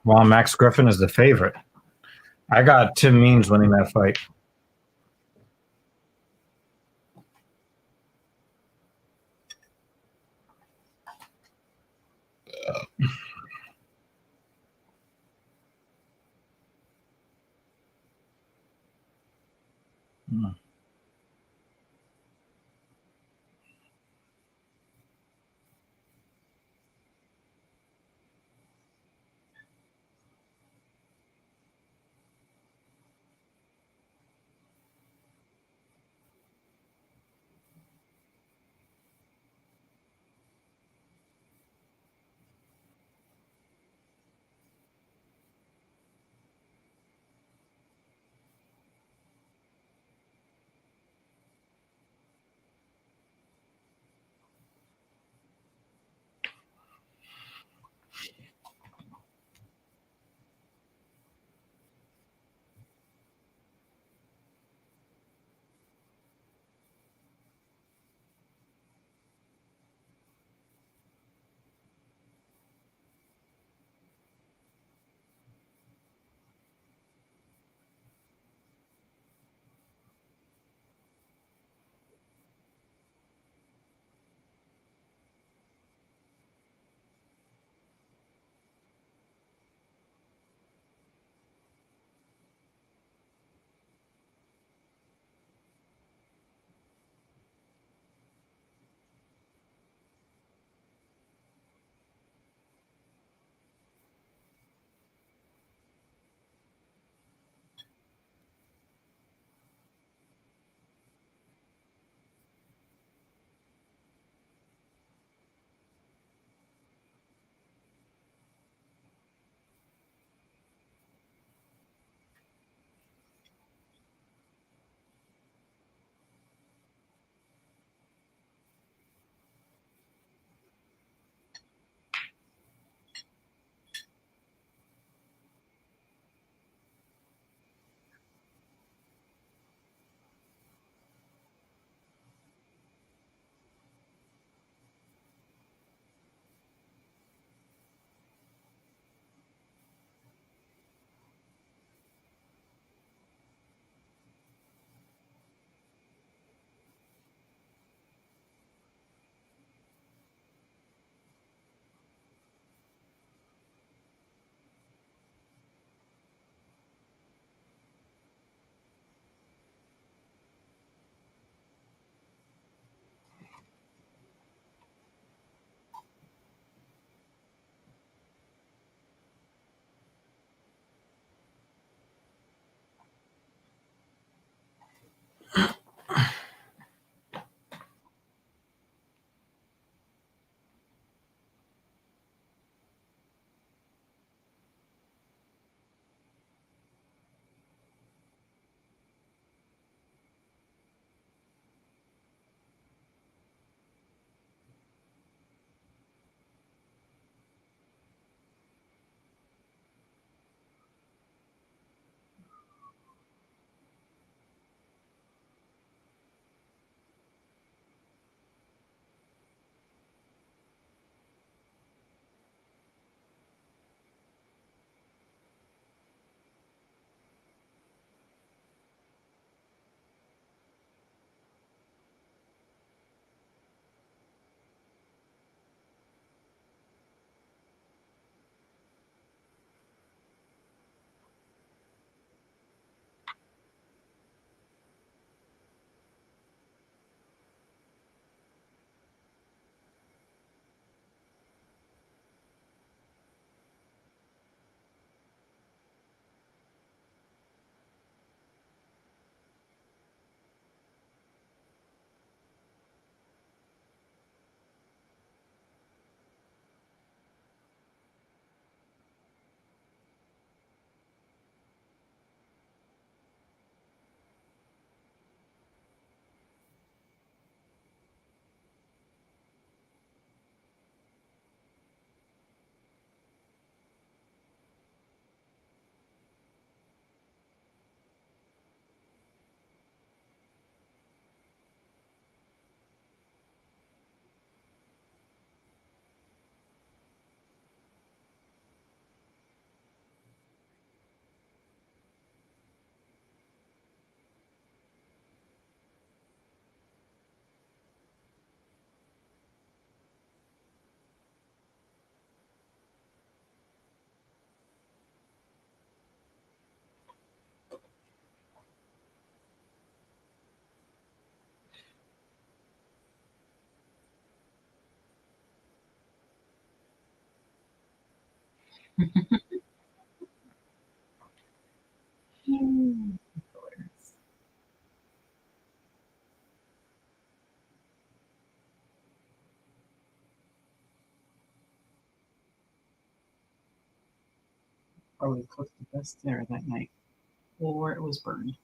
While Max Griffin is the favorite. I got Tim Means winning that fight. Hmm. Probably cooked the best there that night, or it was burned.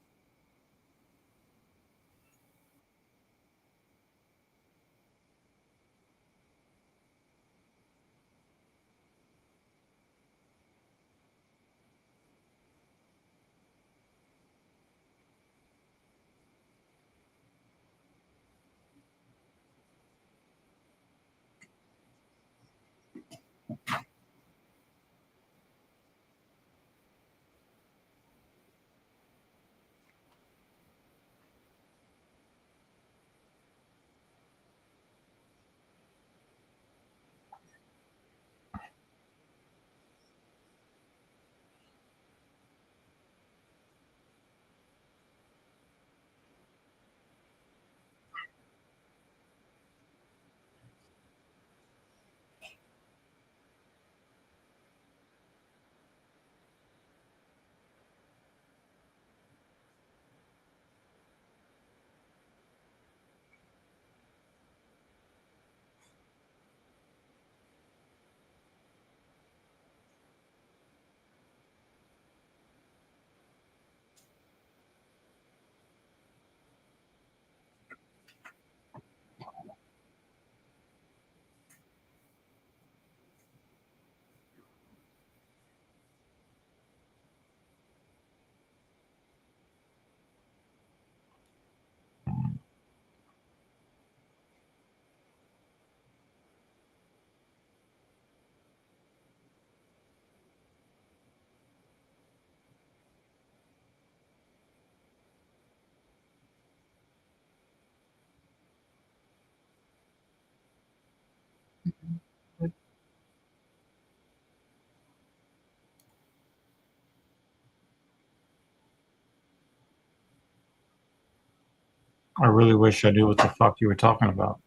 I really wish I knew what the fuck you were talking about.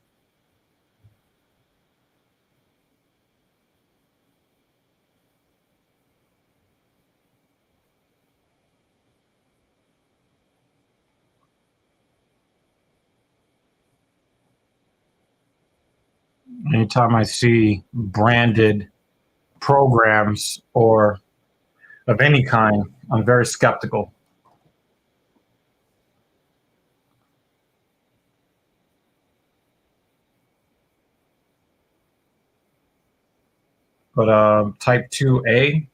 Anytime I see branded programs or of any kind, I'm very skeptical. But type 2A,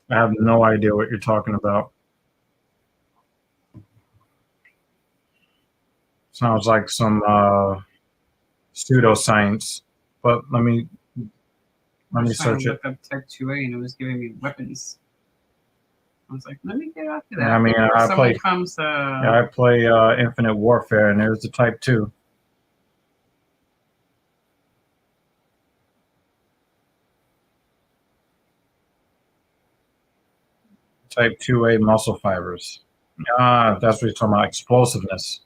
I have no idea what you're talking about. Sounds like some pseudoscience. But let me search it. Look up type 2A and it was giving me weapons. I was like, let me get after that. I mean, I play Infinite Warfare, and there's the type 2. Type 2A muscle fibers. That's what you're talking about, explosiveness.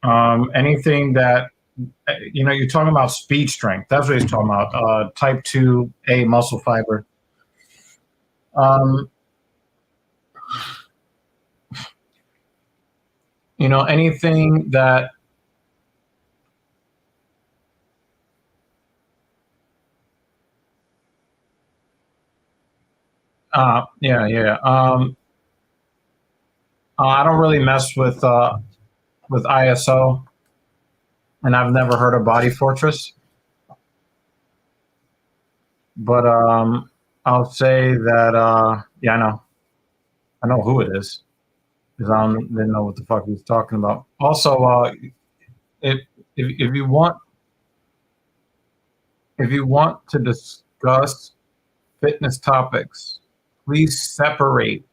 Anything that, you're talking about speed strength. That's what he's talking about. Type 2A muscle fiber. Anything that yeah. I don't really mess with ISO, and I've never heard of Body Fortress. But I'll say that yeah, I know who it is, because I didn't know what the fuck he was talking about. Also, if you want to discuss fitness topics, please separate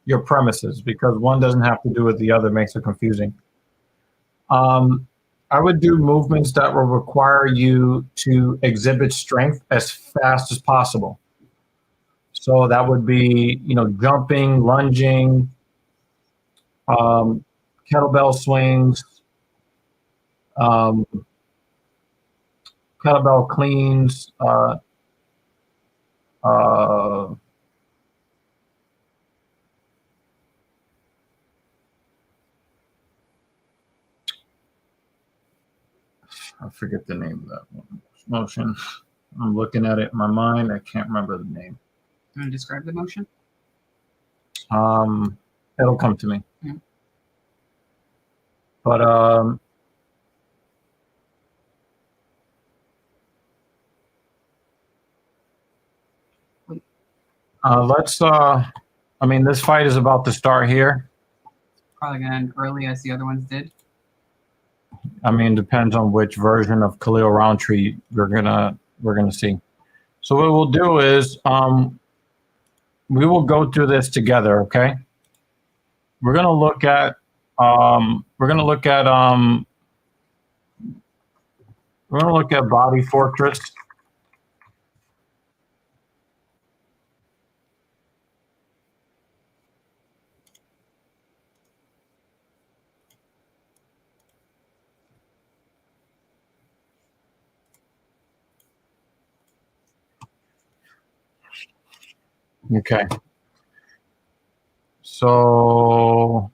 your premises, because one doesn't have to do with the other, makes it confusing. I would do movements that will require you to exhibit strength as fast as possible. So that would be, jumping, lunging, kettlebell swings, kettlebell cleans, Uh, I forget the name of that one. Motion. I'm looking at it in my mind. I can't remember the name. You want to describe the motion? It'll come to me. Yeah. But let's. I mean, this fight is about to start here. Probably gonna end early as the other ones did. I mean, depends on which version of Khalil Roundtree we're gonna see. So what we'll do is we will go through this together. Okay. We're gonna look at Body Fortress. Okay. So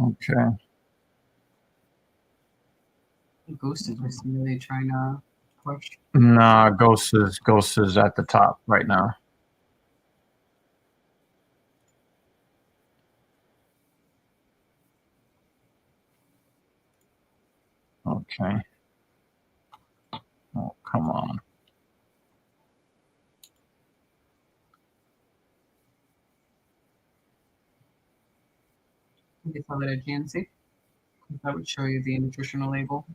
okay. Ghost is really trying to push. Nah, Ghost is at the top right now. Okay. Oh, come on. You can tell it at GNC. That would show you the nutritional label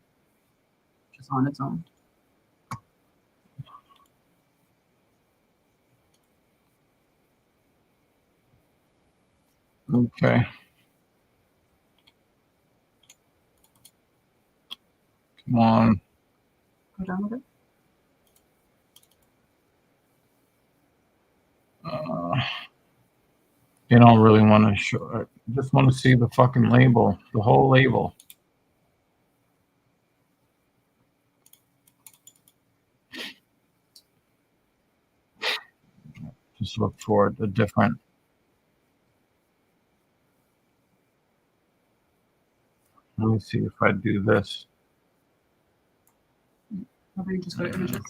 just on its own. Okay. Come on. Go down with it. You don't really want to show it. You just want to see the fucking label, the whole label. Just look for the different. Let me see if I do this. How about you just go to images?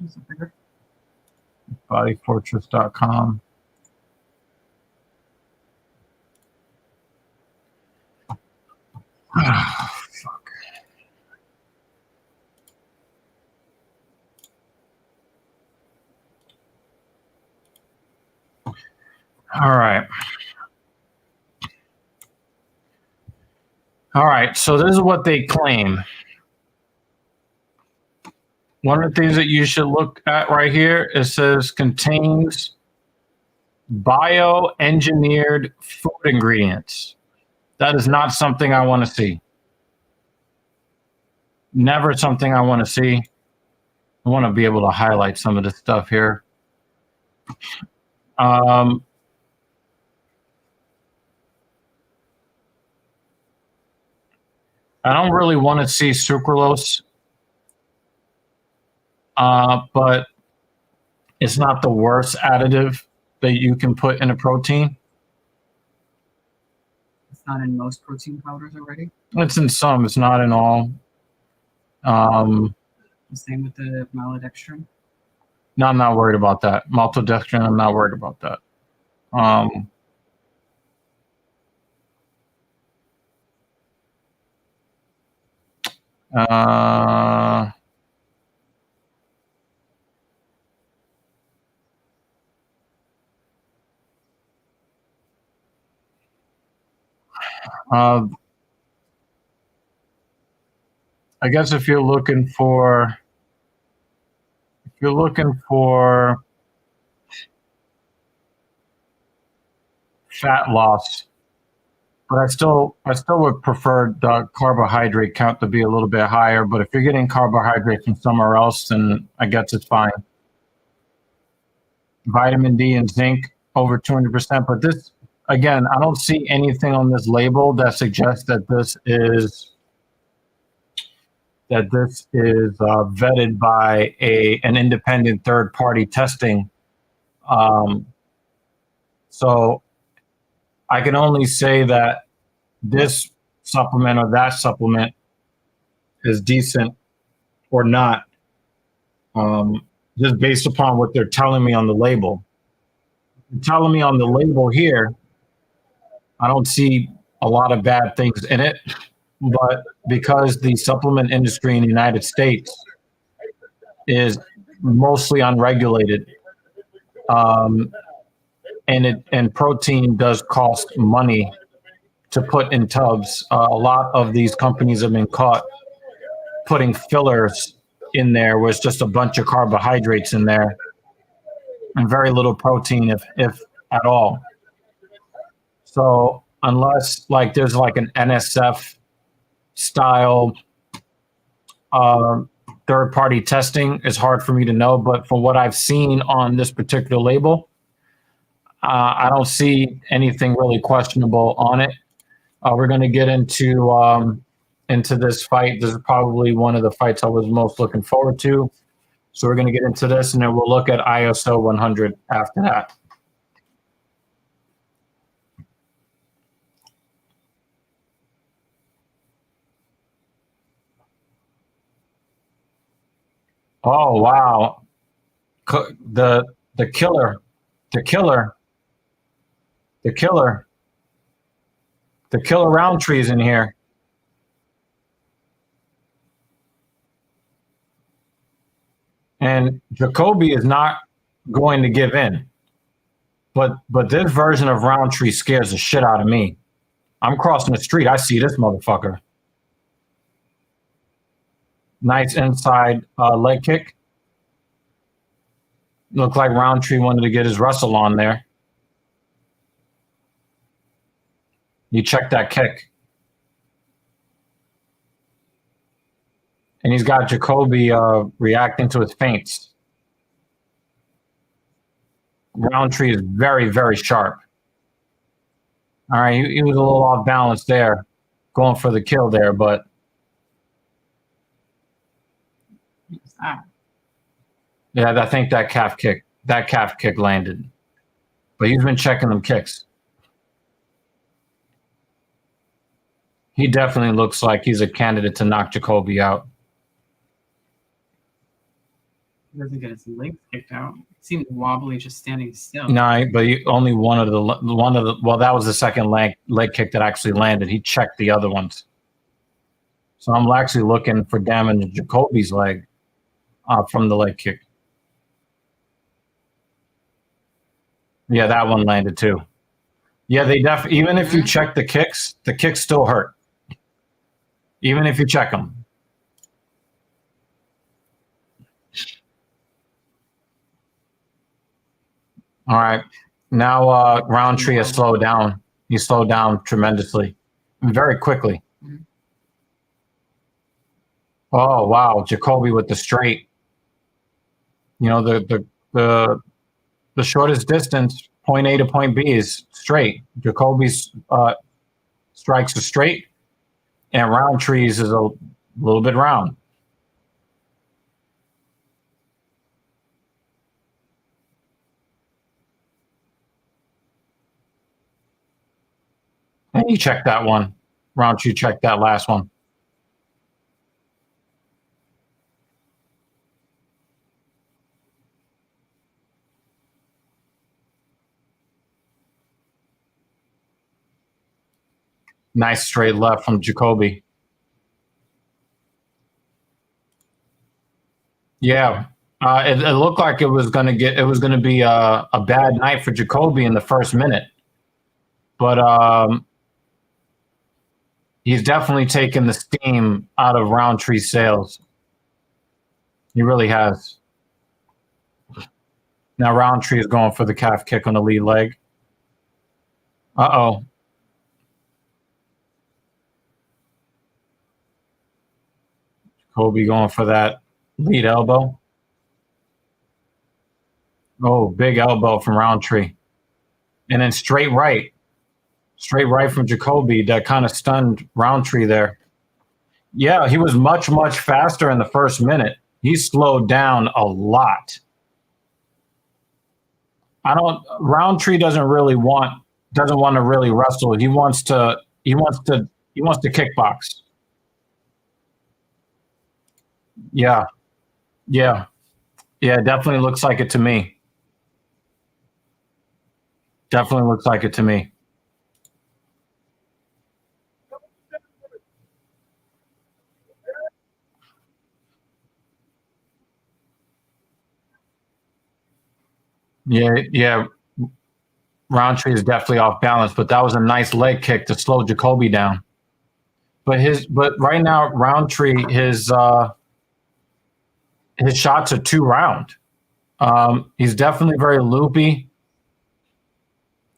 Is it bigger? Bodyfortress.com. Fuck. All right. All right. So this is what they claim. One of the things that you should look at right here, it says contains bioengineered food ingredients. That is not something I want to see. Never something I want to see. I want to be able to highlight some of this stuff here. I don't really want to see sucralose, but it's not the worst additive that you can put in a protein. It's not in most protein powders already. It's in some. It's not in all. The same with the maltodextrin. No, I'm not worried about that. Maltodextrin, I'm not worried about that. I guess if you're looking for fat loss, But I still would prefer the carbohydrate count to be a little bit higher. But if you're getting carbohydrate from somewhere else, then I guess it's fine. Vitamin D and zinc over 200%. But this, again, I don't see anything on this label that suggests that this is vetted by an independent third party testing. So I can only say that this supplement or that supplement is decent or not, just based upon what they're telling me on the label. They're telling me on the label here, I don't see a lot of bad things in it, but because the supplement industry in the United States is mostly unregulated, and protein does cost money to put in tubs. A lot of these companies have been caught putting fillers in there, where it's just a bunch of carbohydrates in there and very little protein, if at all. So unless like there's like an NSF style third party testing, it's hard for me to know. But from what I've seen on this particular label, I don't see anything really questionable on it. We're going to get into this fight. This is probably one of the fights I was most looking forward to. So we're going to get into this, and then we'll look at ISO 100 after that. Oh wow, the killer, the killer, the killer, the killer Roundtree's in here. And Jacoby is not going to give in. But this version of Roundtree scares the shit out of me. I'm crossing the street. I see this motherfucker. Nice inside leg kick. Looked like Roundtree wanted to get his wrestle on there. You check that kick. And he's got Jacoby reacting to his feints. Roundtree is very, very sharp. All right, he was a little off balance there, going for the kill there, but yeah, I think that calf kick landed. But he's been checking them kicks. He definitely looks like he's a candidate to knock Jacoby out. He doesn't get his legs kicked out. It seemed wobbly just standing still. No, but only one of the well, that was the second leg kick that actually landed. He checked the other ones. So I'm actually looking for damage to Jacoby's leg from the leg kick. Yeah, that one landed too. Yeah, they definitely, even if you check the kicks still hurt. Even if you check them. All right. Now Roundtree has slowed down. He slowed down tremendously, very quickly. Mm-hmm. Oh wow, Jacoby with the straight. You know, the shortest distance, point A to point B, is straight. Jacoby's strikes are straight, and Roundtree's is a little bit round. And you checked that one. Roundtree checked that last one. Nice straight left from Jacoby. Yeah, it looked like it was going to be a bad night for Jacoby in the first minute, but he's definitely taken the steam out of Roundtree's sails. He really has. Now Roundtree is going for the calf kick on the lead leg. Uh-oh. Kobe going for that lead elbow. Oh, big elbow from Roundtree. And then straight right. Straight right from Jacoby. That kind of stunned Roundtree there. Yeah, he was much, much faster in the first minute. He slowed down a lot. Roundtree doesn't want to really wrestle. He wants to kickbox. Yeah. Yeah. Yeah, definitely looks like it to me. Definitely looks like it to me. Yeah. Roundtree is definitely off balance, but that was a nice leg kick to slow Jacoby down. But right now, Roundtree, his shots are 2 round. He's definitely very loopy.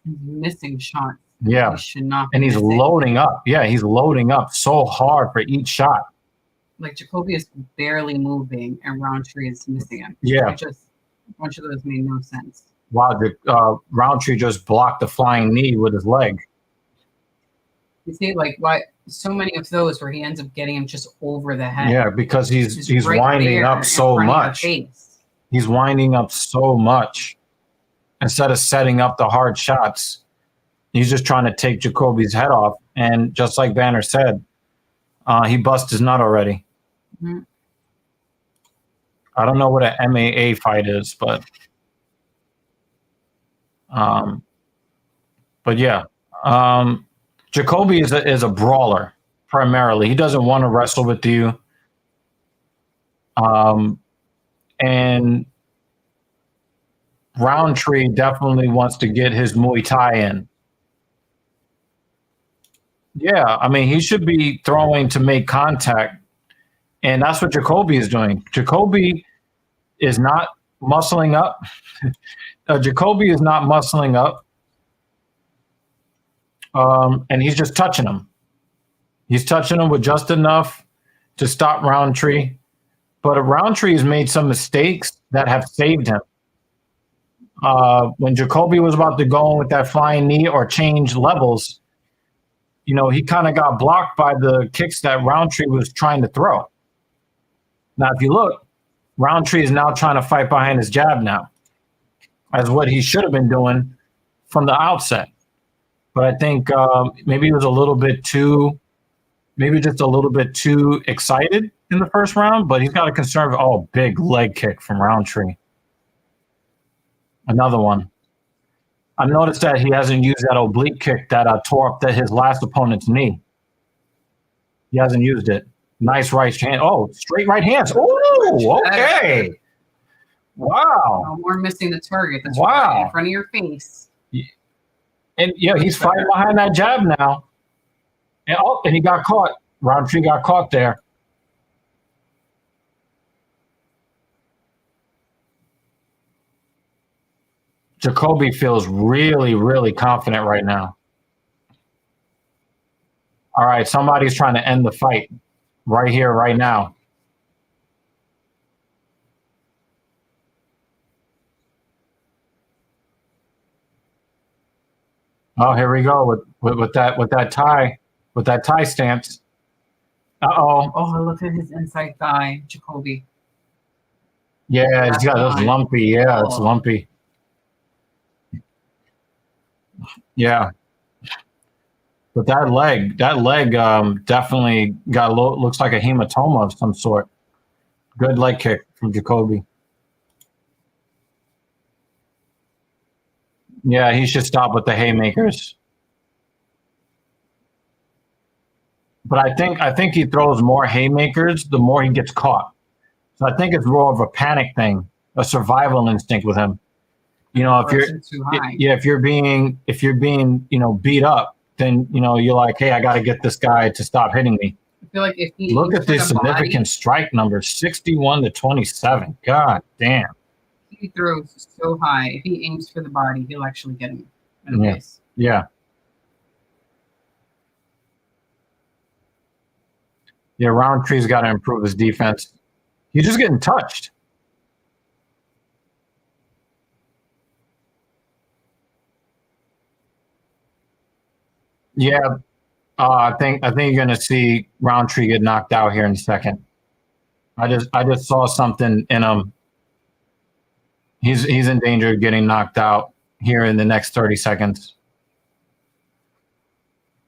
He's missing shots. Yeah. He should not be And he's missing. loading up. Yeah, he's loading up so hard for each shot. Like Jacoby is barely moving and Roundtree is missing him. Yeah. A bunch of those made no sense. Wow, Roundtree just blocked the flying knee with his leg. You see, like, why so many of those where he ends up getting him just over the head. Yeah, because he's right winding up so much. He's winding up so much. Instead of setting up the hard shots, he's just trying to take Jacoby's head off. And just like Banner said, he busted his nut already. Mm-hmm. I don't know what an MMA fight is, but yeah. Jacoby is a brawler primarily. He doesn't want to wrestle with you. And Roundtree definitely wants to get his Muay Thai in. Yeah, I mean, he should be throwing to make contact, and that's what Jacoby is doing. Jacoby is not muscling up. Jacoby is not muscling up, and he's just touching him. He's touching him with just enough to stop Roundtree, but Roundtree has made some mistakes that have saved him. When Jacoby was about to go in with that flying knee or change levels, he kind of got blocked by the kicks that Roundtree was trying to throw. Now, if you look, Roundtree is now trying to fight behind his jab now, as what he should have been doing from the outset. But I think maybe he was just a little bit too excited in the first round, but he's got a concern of, big leg kick from Roundtree. Another one. I noticed that he hasn't used that oblique kick that tore up his last opponent's knee. He hasn't used it. Nice right hand. Oh, straight right hands. Oh, okay. Wow. No more missing the target. That's wow. Right in front of your face. And he's fighting behind that jab now. And he got caught. Roundtree got caught there. Jacoby feels really, really confident right now. All right, somebody's trying to end the fight right here, right now. Oh, here we go with that tie stance. Uh-oh. Oh, look at his inside thigh, Jacoby. Yeah, he's got those lumpy. Yeah, it's lumpy. Yeah. But that leg definitely looks like a hematoma of some sort. Good leg kick from Jacoby. Yeah, he should stop with the haymakers. But I think he throws more haymakers the more he gets caught. So I think it's more of a panic thing, a survival instinct with him. If you're being beat up, then you're like, hey, I got to get this guy to stop hitting me. I feel like if he look at this significant strike number, 61-27. God damn. He throws so high. If he aims for the body, he'll actually get him in the face. Yeah. Yeah, Roundtree's got to improve his defense. He's just getting touched. Yeah, I think you're gonna see Roundtree get knocked out here in a second. I just saw something in him. He's in danger of getting knocked out here in the next 30 seconds.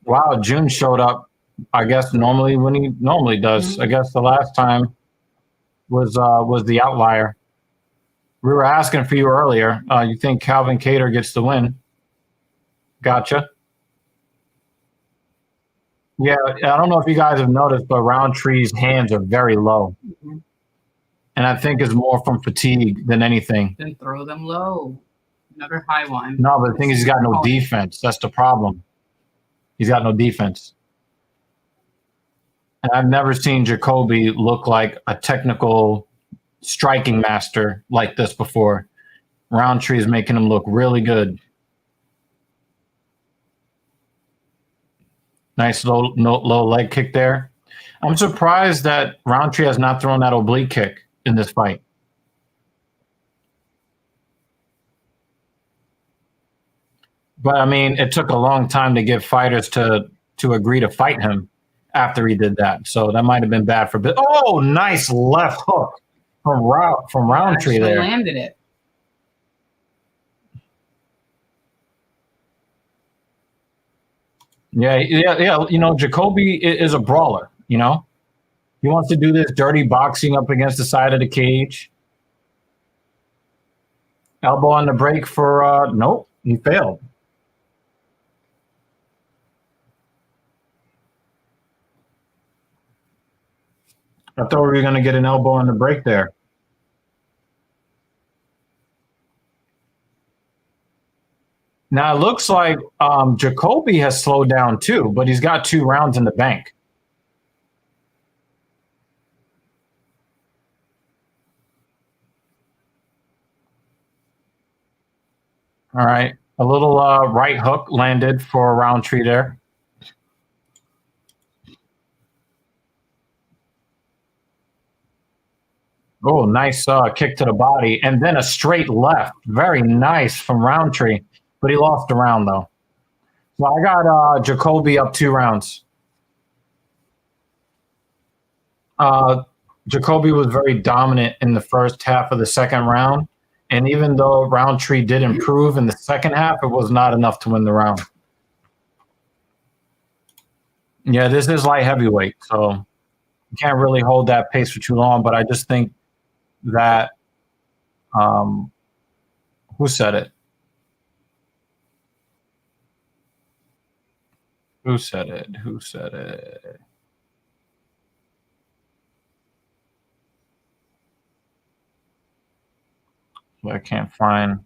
Wow, June showed up. I guess normally when he normally does. I guess the last time was the outlier. We were asking for you earlier. You think Calvin Kattar gets the win? Gotcha. Yeah, I don't know if you guys have noticed, but Roundtree's hands are very low, and I think it's more from fatigue than anything. Then throw them low. Another high one. No, but the thing is, he's got no defense. That's the problem. He's got no defense. And I've never seen Jacoby look like a technical striking master like this before. Roundtree is making him look really good. Nice low leg kick there. I'm surprised that Roundtree has not thrown that oblique kick in this fight. But I mean, it took a long time to get fighters to agree to fight him after he did that. So that might have been bad for. Oh, nice left hook from Roundtree there. Landed it. Yeah. You know, Jacoby is a brawler. You know, he wants to do this dirty boxing up against the side of the cage. Elbow on the break for nope, he failed. I thought we were going to get an elbow on the break there. Now it looks like Jacoby has slowed down too, but he's got 2 rounds in the bank. All right. A little right hook landed for Roundtree there. Oh, nice kick to the body. And then a straight left. Very nice from Roundtree. But he lost the round, though. So I got Jacoby up 2 rounds. Jacoby was very dominant in the first half of the second round. And even though Roundtree did improve in the second half, it was not enough to win the round. Yeah, this is light heavyweight, so you can't really hold that pace for too long. But I just think that who said it? Who said it? Who said it? I can't find.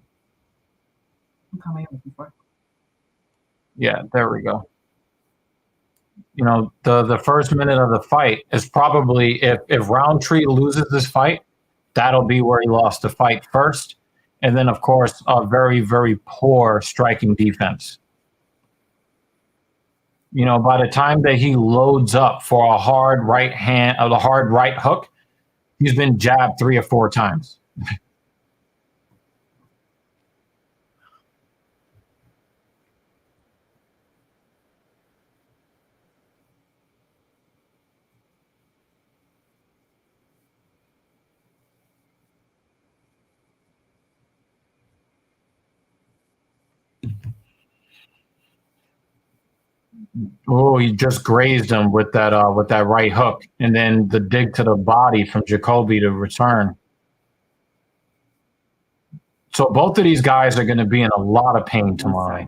Yeah, there we go. You know, the first minute of the fight is probably if Roundtree loses this fight, that'll be where he lost the fight first. And then, of course, a very, very poor striking defense. You know, by the time that he loads up for a hard right hand, the hard right hook, he's been jabbed 3 or 4 times. Oh, he just grazed him with that right hook, and then the dig to the body from Jacoby to return. So both of these guys are going to be in a lot of pain tomorrow.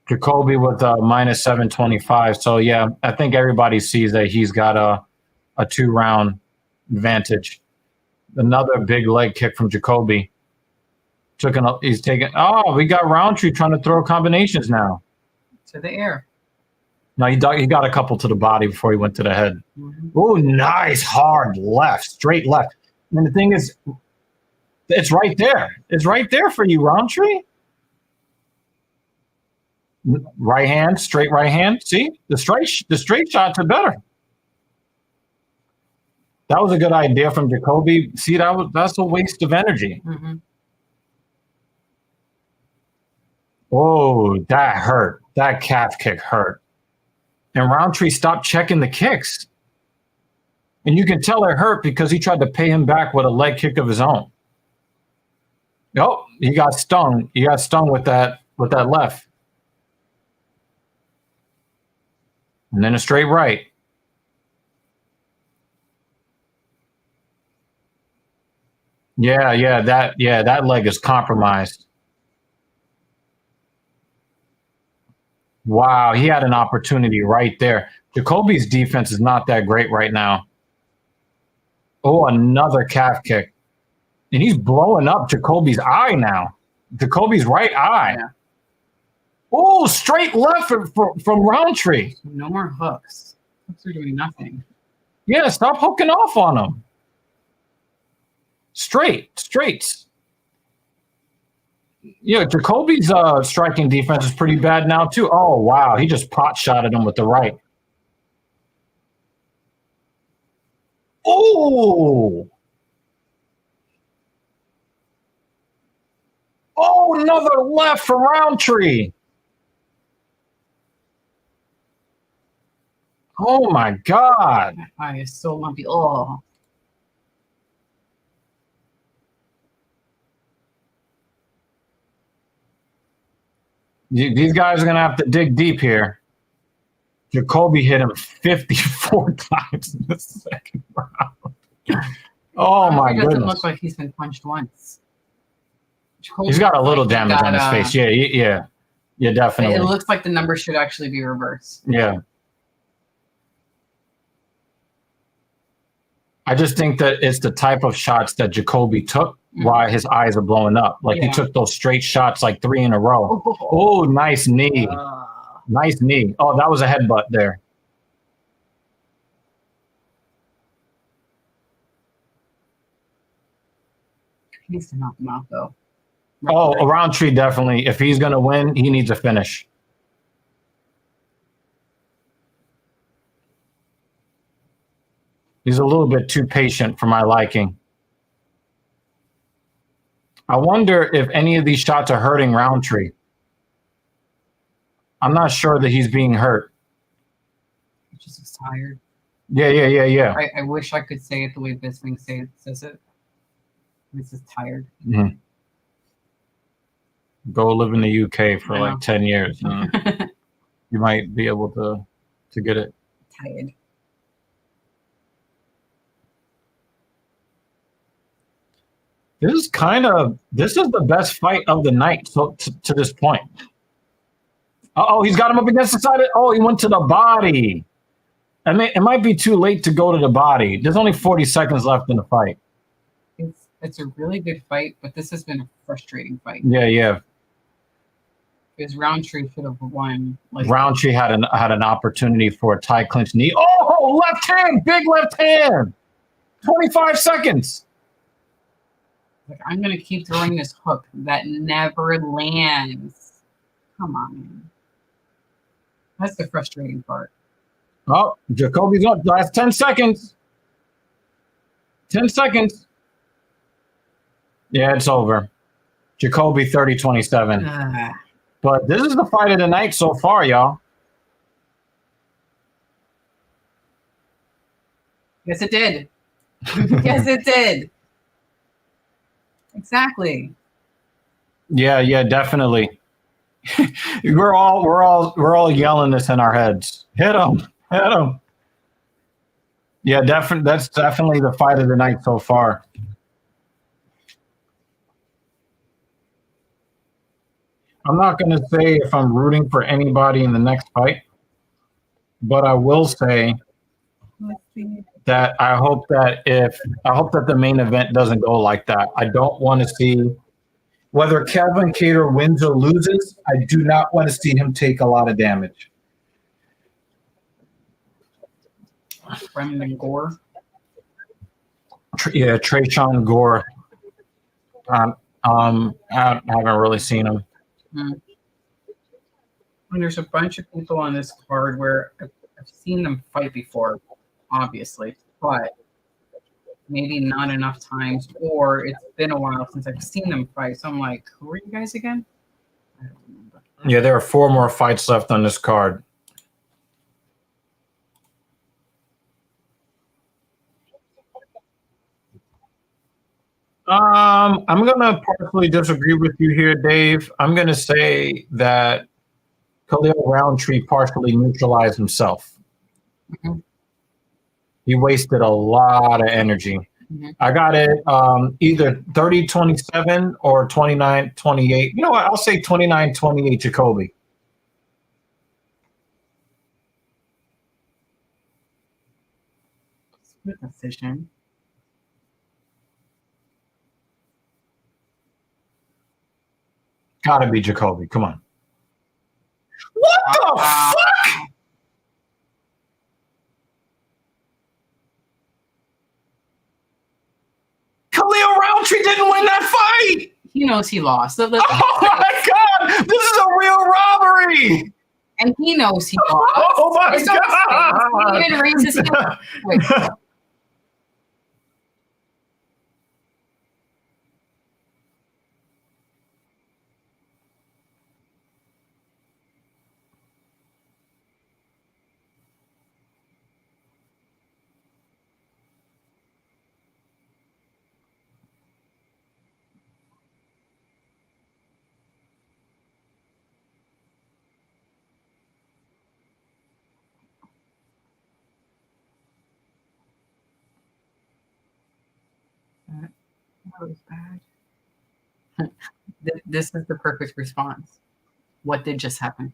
Jacoby with minus 725. So yeah, I think everybody sees that he's got a 2-round advantage. Another big leg kick from Jacoby. He's taking. Oh, we got Roundtree trying to throw combinations now. To the air. No, he got a couple to the body before he went to the head. Mm-hmm. Oh, nice hard left, straight left. And the thing is, it's right there. It's right there for you, Roundtree. Right hand, straight right hand. See, the straight shots are better. That was a good idea from Jacoby. See, that's a waste of energy. Mm-hmm. Oh, that hurt. That calf kick hurt. And Roundtree stopped checking the kicks. And you can tell it hurt because he tried to pay him back with a leg kick of his own. Oh, he got stung. He got stung with that left. And then a straight right. Yeah, that leg is compromised. Wow, he had an opportunity right there. Jacoby's defense is not that great right now. Oh, another calf kick. And he's blowing up Jacoby's eye now. Jacoby's right eye. Yeah. Oh, straight left from Roundtree. No more hooks. Hooks are doing nothing. Yeah, stop hooking off on him. Straights. Yeah, Jacoby's striking defense is pretty bad now too. Oh wow, he just pot shotted him with the right. Oh, another left from Roundtree. Oh my God. My eye is so lumpy. Oh. These guys are going to have to dig deep here. Jacoby hit him 54 times in the second round. Oh, my goodness. It doesn't look like he's been punched once. He's got a little damage on his face. Yeah, definitely. It looks like the numbers should actually be reversed. Yeah. I just think that it's the type of shots that Jacoby took why his eyes are blowing up. Like he took those straight shots like 3 in a row. Oh, nice knee. Nice knee. Oh, that was a headbutt there. He needs to knock him out, though. Oh, Roundtree definitely. If he's going to win, he needs a finish. He's a little bit too patient for my liking. I wonder if any of these shots are hurting Roundtree. I'm not sure that he's being hurt. He just looks tired. Yeah. I wish I could say it the way this thing says it. He's just tired. Mm-hmm. Go live in the UK for like 10 years. You might be able to get it. Tired. This is the best fight of the night to this point. Oh, he's got him up against the side. He went to the body. I mean, it might be too late to go to the body. There's only 40 seconds left in the fight. It's a really good fight, but this has been a frustrating fight. Yeah. Because Roundtree should have won. Roundtree had an opportunity for a tie clinch knee. Oh, left hand, big left hand. 25 seconds. Like, I'm going to keep throwing this hook that never lands. Come on, man. That's the frustrating part. Oh, Jacoby's on. Last 10 seconds. 10 seconds. Yeah, it's over. Jacoby 30-27. But this is the fight of the night so far, y'all. Yes, it did. Yes, it did. Exactly. Yeah, definitely. we're all yelling this in our heads. Hit him. Yeah, that's definitely the fight of the night so far. I'm not going to say if I'm rooting for anybody in the next fight, but I will say that I hope that the main event doesn't go like that. I don't want to see whether Calvin Kattar wins or loses. I do not want to see him take a lot of damage. Brendan Gore. Yeah, Trayshawn Gore. I haven't really seen him. And there's a bunch of people on this card where I've seen them fight before, obviously, but maybe not enough times, or it's been a while since I've seen them fight. So I'm like, who are you guys again? I don't remember. Yeah, there are 4 more fights left on this card. I'm gonna partially disagree with you here, Dave. I'm gonna say that Khalil Roundtree partially neutralized himself. Mhm. He wasted a lot of energy. Mhm. I got it either 30-27 or 29-28. You know what? I'll say 29-28 Jacoby. Split decision. Gotta be Jacoby. Come on. What the fuck? Khalil Roundtree didn't win that fight. He knows he lost. Oh my God. This is a real robbery. And he knows he lost. Oh my It's okay. God. He even raises his hand. Wait. That was bad. This is the perfect response. What did just happen?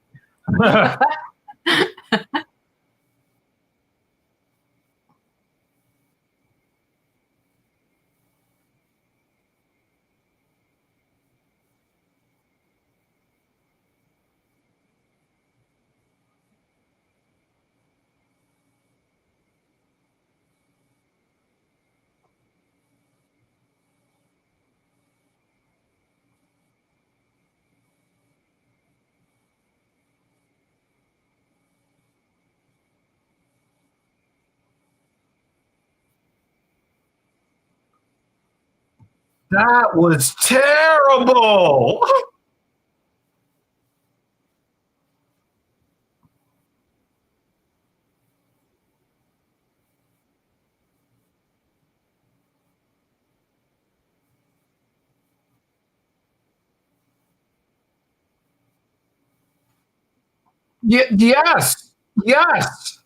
That was terrible. Yes. Yes.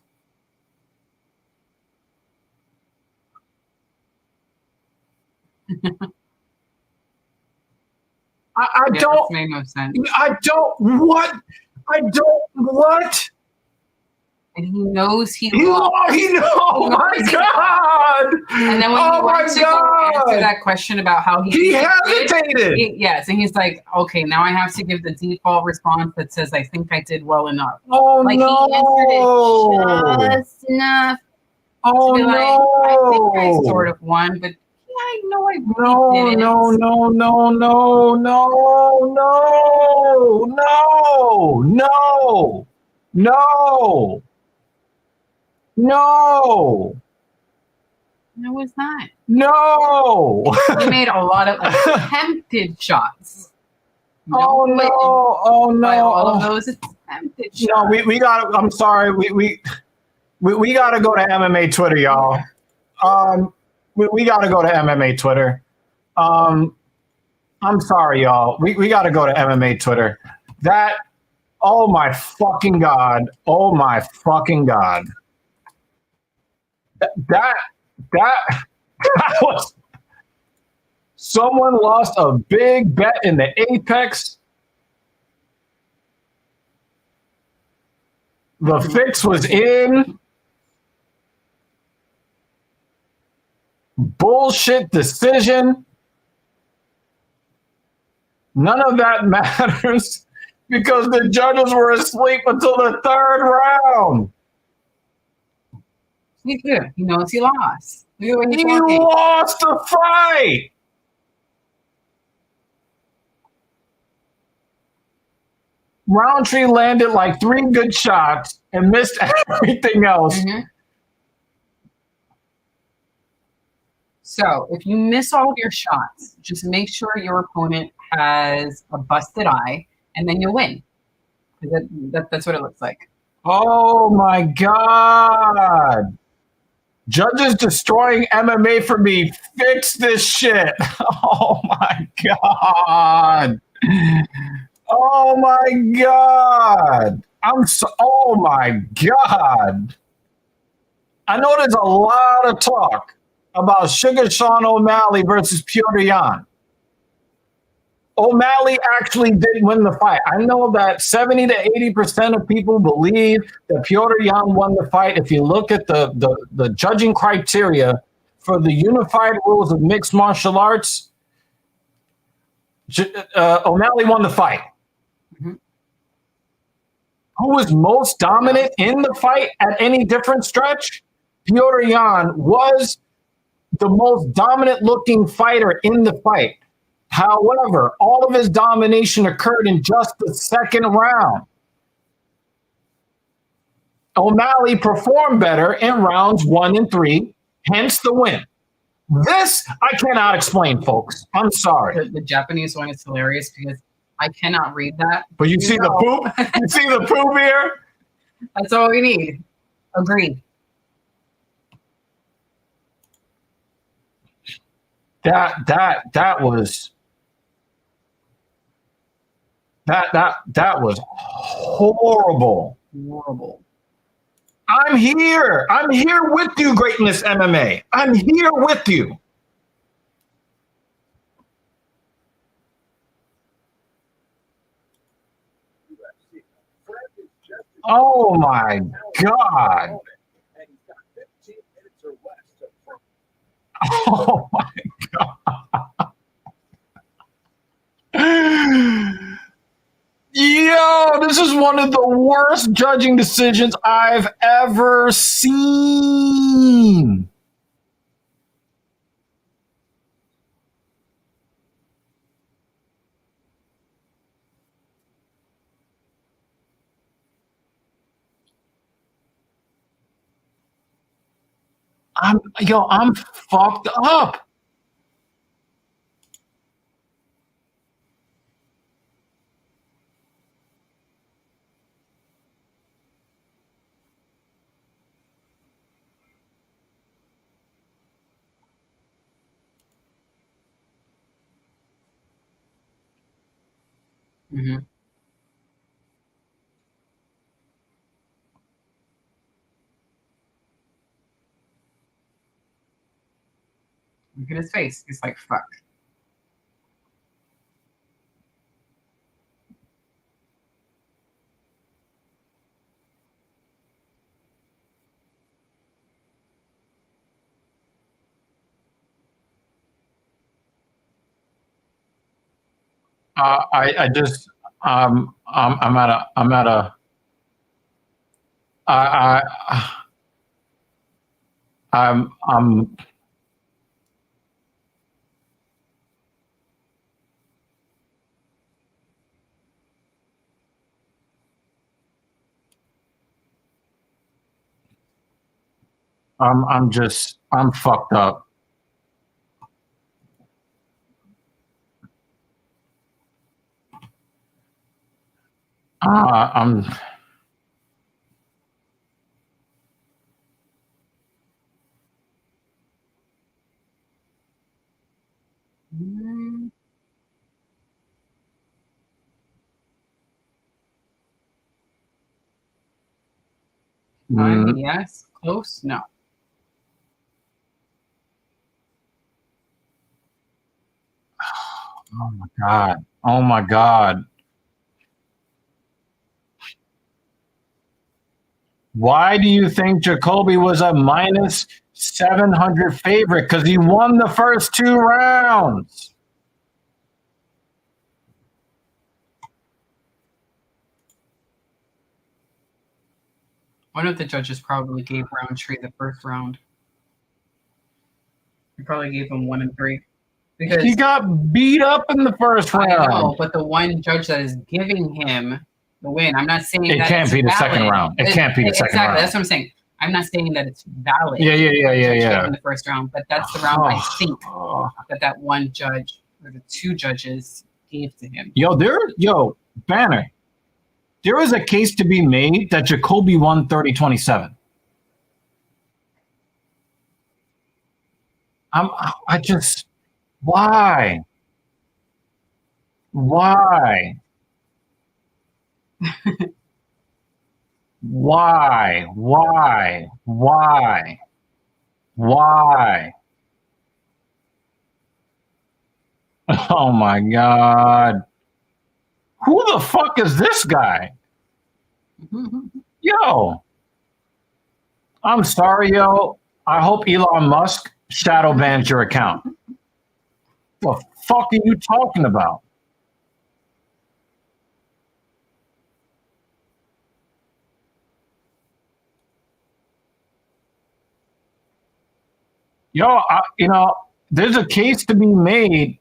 I Yeah, don't. this made no sense. I don't. What? I don't. What? And he knows he He lost. Oh my God. And then when Oh he my went to go answer God. that question about how He hesitated. yes, and he's like, okay, now I have to give the default response that says, I think I did well enough. Oh Like no. he answered it just enough Oh to be like, no. I think I sort of won, but yeah, I know I really No, didn't. no, no, no, no, no, no, no, no, no, no, No, it's not. no. He made a lot of attempted shots. Oh win no! Oh no! by all of those attempted shots. No, we got. I'm sorry. We got to go to MMA Twitter, y'all. We got to go to MMA Twitter. I'm sorry, y'all. We got to go to MMA Twitter. That. Oh my fucking God! Oh my fucking God! That was. Someone lost a big bet in the Apex. The fix was in. Bullshit decision. None of that matters because the judges were asleep until the 3rd round. He's good. He knows he lost. He lost the fight. Roundtree landed like 3 good shots and missed everything else. Mm-hmm. So if you miss all of your shots, just make sure your opponent has a busted eye, and then you'll win. That's what it looks like. Oh my God. Judges destroying MMA for me. Fix this shit. Oh my God. Oh my God. Oh my God. I know there's a lot of talk about Sugar Sean O'Malley versus Petr Yan. O'Malley actually did win the fight. I know that 70 to 80% of people believe that Petr Yan won the fight. If you look at the judging criteria for the unified rules of mixed martial arts, O'Malley won the fight. Mm-hmm. Who was most dominant in the fight at any different stretch? Petr Yan was the most dominant looking fighter in the fight. However, all of his domination occurred in just the second round. O'Malley performed better in rounds 1 and 3, hence the win. This I cannot explain, folks. I'm sorry. The Japanese one is hilarious because I cannot read that. But you see the poop? You see the poop here? That's all we need. Agreed. That was horrible. Horrible. I'm here. I'm here with you, Greatness MMA. I'm here with you. Oh my God. Oh my God. Yo, this is one of the worst judging decisions I've ever seen. I'm fucked up. Mm-hmm. Look at his face. He's like, fuck. I just I'm at a I I'm I'm fucked up. I'm Mm, yes. Close? No. oh my God. Oh my God. Why do you think Jacoby was a minus 700 favorite? Because he won the first 2 rounds. One of the judges probably gave Roundtree the first round. He probably gave him 1 and 3. Because He got beat up in the first I know, round. but the one judge that is giving him the win. I'm not saying It that can't it's be the valid. second round. It can't be the second round. Exactly. That's what I'm saying. I'm not saying that it's valid. Yeah. In the first round, but that's the round I think that one judge or the two judges gave to him. Banner. There is a case to be made that Jacoby won 30-27. Why? Why? Why? Why? Why? Why? Oh my God. Who the fuck is this guy? Yo. I'm sorry, yo. I hope Elon Musk shadow bans your account. What the fuck are you talking about? Yo, there's a case to be made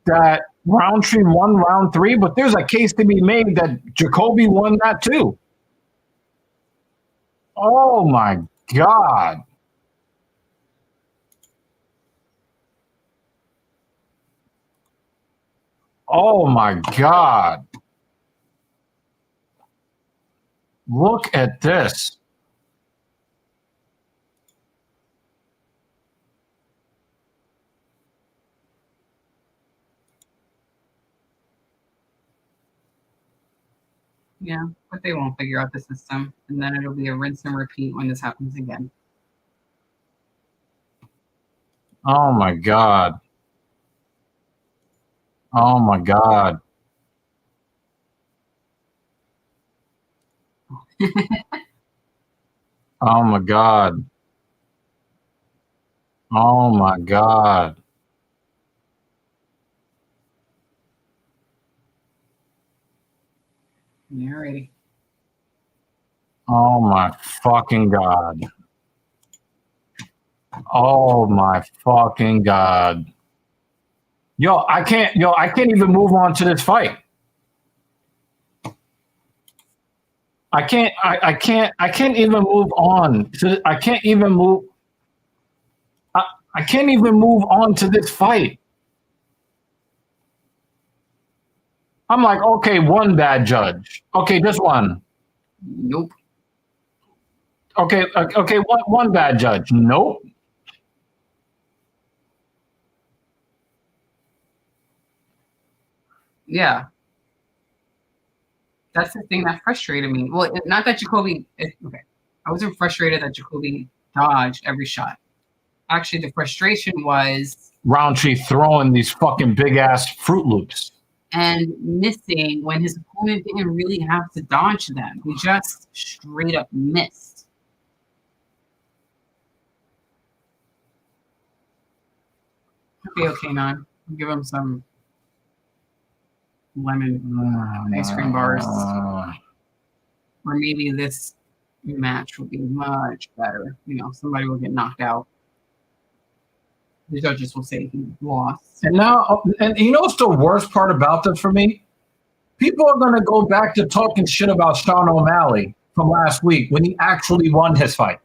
that Roundtree won round 3, but there's a case to be made that Jacoby won that too. Oh my God. Oh my God. Look at this. Yeah, but they won't figure out the system, and then it'll be a rinse and repeat when this happens again. Oh my God. Oh my God. Oh my God. Oh my God. Alrighty. Oh my fucking God. Oh my fucking God. Yo, I can't even move on to this fight. I can't even move on to I can't even move on to this fight. I'm like, okay, one bad judge. Okay, just one. Nope. Okay, one bad judge. Nope. Yeah. That's the thing that frustrated me. Well, not that Jacoby. Okay, I wasn't frustrated that Jacoby dodged every shot. Actually, the frustration was Roundtree throwing these fucking big ass Fruit Loops and missing when his opponent didn't really have to dodge them. He just straight up missed. Okay, man. I'll give him some lemon ice cream bars. Or maybe this match will be much better. Somebody will get knocked out. The judges will say he lost. And now, and you know what's the worst part about this for me? People are going to go back to talking shit about Sean O'Malley from last week when he actually won his fight.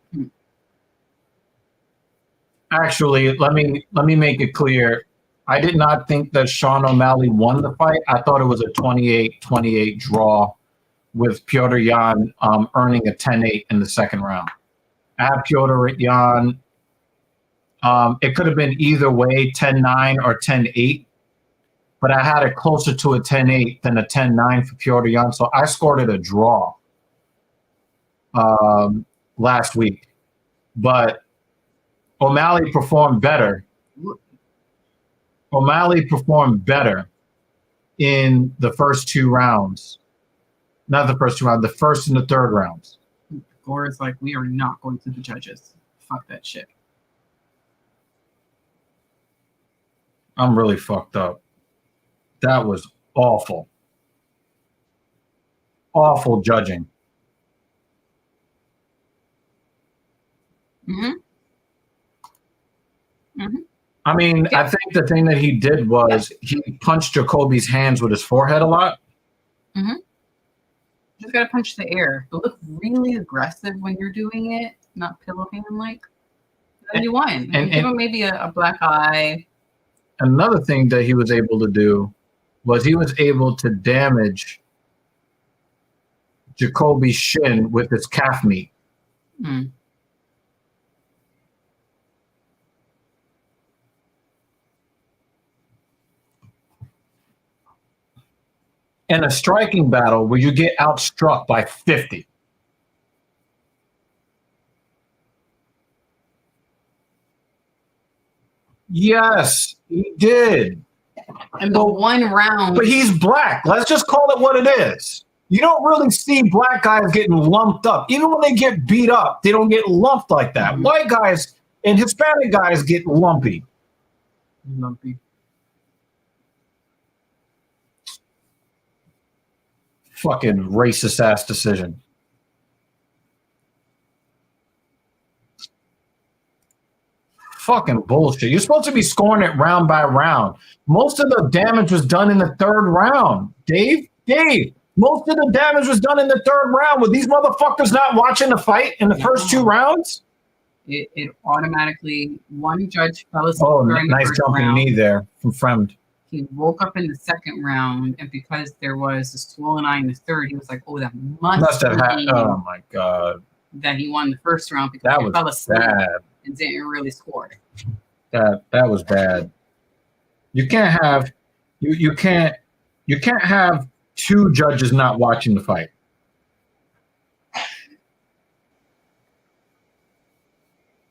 Actually, let me make it clear. I did not think that Sean O'Malley won the fight. I thought it was a 28-28 draw with Petr Yan earning a 10-8 in the second round. I have Petr Yan. It could have been either way, 10-9 or 10-8, but I had it closer to a 10-8 than a 10-9 for Petr Yan, so I scored it a draw last week. But O'Malley performed better. O'Malley performed better in the first two rounds. Not the first two rounds, the first and the third rounds. Gore is like, we are not going to the judges. Fuck that shit. I'm really fucked up. That was awful. Awful judging. I mean, yeah. I think the thing that he did was he punched Jacoby's hands with his forehead a lot. just gotta punch the air. But look really aggressive when you're doing it, not pillow hand like. Then you won. And give him maybe a black eye. Another thing that he was able to do was he was able to damage Jacoby's shin with his calf meat. Mm. In a striking battle where you get outstruck by 50. Yes, he did. And the one round. But he's black. Let's just call it what it is. You don't really see black guys getting lumped up. Even when they get beat up, they don't get lumped like that. Mm-hmm. White guys and Hispanic guys get lumpy. Lumpy. Fucking racist ass decision. Fucking bullshit. You're supposed to be scoring it round by round. Most of the damage was done in the third round. Dave, most of the damage was done in the third round. Were these motherfuckers not watching the fight in the first two rounds? It automatically, one judge fell asleep. Oh, nice jumping knee there from Fremd. He woke up in the second round, and because there was a swollen eye in the third, he was like, "Oh, that must have happened." Oh my god! That he won the first round because he fell asleep and didn't really score. That was bad. You can't have you can't have two judges not watching the fight.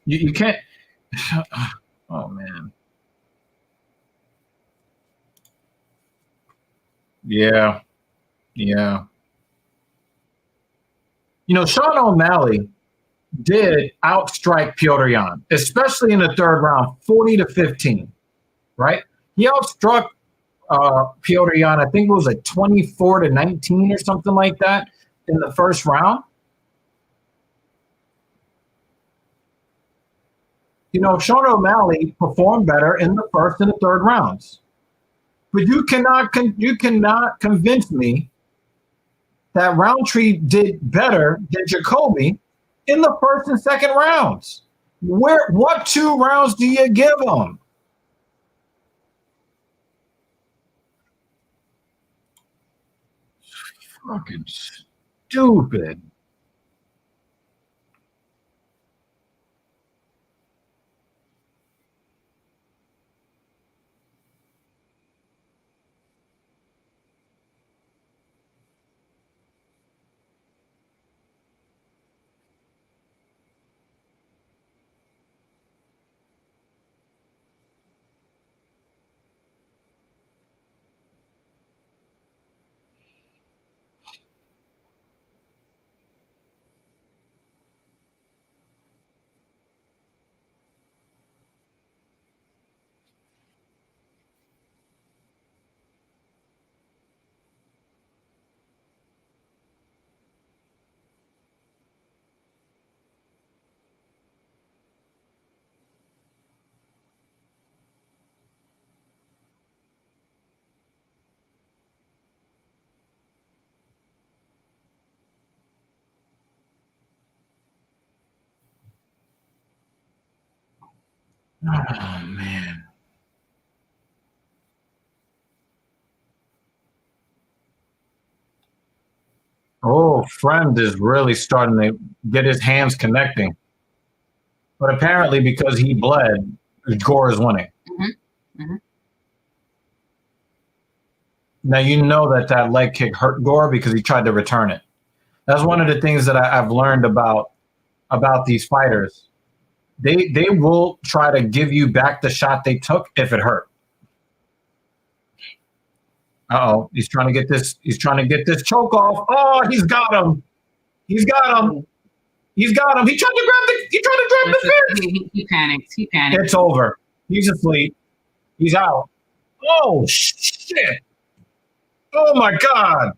You can't. Oh man. Yeah. You know, Sean O'Malley did outstrike Petr Yan, especially in the third round, 40-15, right? He outstruck Petr Yan, I think it was like 24-19 or something like that in the first round. You know, Sean O'Malley performed better in the first and the third rounds. But you cannot convince me that Roundtree did better than Jacoby in the first and second rounds. What two rounds do you give him? Fucking stupid. Oh, man. Oh, Fremd is really starting to get his hands connecting. But apparently because he bled, Gore is winning. Mm-hmm. Mm-hmm. Now, you know that leg kick hurt Gore because he tried to return it. That's one of the things that I've learned about these fighters. They will try to give you back the shot they took if it hurt. Uh-oh, he's trying to get this choke off. Oh, he's got him. He tried to grab the fist. He panicked. It's over. He's asleep. He's out. Oh shit. Oh my god.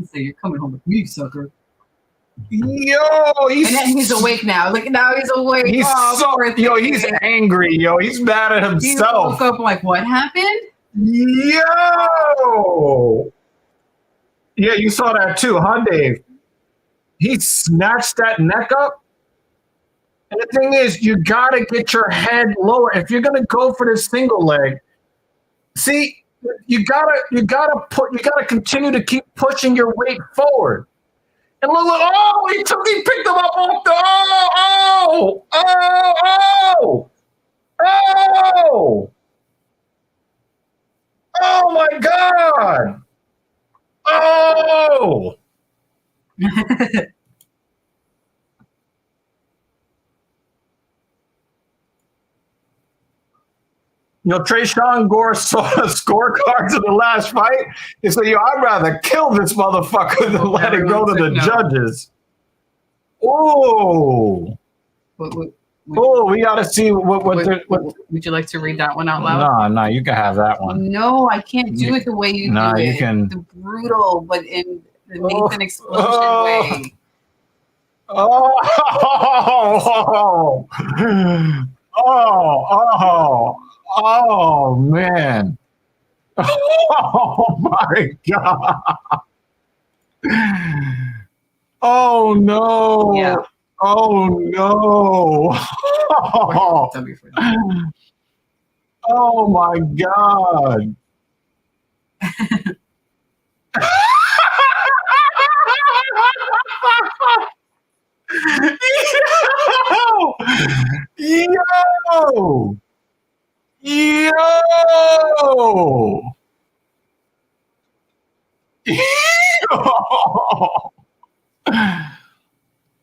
So you're coming home with me, sucker. Yo, And then he's awake now. Like now he's awake. He's he's angry. Yo, he's mad at He himself. woke up like, what happened? Yo. Yeah, you saw that too, huh, Dave? He snatched that neck up. And the thing is, you gotta get your head lower. If you're gonna go for this single leg, see, you gotta continue to keep pushing your weight forward. And look, he picked him up off the oh my God. Oh. Trayshawn Gore saw the scorecards of the last fight. He said, I'd rather kill this motherfucker than let it go to the judges. Oh. We got to see what. Would you like to read that one out loud? No, you can have that one. No, I can't do it the way you do it. You can. The brutal, but in the Nathan Explosion way. Oh, man. Oh, my God. Oh, no. Yeah. Oh, no. Oh, my God. Yo!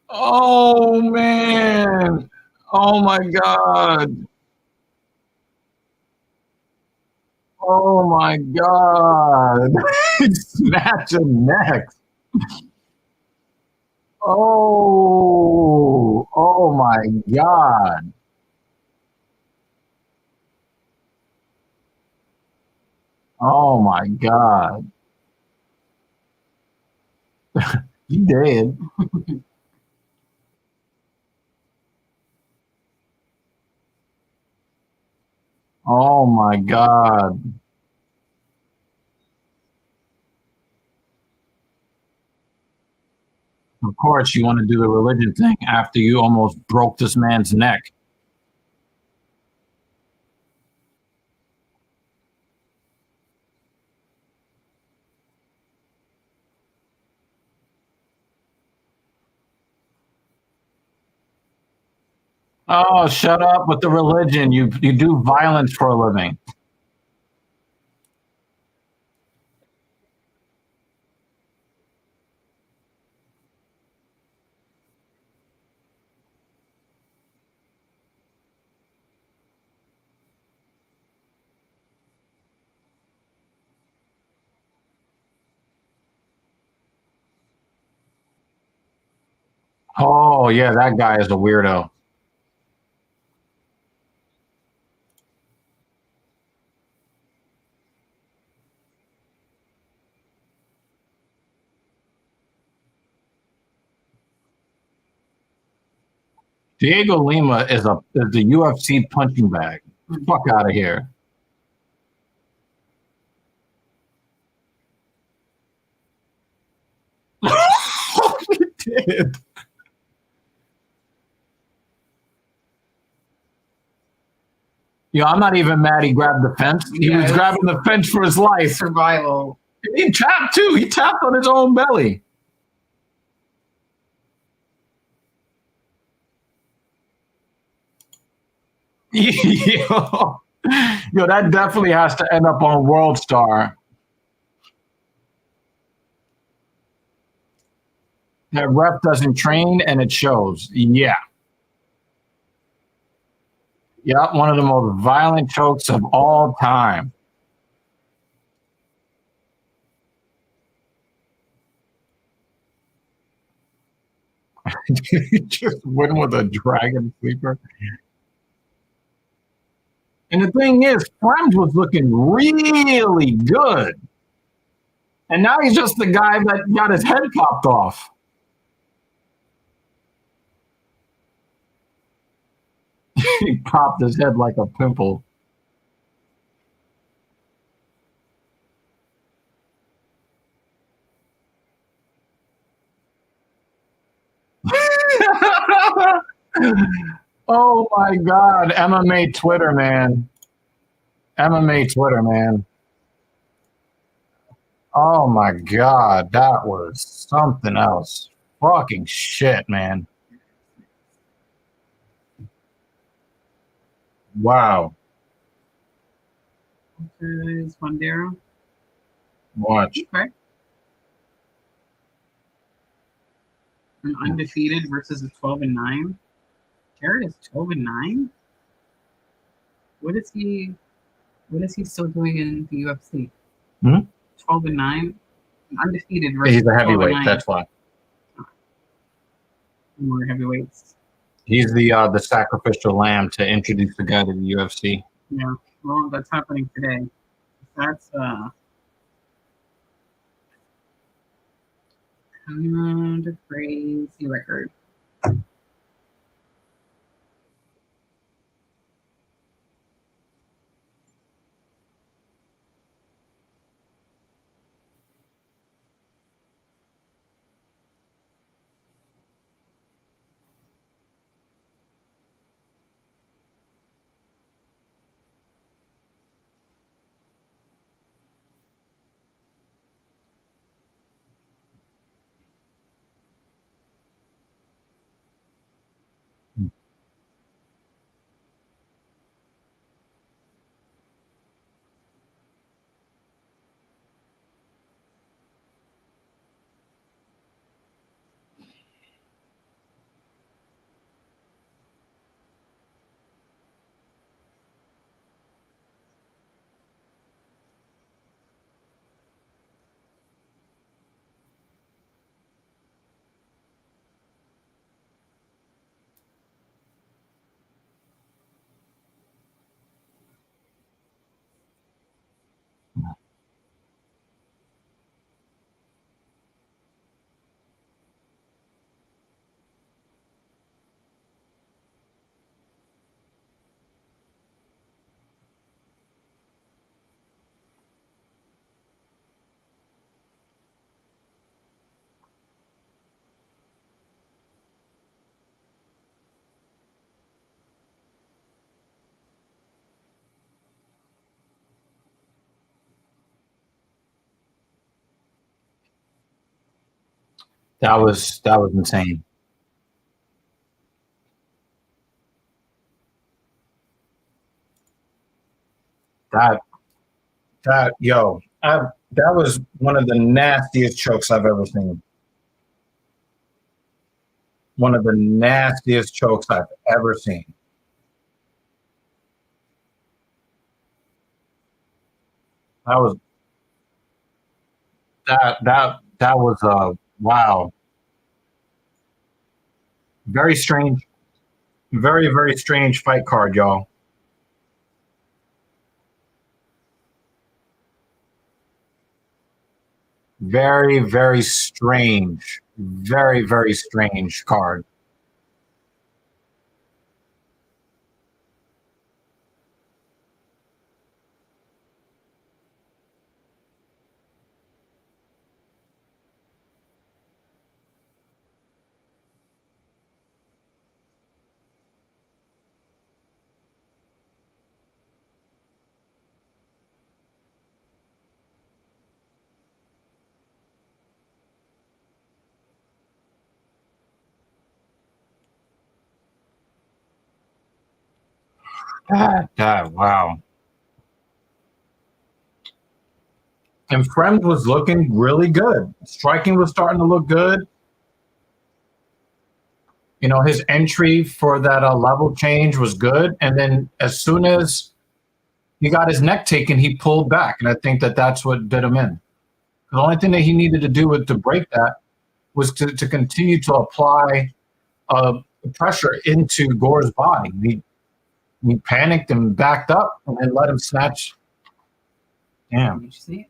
Oh, man. Oh, my God. Oh, my God. He's snatching necks. Oh, my God. Oh, my God. He did. Oh, my God. Of course, you want to do the religion thing after you almost broke this man's neck. Oh, shut up with the religion. You do violence for a living. Oh, yeah, that guy is a weirdo. Diego Lima is the UFC punching bag. Fuck out of here. He did. I'm not even mad he grabbed the fence. He was grabbing the fence for his life. Survival. He tapped too. He tapped on his own belly. Yo, that definitely has to end up on World Star. That ref doesn't train and it shows. Yeah. Yeah, one of the most violent chokes of all time. He just went with a dragon sleeper. And the thing is, Frems was looking really good. And now he's just the guy that got his head popped off. He popped his head like a pimple. Oh my God. MMA Twitter, man. MMA Twitter, man. Oh my God. That was something else. Fucking shit, man. Wow. Is Fondero. Watch. Okay. An undefeated versus a 12-9. Jared is 12-9. What is he? What is he still doing in the UFC? Hmm? 12-9. Undefeated versus He's a heavyweight. 12-9. That's why. More heavyweights. He's the sacrificial lamb to introduce the guy to the UFC. Yeah. Well, that's happening today. That's kind of crazy record. That was insane. That that was one of the nastiest chokes I've ever seen. One of the nastiest chokes I've ever seen. That was that was wow. Very strange, very strange fight card, y'all. Very strange. Very strange card. Wow. And Friend was looking really good. Striking was starting to look good. You know, his entry for that level change was good. And then as soon as he got his neck taken, he pulled back. And I think that that's what did him in. The only thing that he needed to do to break that was to continue to apply pressure into Gore's body. He panicked and backed up and then let him snatch. Damn. Did you see it?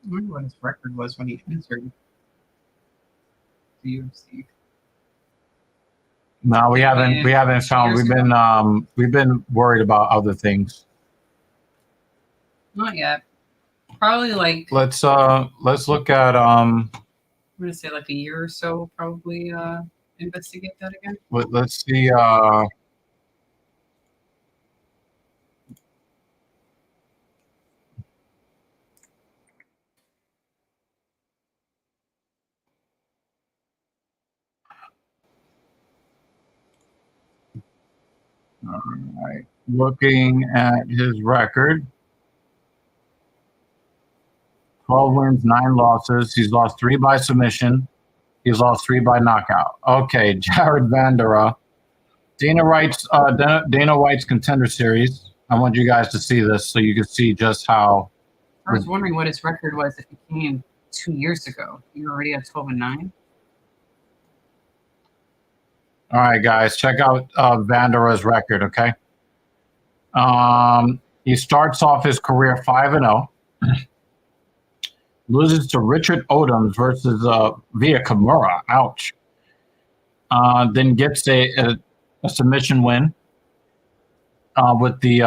I wonder what his record was when he entered the UFC. No, we haven't. We haven't found. Years ago? We've been worried about other things. Not yet. Probably like Let's look at I'm gonna say like a year or so. We'll probably investigate that again. let's see. All right, looking at his record. 12 wins, 9 losses. He's lost 3 by submission. He's lost 3 by knockout. Okay, Jared Vandera. Dana White's Contender Series. I want you guys to see this so you can see just how. I was wondering what his record was if he came 2 years ago. You're already at 12-9. All right, guys, check out Vandera's record. Okay. He starts off his career 5-0. Loses to Richard Odoms versus Via Kimura. Ouch. Then gets a submission win with the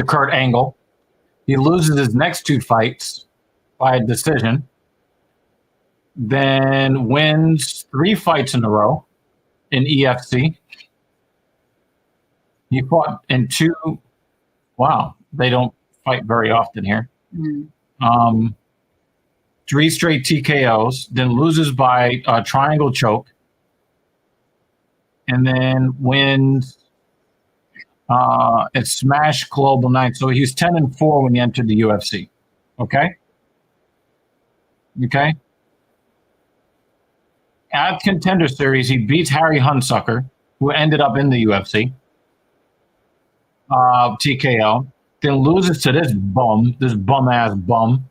Kurt Angle. He loses his next 2 fights by decision. Then wins 3 fights in a row in EFC. He fought in 2. Wow, they don't fight very often here. 3 straight TKOs, then loses by triangle choke, and then wins at Smash Global Night. So he's 10-4 when he entered the UFC. Okay. At Contender Series, he beats Harry Hunsucker, who ended up in the UFC. TKO. Then loses to this bum-ass bum.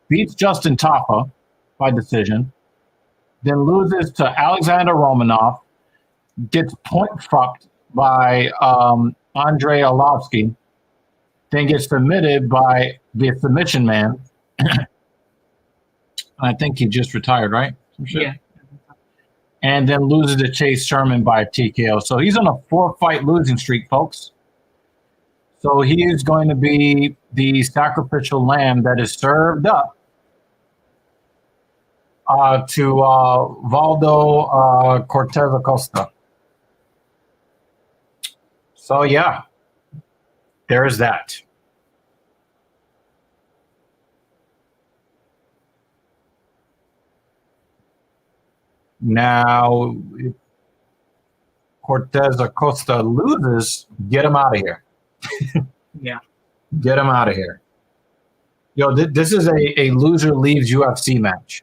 Beats Justin Tafa by decision. Then loses to Alexander Romanov. Gets point fucked by Andrei Arlovsky. Then gets submitted by the submission man. I think he just retired, right? Yeah. And then loses to Chase Sherman by TKO. So he's on a 4-fight losing streak, folks. So he is going to be the sacrificial lamb that is served up to Valdo Cortez Acosta. So yeah, there is that. Now, if Cortez Acosta loses, get him out of here. Yeah. Get him out of here. Yo, this is a loser leaves UFC match.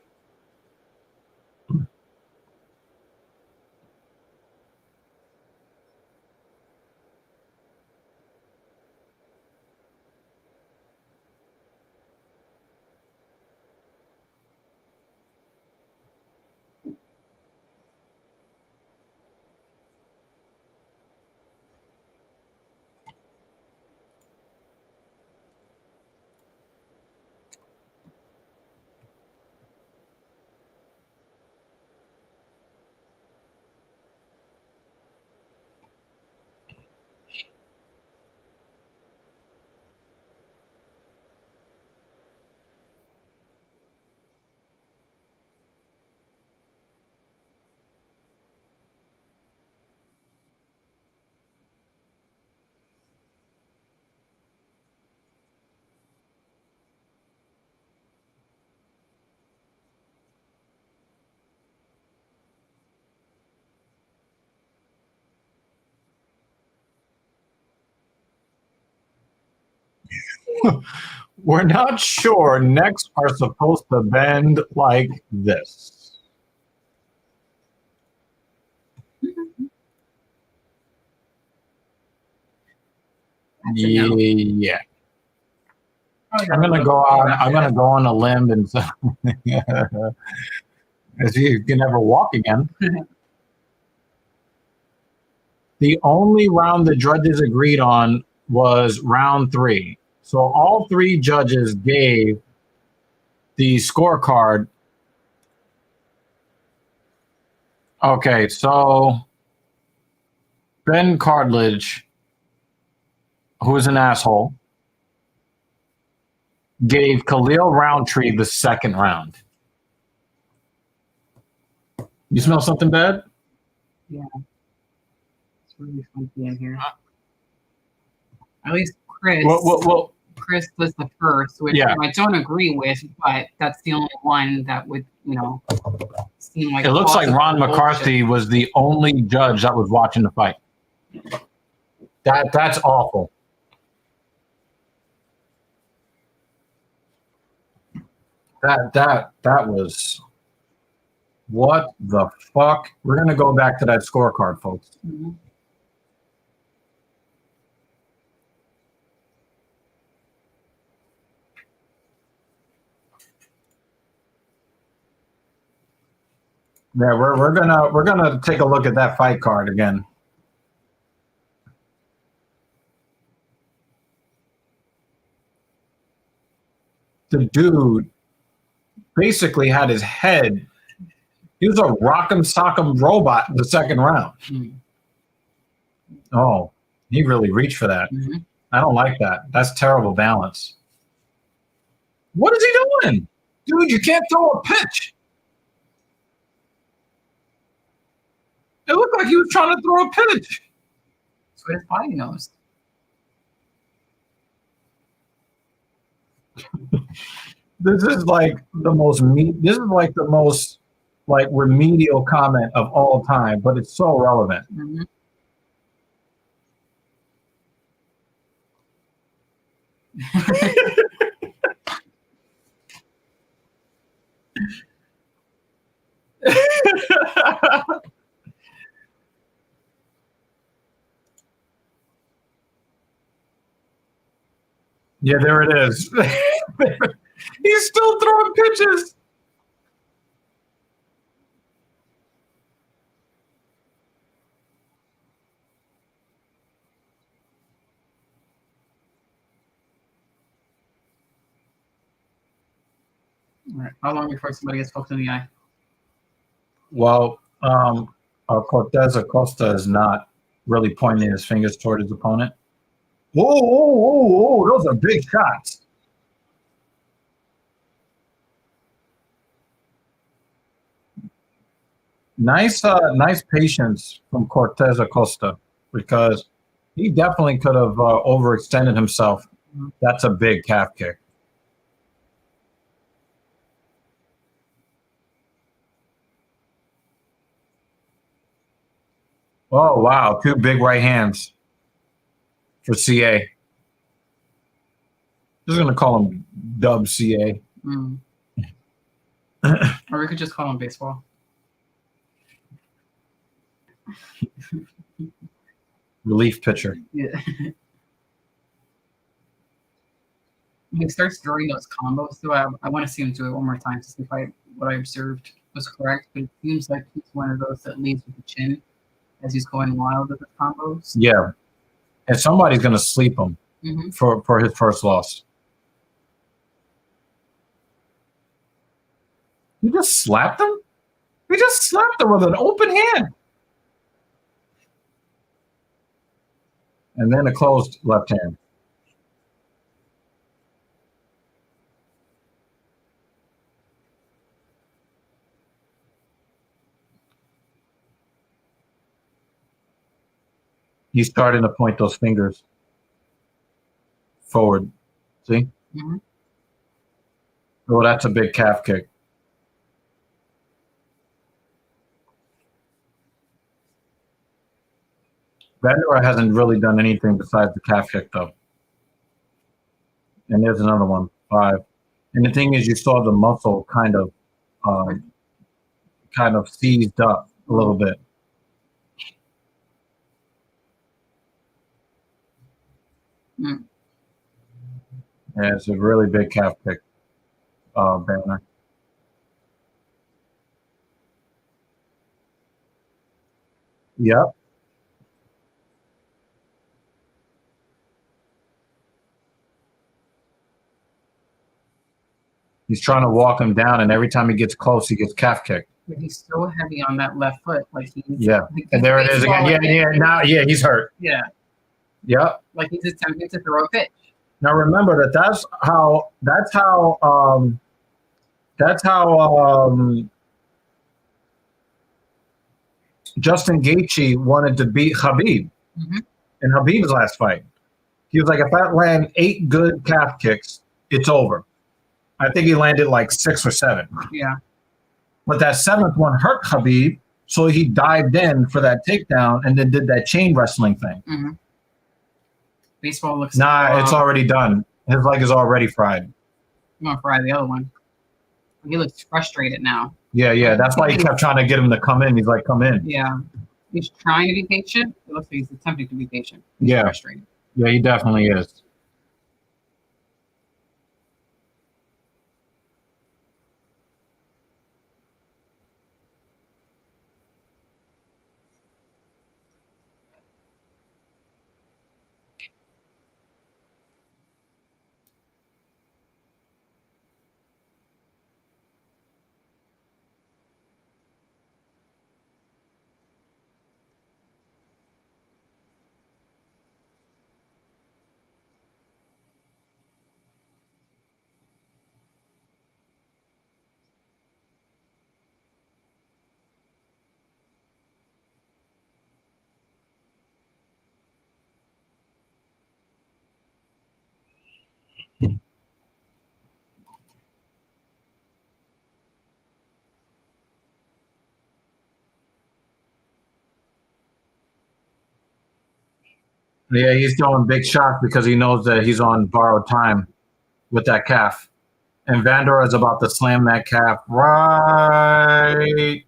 We're not sure. Necks are supposed to bend like this. Yeah. I'm gonna go on a limb and as you can never walk again. The only round the judges agreed on was round 3. So all three judges gave the scorecard. Okay, so Ben Cartledge, who is an asshole, gave Khalil Roundtree the second round. You smell something bad? Yeah. It's really funky in here. At least Chris. Well, Chris was the first, which I don't agree with, but that's the only one that would, seem like. It looks like Ron McCarthy was the only judge that was watching the fight. That's awful. That was, what the fuck? We're gonna go back to that scorecard, folks. Mm-hmm. Yeah, we're gonna take a look at that fight card again. The dude basically had his head. He was a rock'em sock'em robot in the second round. Mm-hmm. Oh, he really reached for that. Mm-hmm. I don't like that. That's terrible balance. What is he doing? Dude, you can't throw a pitch. It looked like he was trying to throw a pitch. That's what his body knows. This is like the most remedial comment of all time, but it's so relevant. Mm-hmm. Yeah, there it is. He's still throwing pitches. All right. How long before somebody gets poked in the eye? Well, Cortez Acosta is not really pointing his fingers toward his opponent. Whoa, those are big shots. Nice patience from Cortez Acosta, because he definitely could have overextended himself. That's a big calf kick. Oh, wow. Two big right hands for CA. Just going to call him Dub CA. Mm. Or we could just call him baseball. Relief pitcher. Yeah. When he starts throwing those combos, though, I want to see him do it one more time to see if what I observed was correct. But it seems like he's one of those that leads with the chin as he's going wild with the combos. Yeah. And somebody's going to sleep him for his first loss. You just slapped him? We just slapped him with an open hand. And then a closed left hand. He's starting to point those fingers forward. See? Mm-hmm. Oh, that's a big calf kick. Bandura hasn't really done anything besides the calf kick, though. And there's another one, 5. And the thing is, you saw the muscle kind of seized up a little bit. Mm. Yeah, it's a really big calf kick, Banner. Yep. He's trying to walk him down, and every time he gets close, he gets calf kicked. But he's so heavy on that left foot. Like he's And there it is again. Now he's hurt. Yeah. Yep. Like he's attempting to throw a pitch. Now remember that's how Justin Gaethje wanted to beat Khabib in Khabib's last fight. He was like, if I land 8 good calf kicks, it's over. I think he landed like 6 or 7. Yeah. But that 7th one hurt Khabib, so he dived in for that takedown and then did that chain wrestling thing. Mm-hmm. Baseball looks. Nah, it's already done. His leg is already fried. I'm gonna fry the other one. He looks frustrated now. Yeah. That's why he kept trying to get him to come in. He's like, come in. Yeah. He's trying to be patient. It looks like he's attempting to be patient. He's frustrated. Yeah, he definitely is. Yeah, he's throwing big shots because he knows that he's on borrowed time with that calf. And Vandora is about to slam that calf right.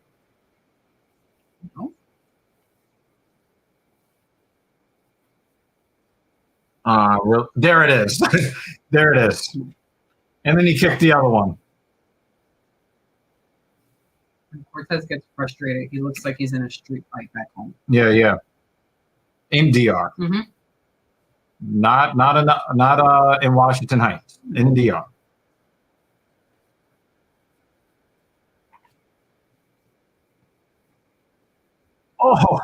There it is. There it is. And then he kicked the other one. Cortez gets frustrated. He looks like he's in a street fight back home. Yeah. In DR. Mm-hmm. Not in Washington Heights. In DR. Oh.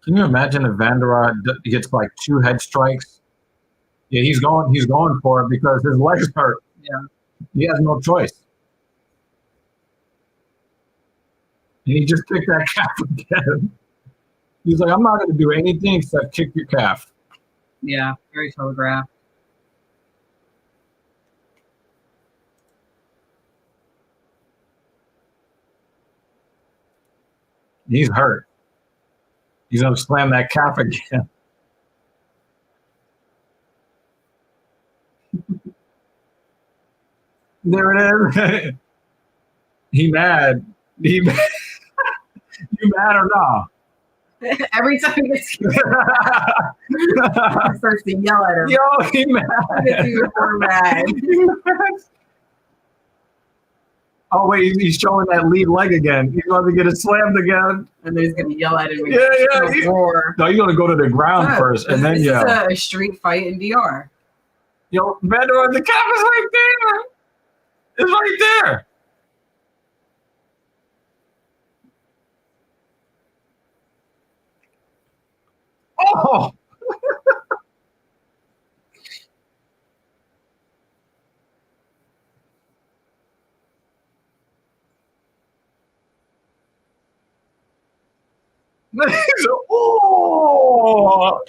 Can you imagine if Vandora gets like 2 head strikes? Yeah, he's going for it because his legs hurt. Yeah. He has no choice. And he just kicked that calf again. He's like, I'm not going to do anything except kick your calf. Yeah, very telegraphed. He's hurt. He's going to slam that calf again. There it is. He mad. You mad or not? Every time he gets he starts to yell at him. Yo, he mad. He gets even more mad. Oh, wait, he's showing that lead leg again. He's going to get it slammed again. And then he's going to yell at him. Yeah. Roar. No, you're going to go to the ground first and then yell. This is a street fight in DR. Yo, Vandora, the calf is right there. It's right there. Oh! Oh!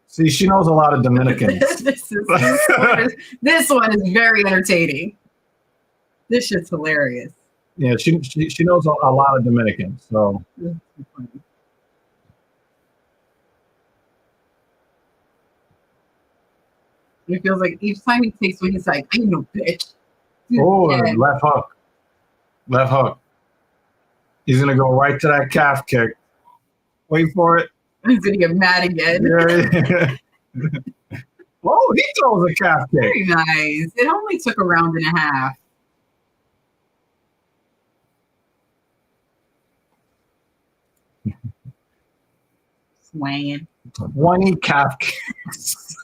See, she knows a lot of Dominicans. this one is very entertaining. This shit's hilarious. Yeah, she knows a lot of Dominicans. So it feels like each time he takes one, he's like, "I ain't no bitch." oh, left hook. He's gonna go right to that calf kick. Wait for it. He's gonna get mad again. Yeah. Oh, he throws a calf kick. Very nice. It only took a round and a half. Swanging. 20 calf kicks.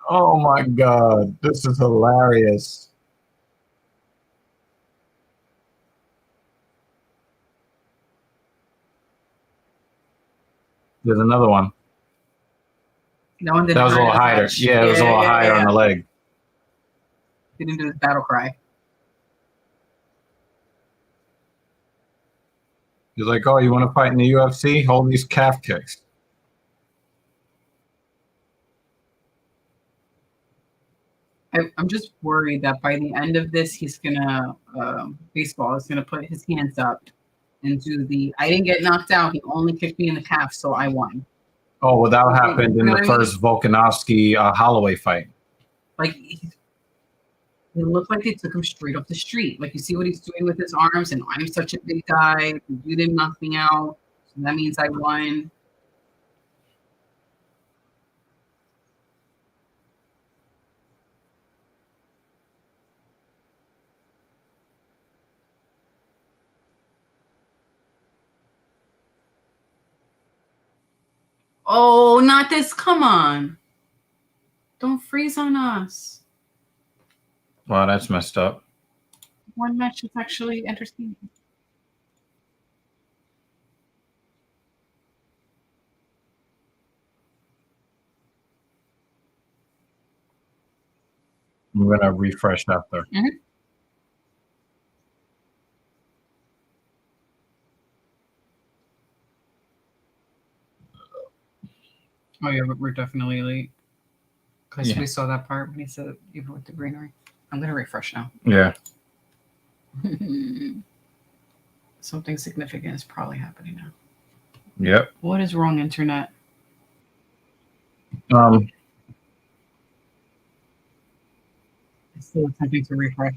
Oh my God. This is hilarious. There's another one. That one didn't That was a hurt little as higher. much. Yeah, it was a little higher on the leg. He didn't do his battle cry. He's like, oh, you want to fight in the UFC? Hold these calf kicks. I'm just worried that by the end of this, he's gonna baseball is gonna put his hands up and do the I didn't get knocked out. He only kicked me in the calf, so I won. Oh, well, that happened in the first Volkanovski Holloway fight. Like it looked like they took him straight off the street. Like you see what he's doing with his arms, and I'm such a big guy. You didn't knock me out, so that means I won. Oh, not this. Come on. Don't freeze on us. Wow, that's messed up. One match is actually entertaining. I'm going to refresh after. Mm-hmm. Oh, yeah, we're definitely late. Because we saw that part when he said, even with the greenery. I'm going to refresh now. Yeah. Something significant is probably happening now. Yep. What is wrong, internet? I'm still attempting to refresh.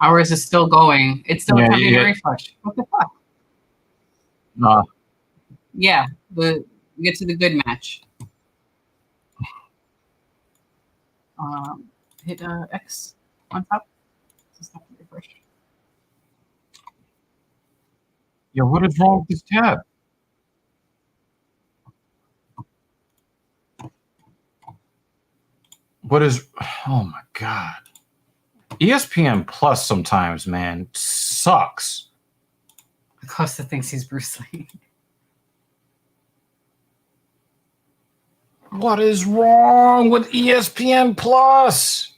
Ours is still going. It's still attempting to refresh. What the fuck? Yeah, we get to the good match. Hit X on top. Stop the refresh. Yeah, what is wrong with this tab? What is? Oh my God. ESPN Plus sometimes, man, sucks. Costa thinks he's Bruce Lee. What is wrong with ESPN Plus?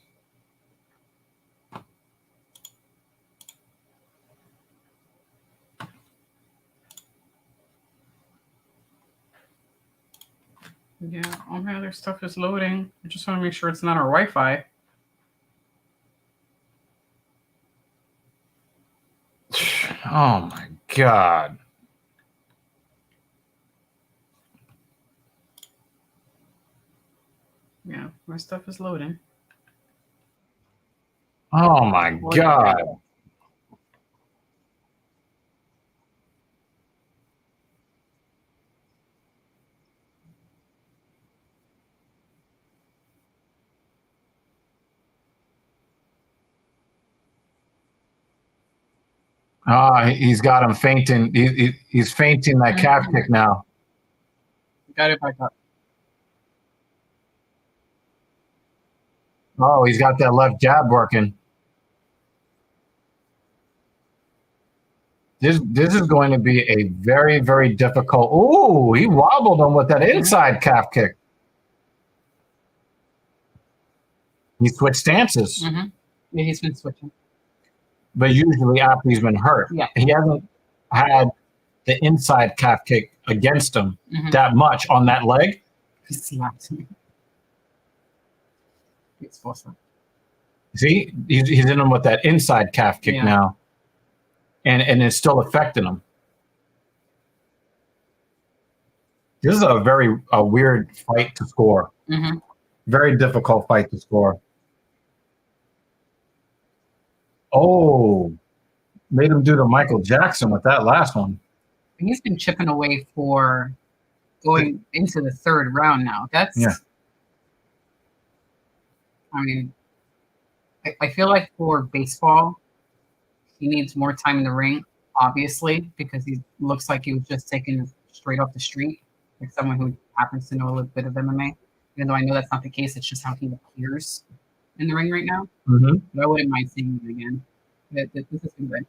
Yeah, all my other stuff is loading. I just want to make sure it's not our Wi-Fi. Oh my God. Yeah, my stuff is loading. Oh my God. He's got him fainting. He's fainting that calf kick now. Got it back up. Oh, he's got that left jab working. This is going to be a very, very difficult. Oh, he wobbled him with that inside calf kick. He switched stances. Yeah, he's been switching. But usually after he's been hurt. Yeah. He hasn't had the inside calf kick against him that much on that leg. He slapped me. It's awesome. See, he's in him with that inside calf kick now. And it's still affecting him. This is a very weird fight to score. Very difficult fight to score. Oh, made him do the Michael Jackson with that last one. And he's been chipping away for going into the third round now. That's, Yeah. I mean, I feel like for baseball, he needs more time in the ring, obviously, because he looks like he was just taken straight off the street, like someone who happens to know a little bit of MMA. Even though I know that's not the case, it's just how he appears in the ring right now. Mm-hmm. But I wouldn't mind seeing him again. This is good.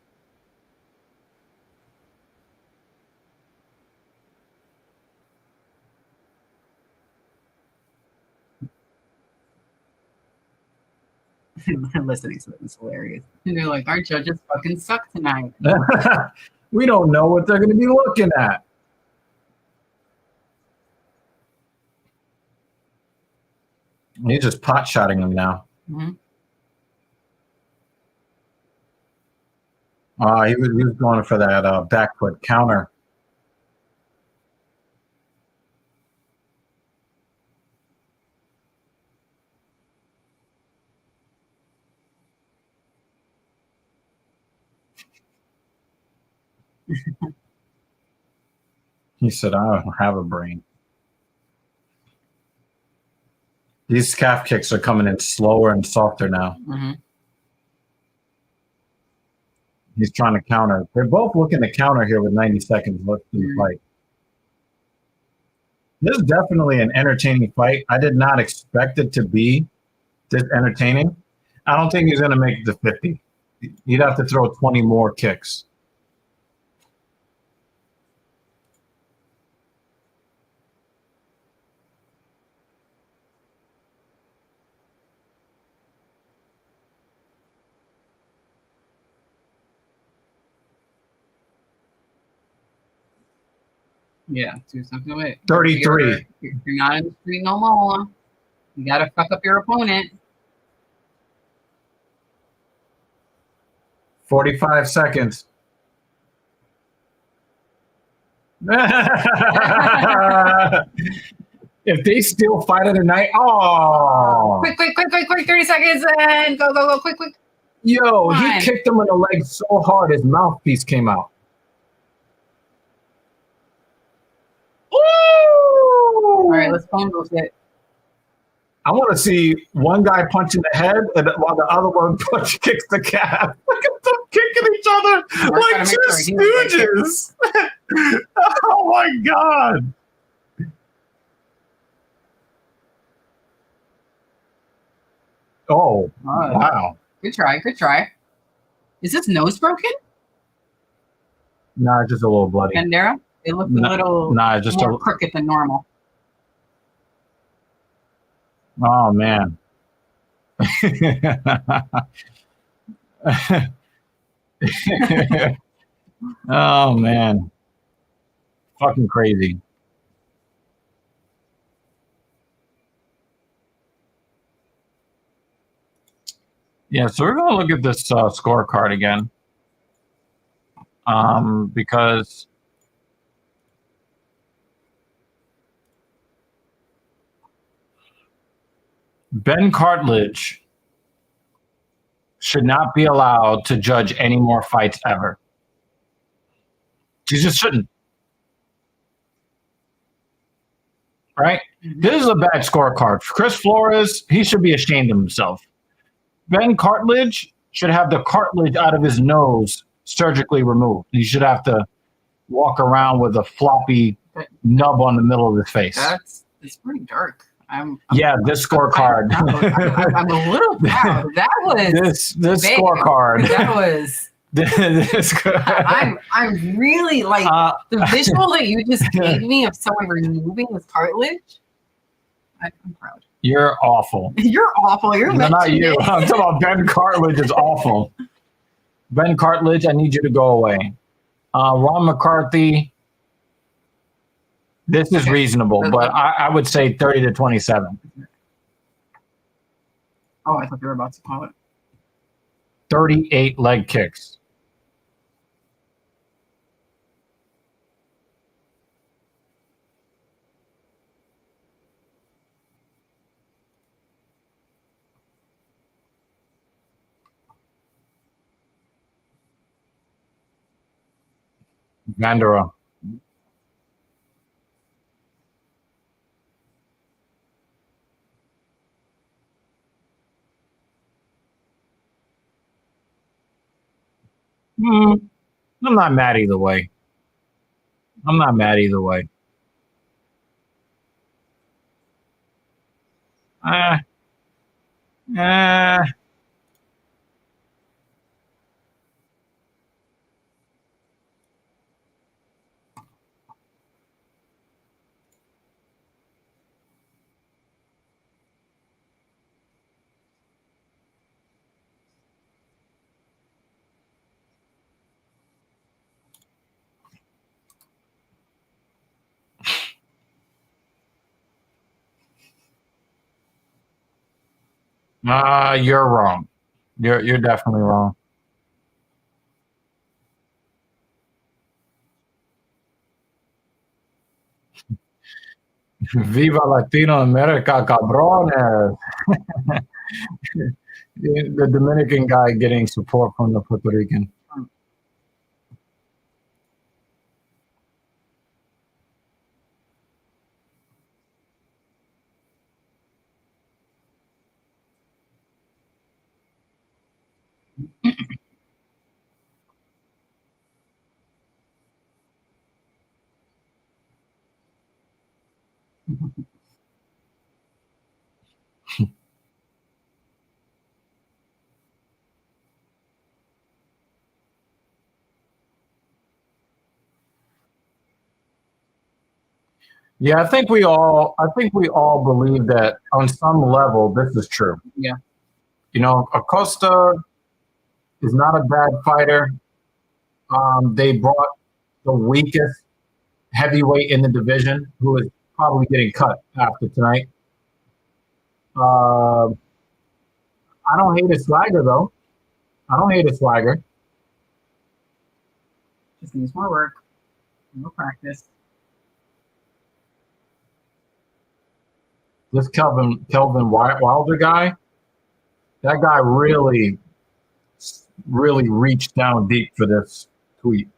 Listening to them is hilarious. And they're like, our judges fucking suck tonight. We don't know what they're going to be looking at. He's just pot shotting him now. Mm-hmm. He was going for that back foot counter. He said, I don't have a brain. These calf kicks are coming in slower and softer now. Mm-hmm. He's trying to counter. They're both looking to counter here with 90 seconds left in the fight. This is definitely an entertaining fight. I did not expect it to be this entertaining. I don't think he's going to make the 50. He'd have to throw 20 more kicks. Yeah, do something with it. 33. You're not in the street no more. You gotta fuck up your opponent. 45 seconds. If they still fight of the night, Quick, 30 seconds and go, quick. Yo, he kicked him in the leg so hard his mouthpiece came out. All right, let's phone those it. I want to see one guy punching the head and while the other one kicks the calf. Look at them kicking each other like two stooges. Oh my God. Oh, wow. Good try. Is this nose broken? Nah, just a little bloody. Bandera? It looked a little just more crooked than normal. Oh, man. Oh, man. Fucking crazy. Yeah, so we're going to look at this scorecard again. Because Ben Cartledge should not be allowed to judge any more fights ever. He just shouldn't. Right? Mm-hmm. This is a bad scorecard. Chris Flores, he should be ashamed of himself. Ben Cartledge should have the cartilage out of his nose surgically removed. He should have to walk around with a floppy nub on the middle of his face. It's pretty dark. This scorecard. I'm a little proud. That was this scorecard. That was. I'm really like the visual that you just gave me of someone removing his cartilage. I'm proud. You're awful. You're awful. You're not you. I'm talking about Ben Cartledge is awful. Ben Cartledge, I need you to go away. Ron McCarthy. This is reasonable, but I would say 30 to 27. Oh, I thought you were about to call it. 38 leg kicks. Vandera. Mm, I'm not mad either way. I'm not mad either way. Uh, uh, you're wrong. You're definitely wrong. Viva Latino America, cabrones. The Dominican guy getting support from the Puerto Rican. Yeah, I think we all believe that on some level this is true. Yeah. You know, Acosta is not a bad fighter. They brought the weakest heavyweight in the division, who is probably getting cut after tonight. Uh, I don't hate his swagger though. I don't hate his swagger. Just needs more work, more practice. This Kelvin Wilder guy, that guy really reached down deep for this tweet.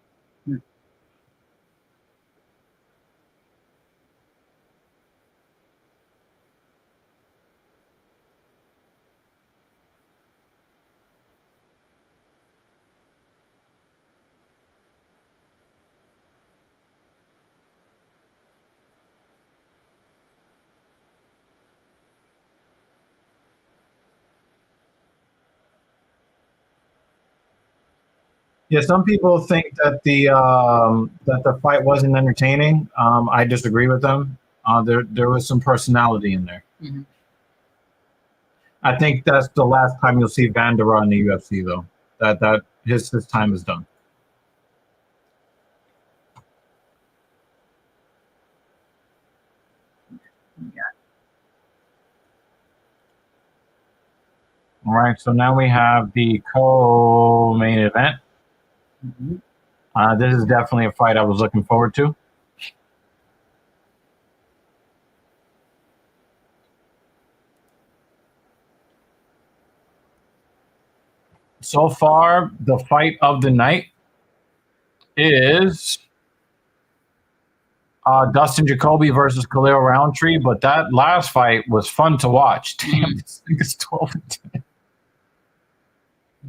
Yeah, some people think that the fight wasn't entertaining. I disagree with them. There was some personality in there. Mm-hmm. I think that's the last time you'll see Vandera in the UFC, though. That his time is done. Yeah. All right, so now we have the co-main event. Mm-hmm. This is definitely a fight I was looking forward to. So far, the fight of the night is Dustin Jacoby versus Khalil Roundtree, but that last fight was fun to watch. Damn, this thing is 12 and 10.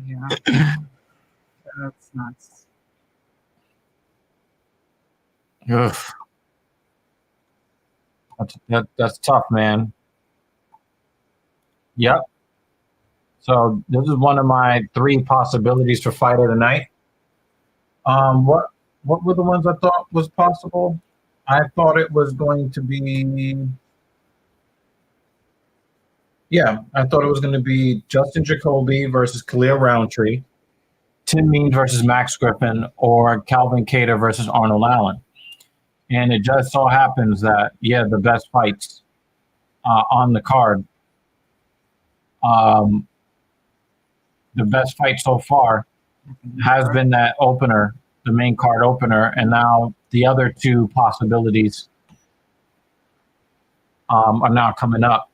Yeah. That's nuts. Ugh. That's tough, man. Yep. So this is one of my three possibilities for fight of the night. What were the ones I thought was possible? I thought it was going to be, yeah, I thought it was going to be Justin Jacoby versus Khalil Roundtree, Tim Means versus Max Griffin, or Calvin Kattar versus Arnold Allen. And it just so happens that, yeah, the best fights on the card, um, the best fight so far has been that opener, the main card opener, and now the other two possibilities are now coming up.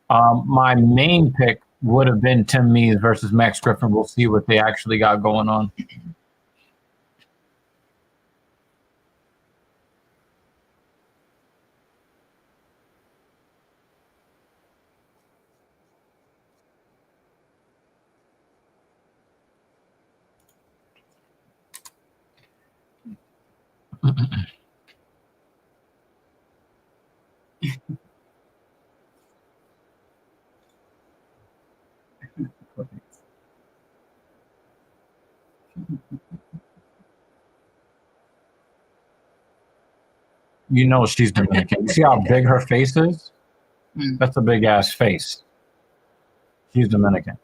My main pick would have been Tim Means versus Max Griffin. We'll see what they actually got going on. You know she's Dominican. You see how big her face is? Mm. That's a big ass face. She's Dominican.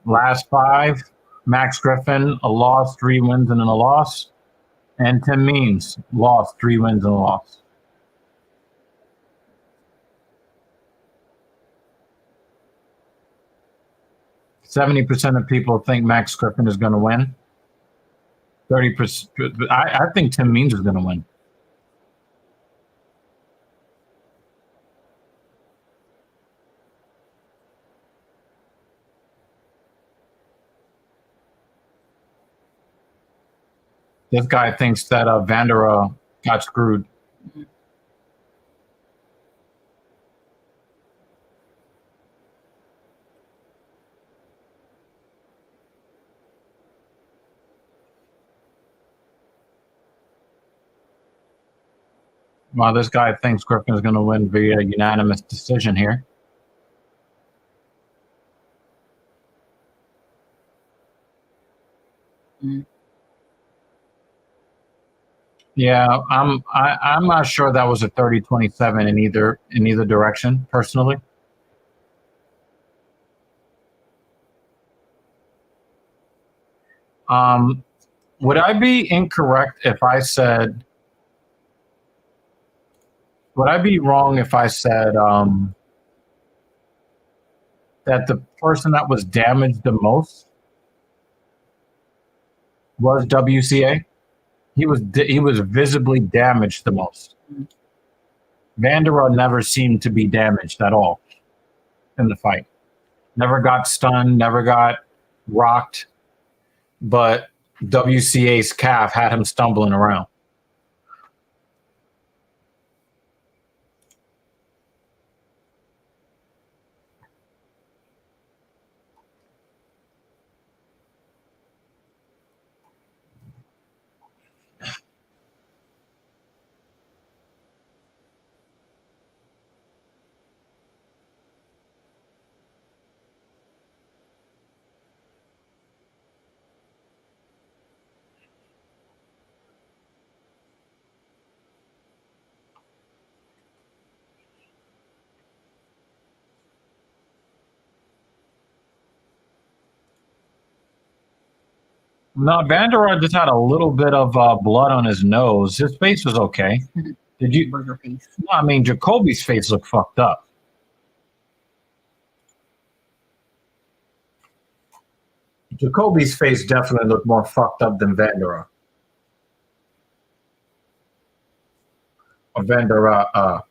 Last five, Max Griffin, a loss, 3 wins, and then a loss. And Tim Means, lost, 3 wins and a loss. %70 of people think Max Griffin is going to win. 30%. I think Tim Means is going to win. This guy thinks that Vandera got screwed. Well, this guy thinks Griffin is going to win via unanimous decision here. Mm. Yeah, I'm not sure that was a 30-27 in either direction, personally. Would I be incorrect if I said? Would I be wrong if I said that the person that was damaged the most was WCA? He was visibly damaged the most. Vandera never seemed to be damaged at all in the fight. Never got stunned, never got rocked, but WCA's calf had him stumbling around. No, Vandera just had a little bit of blood on his nose. His face was okay. Did you? Burger face. No, I mean Jacoby's face looked fucked up. Jacoby's face definitely looked more fucked up than Vandera. Or Vandera.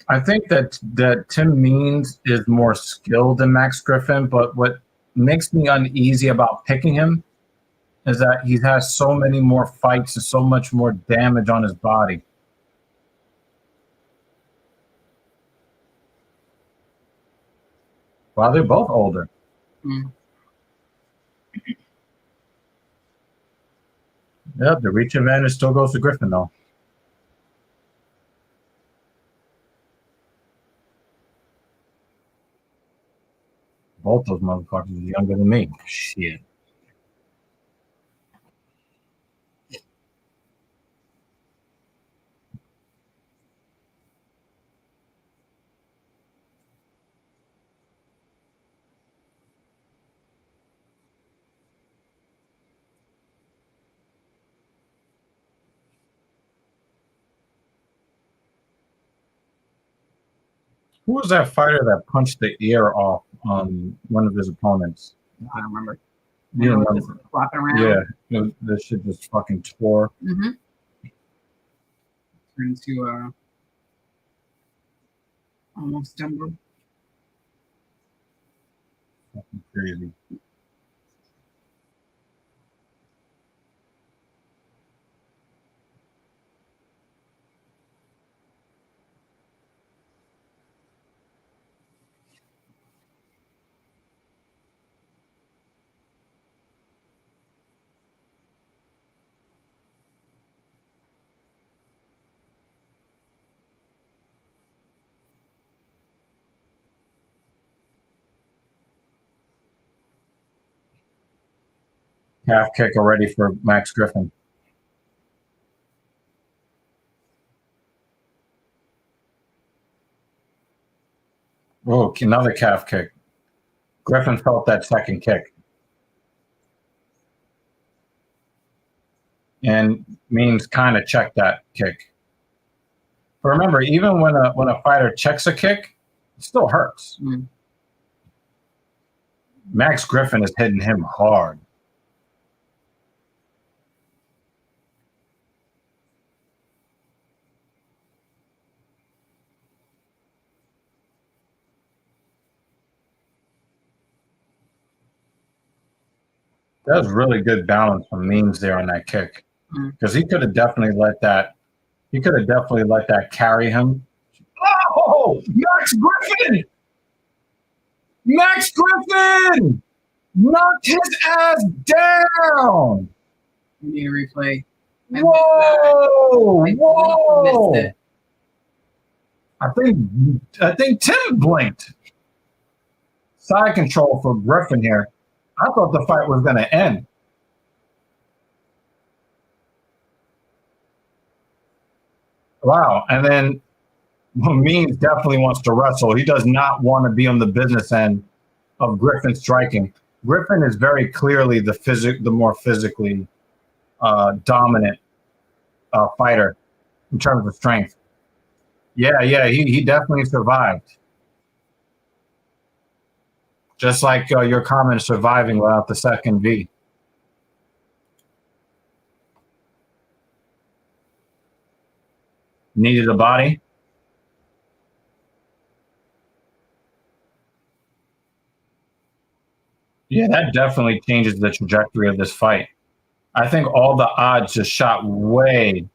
I think that Tim Means is more skilled than Max Griffin, but what makes me uneasy about picking him is that he has so many more fights and so much more damage on his body. Well, they're both older. Mm. Yeah, the reach advantage still goes to Griffin, though. Both those motherfuckers are younger than me. Shit. Who was that fighter that punched the ear off on one of his opponents? I don't remember. You Remember remember? just flopping around? Yeah, this shit just fucking tore. Mm-hmm. Turned into almost Dumbo. Fucking crazy. Calf kick already for Max Griffin. Oh, another calf kick. Griffin felt that second kick. And Means kind of checked that kick. But remember, even when a fighter checks a kick, it still hurts. Mm. Max Griffin is hitting him hard. That was really good balance from Means there on that kick, because he could have definitely let that. He could have definitely let that carry him. Oh, Max Griffin! Max Griffin knocked his ass down. We need a replay. Whoa! Whoa! Missed it. I think Tim blinked. Side control for Griffin here. I thought the fight was going to end. Wow. And then Means definitely wants to wrestle. He does not want to be on the business end of Griffin striking. Griffin is very clearly the more physically dominant fighter in terms of strength. Yeah, he definitely survived. Just like your comment surviving without the second V. Needed a body. Yeah, that definitely changes the trajectory of this fight. I think all the odds just shot way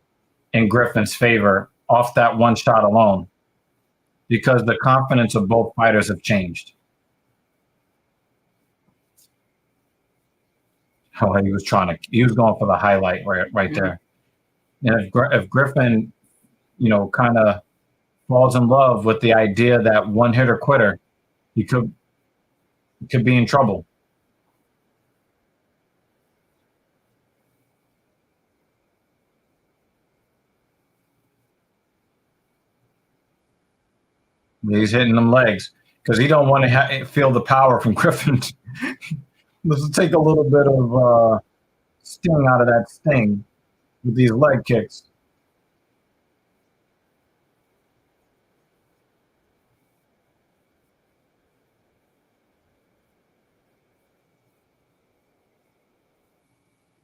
in Griffin's favor off that one shot alone, because the confidence of both fighters have changed. Oh, he was going for the highlight right there. And if Griffin, kind of falls in love with the idea that one hitter quitter, he could be in trouble. He's hitting them legs because he don't want to feel the power from Griffin. Let's take a little bit of sting out of that sting with these leg kicks.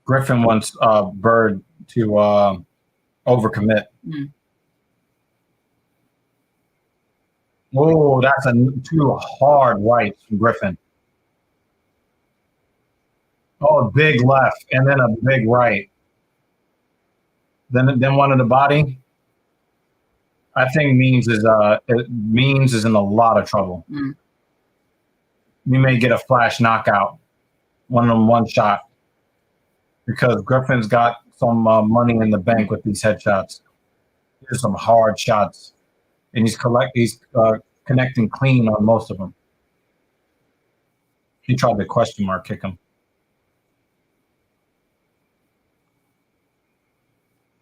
Griffin wants Bird to overcommit. Mm. Oh, that's two hard rights from Griffin. Oh, a big left and then a big right. Then one in the body. I think Means is in a lot of trouble. Mm. We may get a flash knockout, one shot, because Griffin's got some money in the bank with these headshots. There's some hard shots, and he's connecting clean on most of them. He tried to question mark kick him.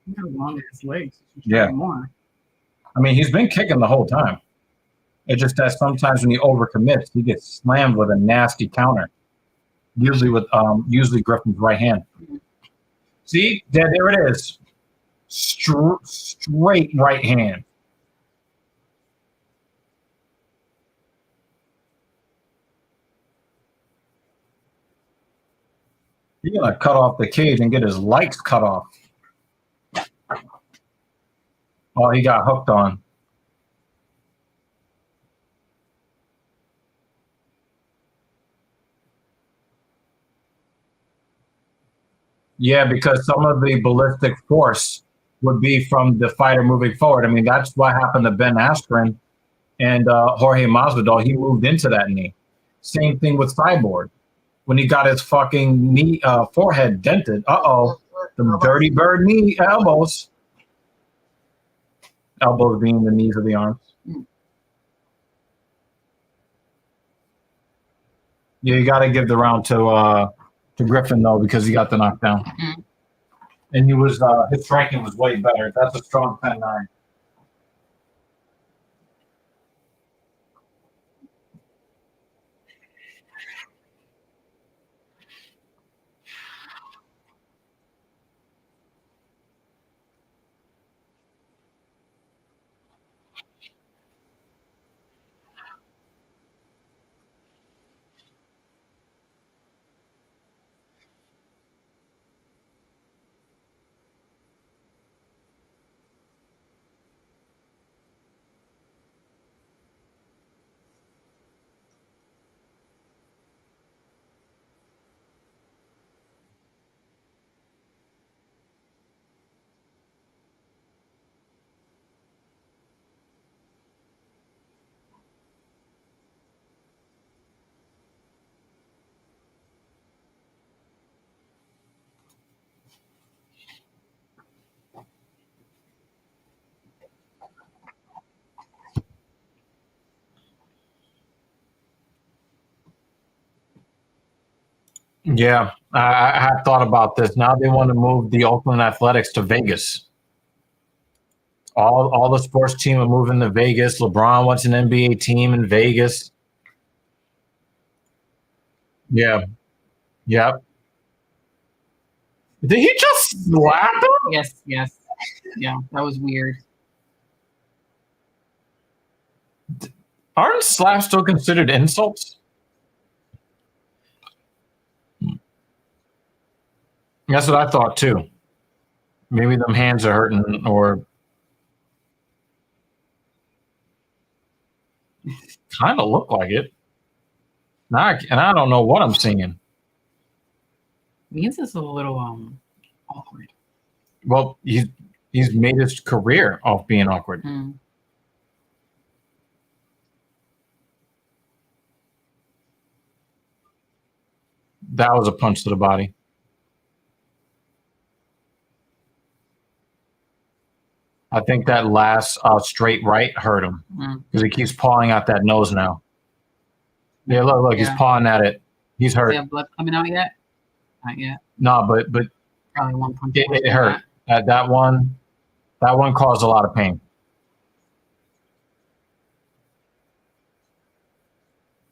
He has long ass legs. Yeah. More. I mean, he's been kicking the whole time. It's just that sometimes when he overcommits, he gets slammed with a nasty counter. Usually Griffin's right hand. See, there it is. Straight right hand. He's gonna cut off the cage and get his legs cut off. Oh, he got hooked on. Yeah, because some of the ballistic force would be from the fighter moving forward. I mean, that's what happened to Ben Askren and Jorge Masvidal. He moved into that knee. Same thing with Cyborg. When he got his fucking knee forehead dented. The dirty bird knee elbows. Elbows being the knees of the arms. Yeah, you got to give the round to Griffin though because he got the knockdown, and he was his striking was way better. That's a strong 10-9. Yeah, I have thought about this. Now they want to move the Oakland Athletics to Vegas. All the sports team are moving to Vegas. LeBron wants an NBA team in Vegas. Yeah. Yep. Did he just slap him? Yes. Yeah, that was weird. Aren't slaps still considered insults? That's what I thought too. Maybe them hands are hurting or kind of look like it. And I don't know what I'm seeing. Means it's a little awkward. Well, he's made his career off being awkward. That was a punch to the body. I think that last straight right hurt him because he keeps pawing out that nose now. Yeah, look, he's pawing at it. He's hurt. Does he have blood coming out yet? Not yet. No, but Probably one punch. It hurt. That one caused a lot of pain.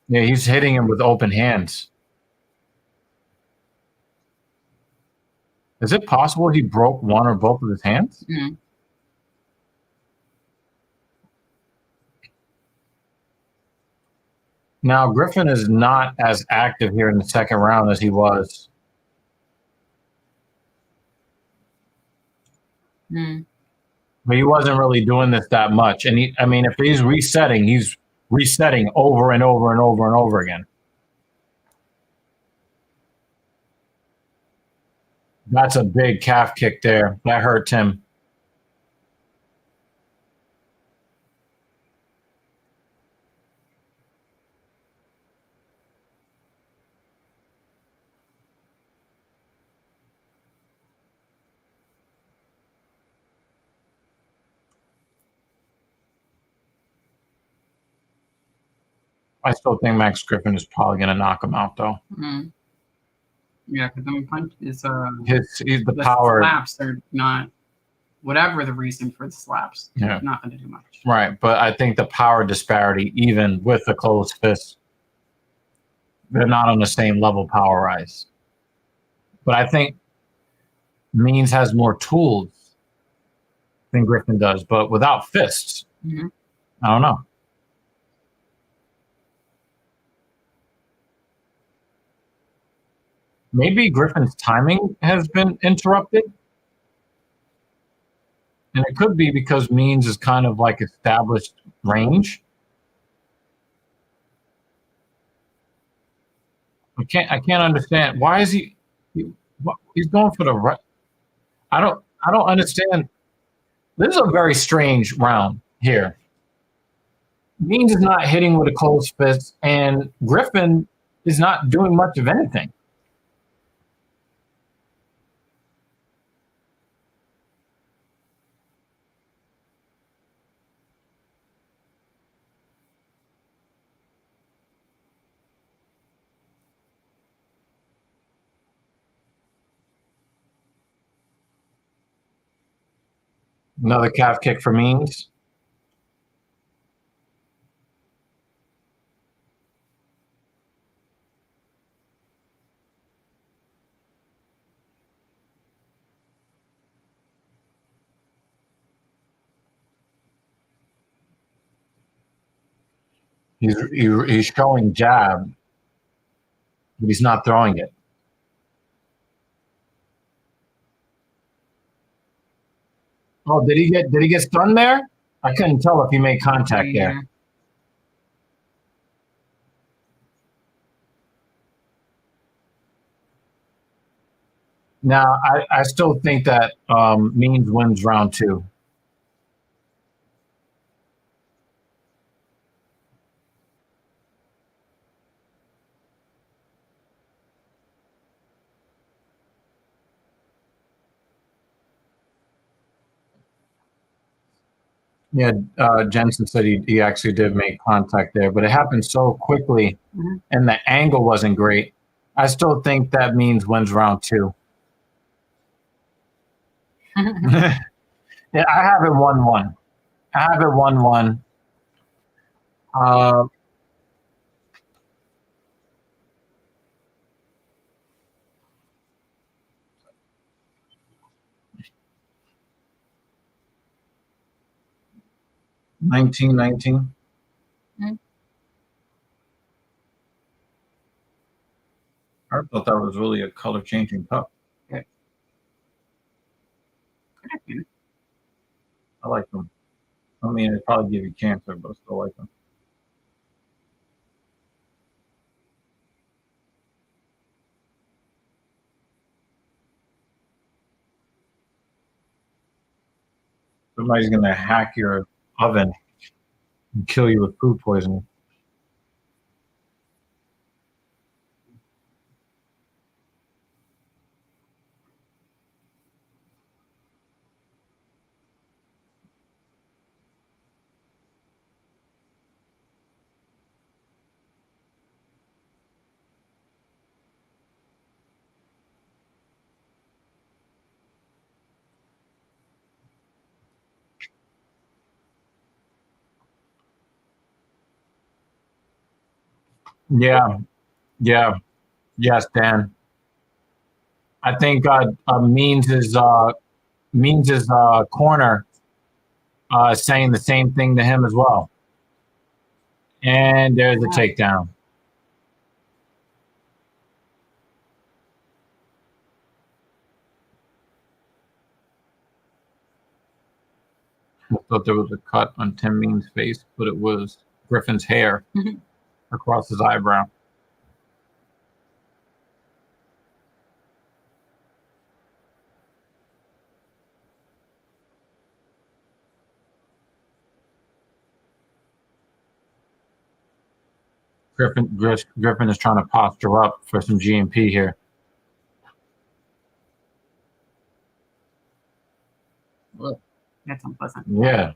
Yeah, he's hitting him with open hands. Is it possible he broke one or both of his hands? Now, Griffin is not as active here in the second round as he was. But he wasn't really doing this that much. And if he's resetting over and over and over and over again. That's a big calf kick there. That hurt him. I still think Max Griffin is probably going to knock him out, though. Mm. Yeah, because I mean, punch is He's the the power. slaps are not, whatever the reason for the slaps, Yeah. not going to do much. Right, but I think the power disparity, even with the closed fist, they're not on the same level power-wise. But I think Means has more tools than Griffin does, but without fists. Mm-hmm. I don't know. Maybe Griffin's timing has been interrupted. And it could be because Means is kind of like established range. I can't understand. Why is he's going for the right? I don't understand. This is a very strange round here. Means is not hitting with a closed fist, and Griffin is not doing much of anything. Another calf kick for Means. He's showing jab, but he's not throwing it. Oh, did he get stunned there? I couldn't tell if he made contact there. Now, I still think that Means wins round 2. Yeah, Jensen said he actually did make contact there, but it happened so quickly, and the angle wasn't great. I still think that Means wins round 2. Yeah, I have it 1-1. I have it 1-1. 19-19. I thought that was really a color changing cup. Okay. I like them. I mean, it probably give you cancer, but I still like them. Somebody's gonna hack your oven and kill you with food poisoning. Yeah, yeah, yes, Dan. I think Means is corner saying the same thing to him as well. And there's the takedown. I thought there was a cut on Tim Means' face, but it was Griffin's hair across his eyebrow. Griffin is trying to posture up for some GMP here. That's unpleasant. Yeah.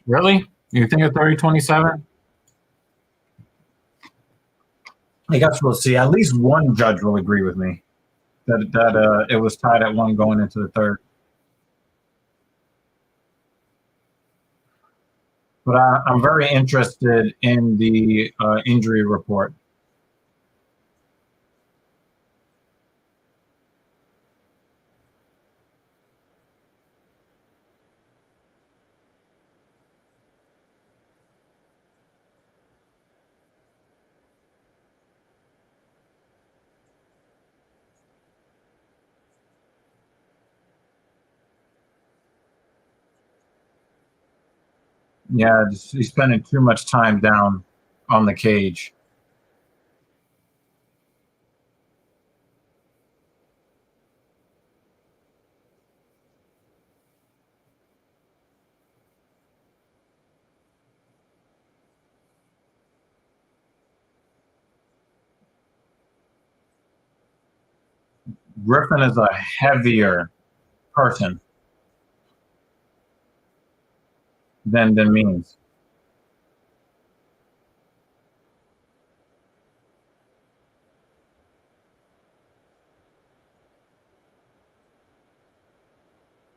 Really? You think of 30-27? I guess we'll see. At least one judge will agree with me that it was tied at one going into the third. But I'm very interested in the injury report. Yeah, he's spending too much time down on the cage. Griffin is a heavier person than Means.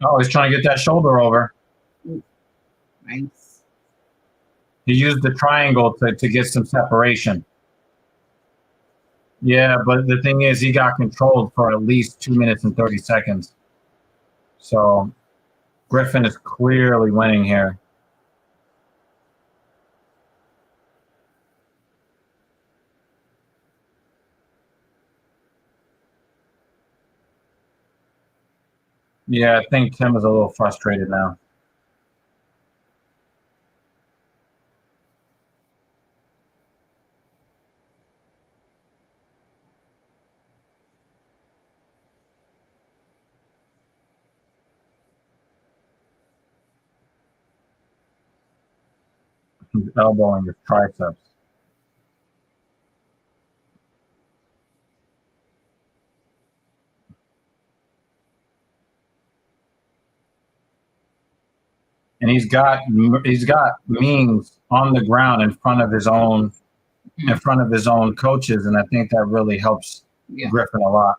Oh, he's trying to get that shoulder over. Nice. He used the triangle to get some separation. Yeah, but the thing is, he got controlled for at least 2 minutes and 30 seconds. So Griffin is clearly winning here. Yeah, I think Tim is a little frustrated now. He's elbowing his triceps. And he's got Mings on the ground in front of his own coaches, and I think that really helps Griffin a lot.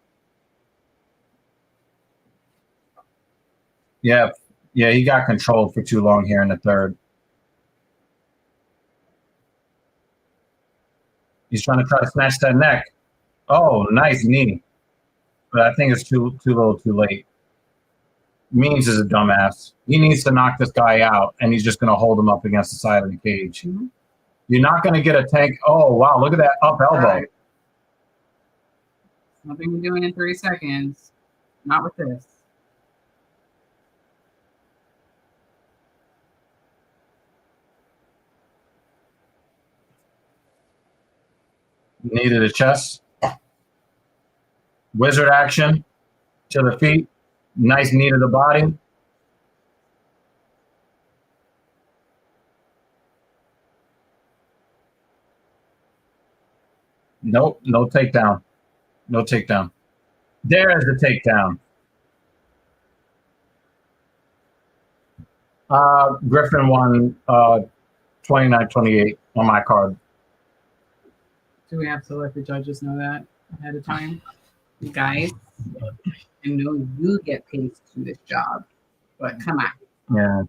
Yeah, yeah, he got controlled for too long here in the third. He's trying to snatch that neck. Oh, nice knee, but I think it's too little, too late. Means is a dumbass. He needs to knock this guy out, and he's just going to hold him up against the side of the cage. Mm-hmm. You're not going to get a tank. Oh, wow. Look at that up elbow. Nothing we're doing in 30 seconds. Not with this. Knee to the chest. Wizard action to the feet. Nice knee to the body. Nope, no takedown. No takedown. There's the takedown. Griffin won 29-28 on my card. Do we have to let the judges know that ahead of time? You guys, I know you get paid to do this job, but come on. Yeah.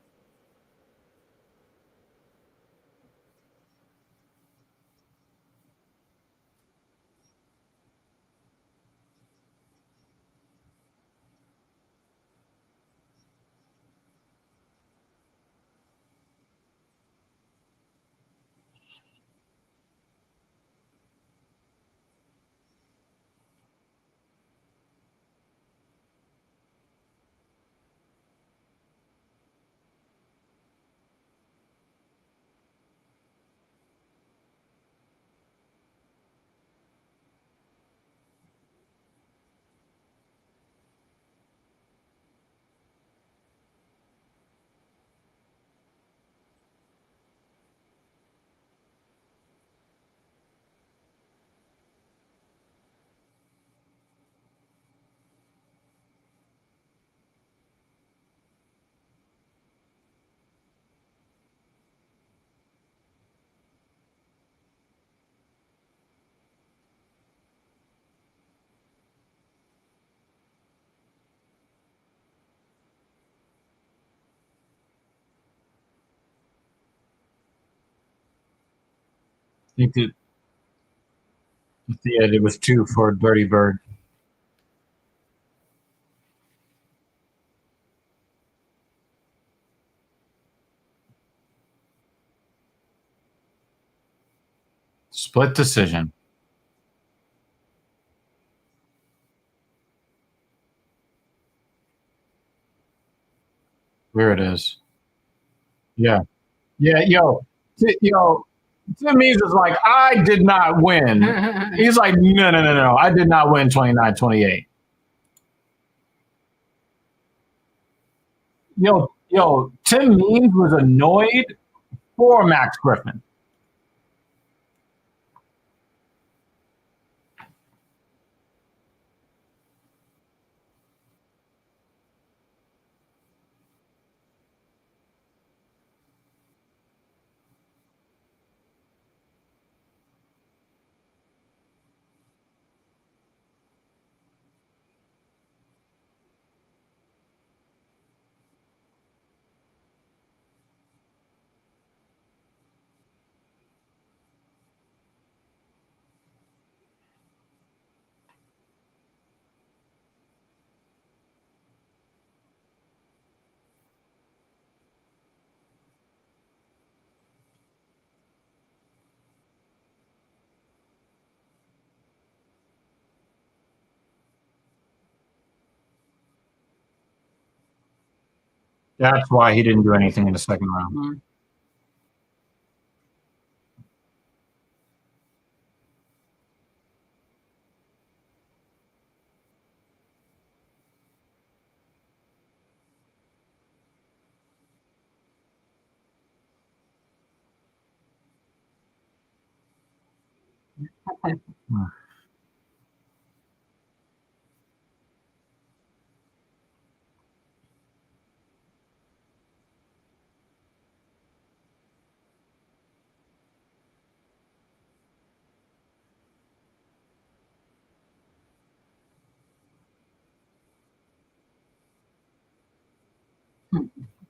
think that yeah, it was 2 for Dirty Bird. Split decision. There it is. Yeah. Yeah, yo, Tim Means is like, I did not win. He's like, no. I did not win 29-28. Tim Means was annoyed for Max Griffin. That's why he didn't do anything in the second round. Mm.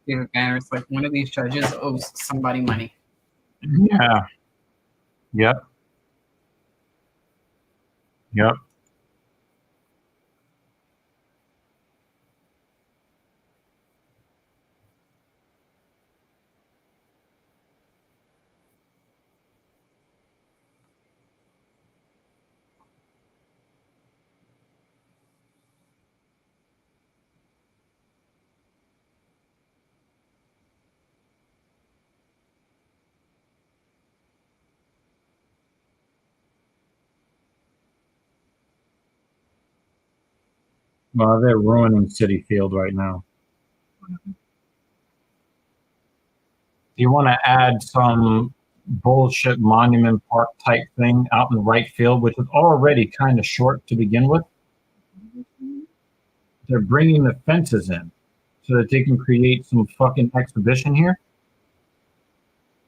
Yeah, and it's like one of these judges owes somebody money. Yeah. Yep. Yep. Well, they're ruining City Field right now. You want to add some bullshit Monument Park type thing out in the right field, which is already kind of short to begin with. They're bringing the fences in so that they can create some fucking exhibition here.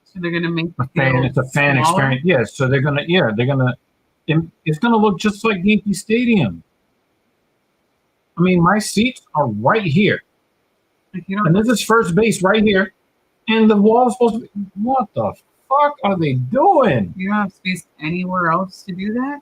So they're gonna make a fan. It's a fan smaller? experience. Yeah, so they're gonna. It's gonna look just like Yankee Stadium. I mean, my seats are right here, and this is first base right here, and the wall's supposed to be. What the fuck are they doing? You don't have space anywhere else to do that?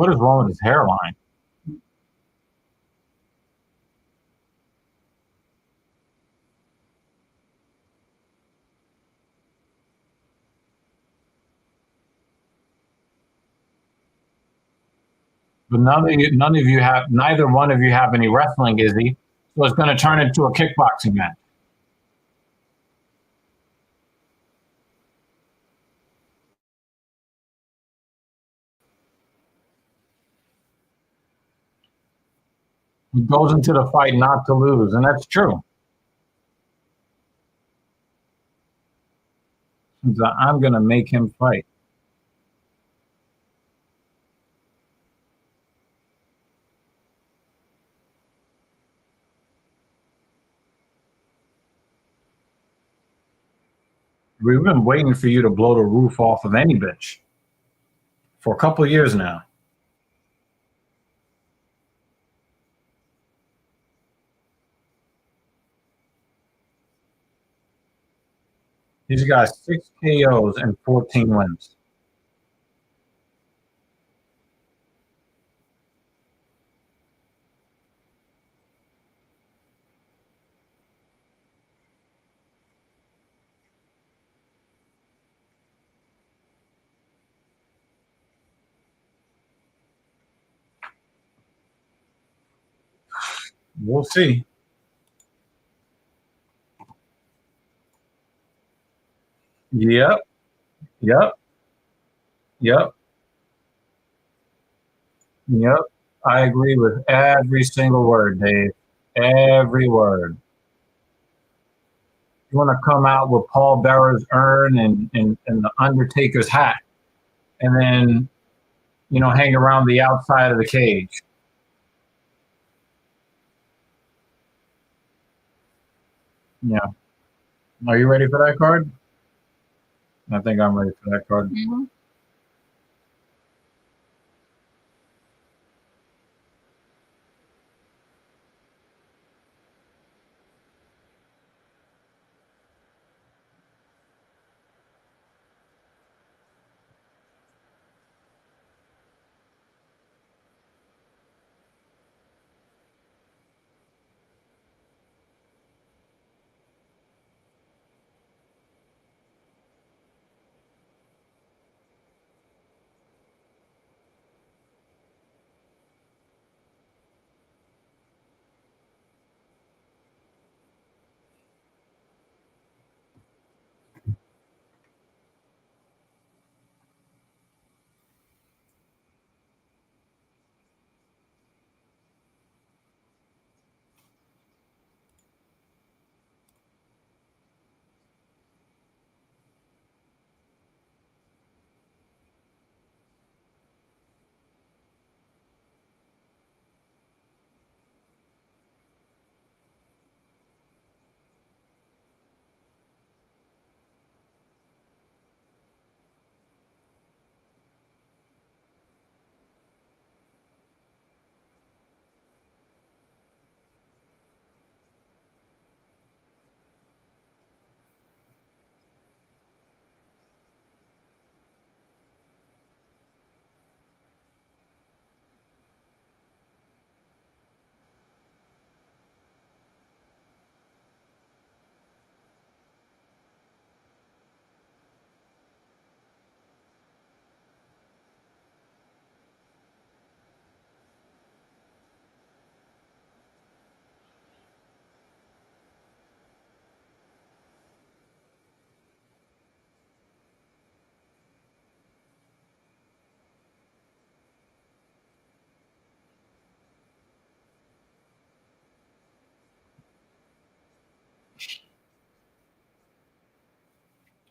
What is wrong with his hairline? But neither one of you have any wrestling, Izzy. So it's going to turn into a kickboxing match. He goes into the fight not to lose, and that's true. So I'm going to make him fight. We've been waiting for you to blow the roof off of any bitch for a couple of years now. He's got 6 KOs and 14 wins. We'll see. Yep. Yep. Yep. Yep. I agree with every single word, Dave. Every word. You want to come out with Paul Bearer's urn and the Undertaker's hat, and then, hang around the outside of the cage. Yeah. Are you ready for that card? I think I'm ready for that card. Mm-hmm.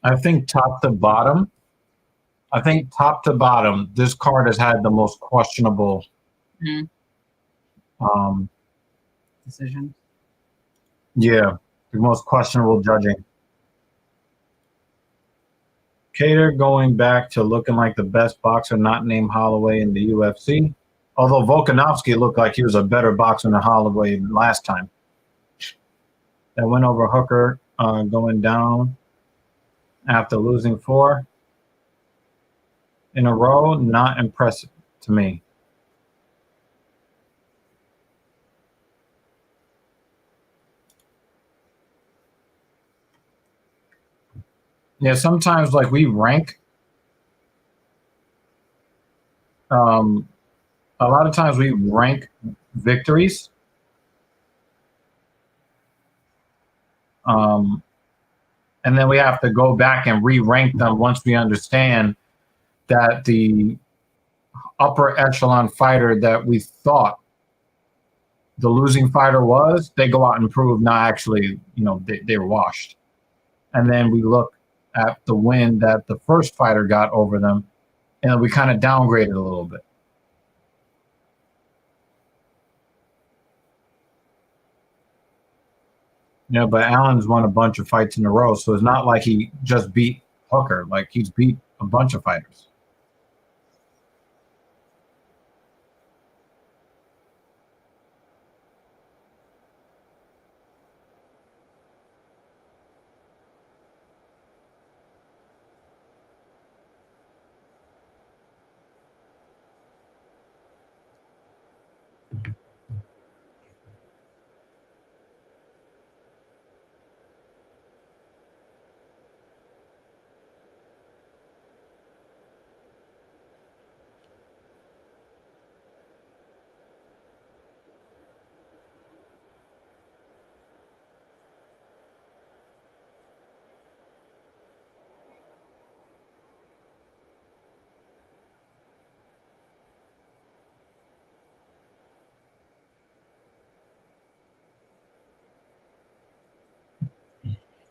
I think top to bottom, this card has had the most questionable Decision. yeah, the most questionable judging. Kattar going back to looking like the best boxer not named Holloway in the UFC. Although Volkanovski looked like he was a better boxer than Holloway last time. That win over Hooker going down after losing 4 in a row, not impressive to me. Yeah, sometimes like we rank. Um, a lot of times we rank victories. Um, and then we have to go back and re-rank them once we understand that the upper echelon fighter that we thought the losing fighter was, they go out and prove not actually, they were washed. And then we look at the win that the first fighter got over them, and we kind of downgraded a little bit. But Allen's won a bunch of fights in a row, so it's not like he just beat Hooker. Like he's beat a bunch of fighters.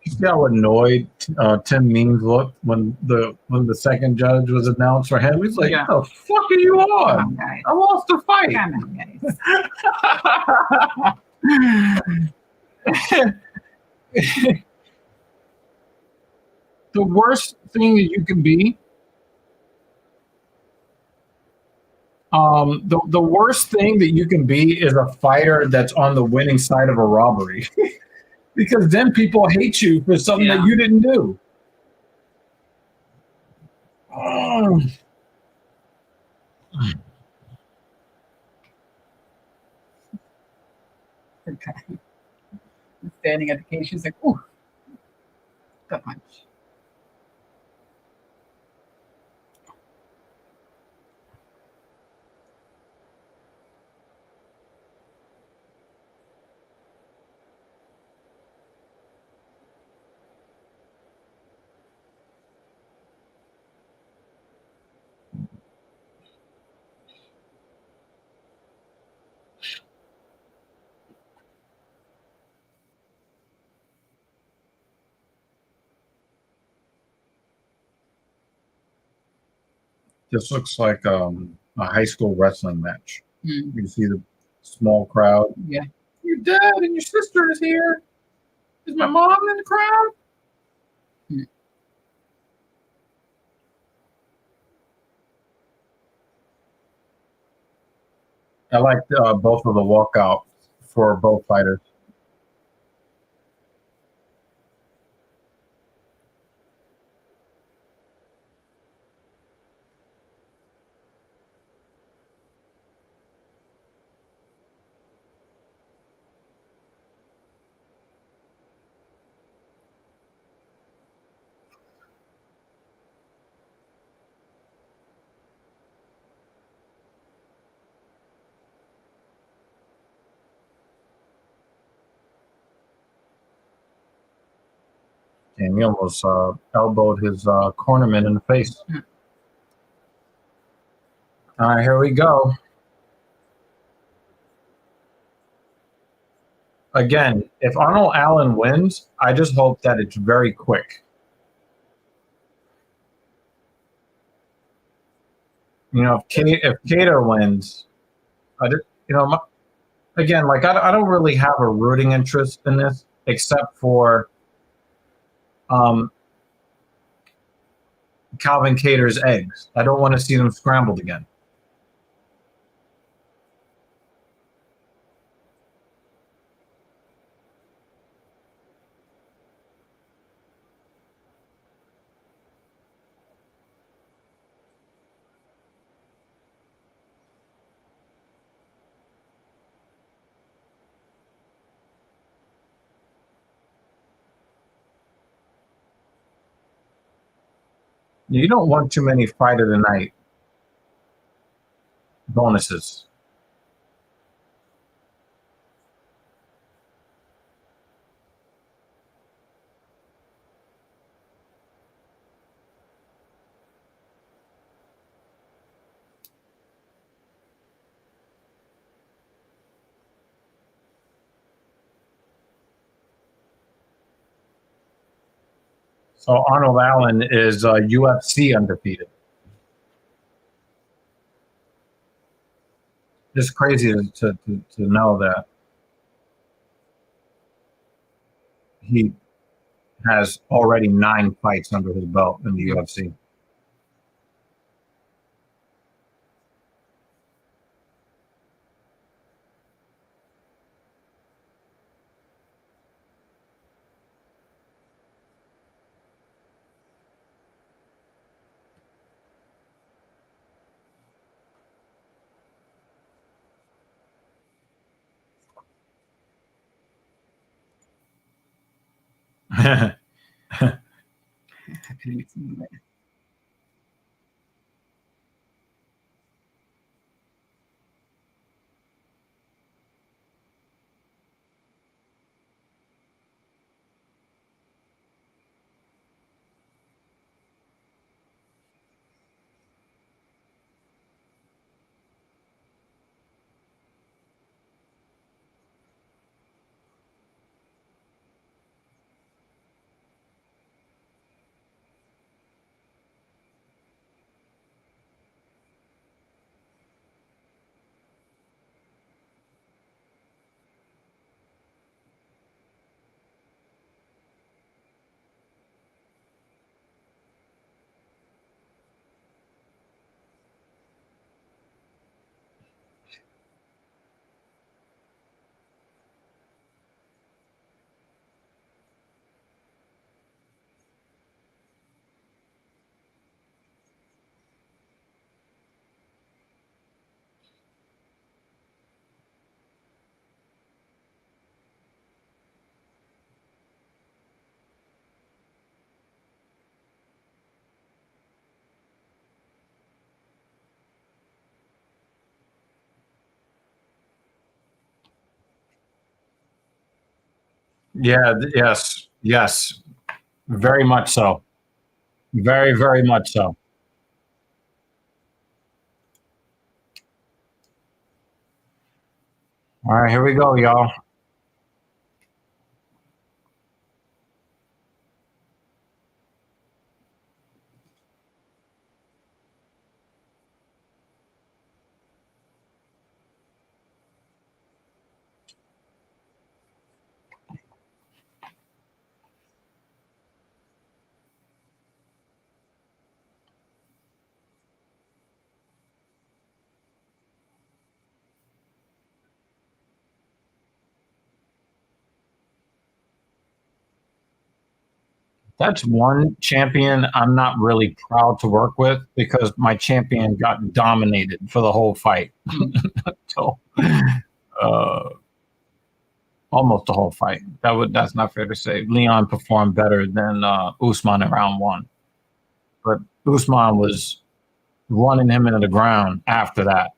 You see how annoyed Tim Means looked when the second judge was announced for him? He's like, Yeah. "What the fuck are you on? Come on, guys. I lost the fight." Come on, guys. The worst thing that you can be, the worst thing that you can be is a fighter that's on the winning side of a robbery, because then people hate you for something that you didn't do. Oh. Okay. Standing at the cage, she's like, "Ooh, gut punch." This looks like a high school wrestling match. Mm. You see the small crowd. Yeah. Your dad and your sister is here. Is my mom in the crowd? Mm. I like both of the walkouts for both fighters. And he almost elbowed his cornerman in the face. Mm. All right, here we go. Again, if Arnold Allen wins, I just hope that it's very quick. If Kattar wins, I just, again, like I don't really have a rooting interest in this except for um, Calvin Kattar's eggs. I don't want to see them scrambled again. You don't want too many fight of the night bonuses. So Arnold Allen is UFC undefeated. It's crazy to know that he has already 9 fights under his belt in the UFC. Yeah, yes, yes, very much so. Very, very much so. All right, here we go, y'all. That's one champion I'm not really proud to work with because my champion got dominated for the whole fight. So, uh, almost the whole fight. That's not fair to say. Leon performed better than Usman in round 1, but Usman was running him into the ground after that.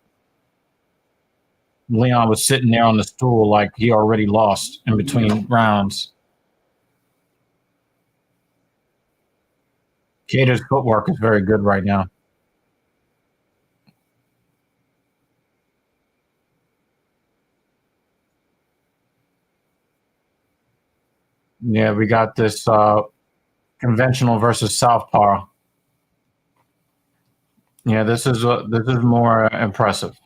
Leon was sitting there on the stool like he already lost in between rounds. Kattar's footwork is very good right now. Yeah, we got this conventional versus southpaw. Yeah, this is more impressive.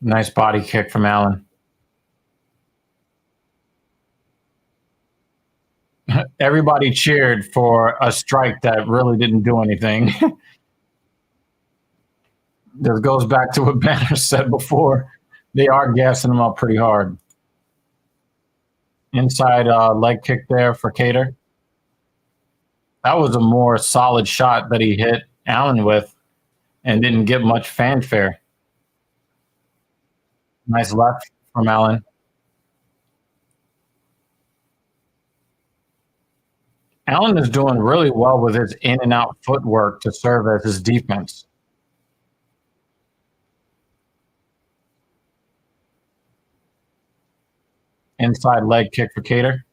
Nice body kick from Allen. everybody cheered for a strike that really didn't do anything. This goes back to what Banner said before. They are gassing him up pretty hard. Inside leg kick there for Kattar. That was a more solid shot that he hit Allen with and didn't get much fanfare. Nice left from Allen. Allen is doing really well with his in and out footwork to serve as his defense. Inside leg kick for Kattar.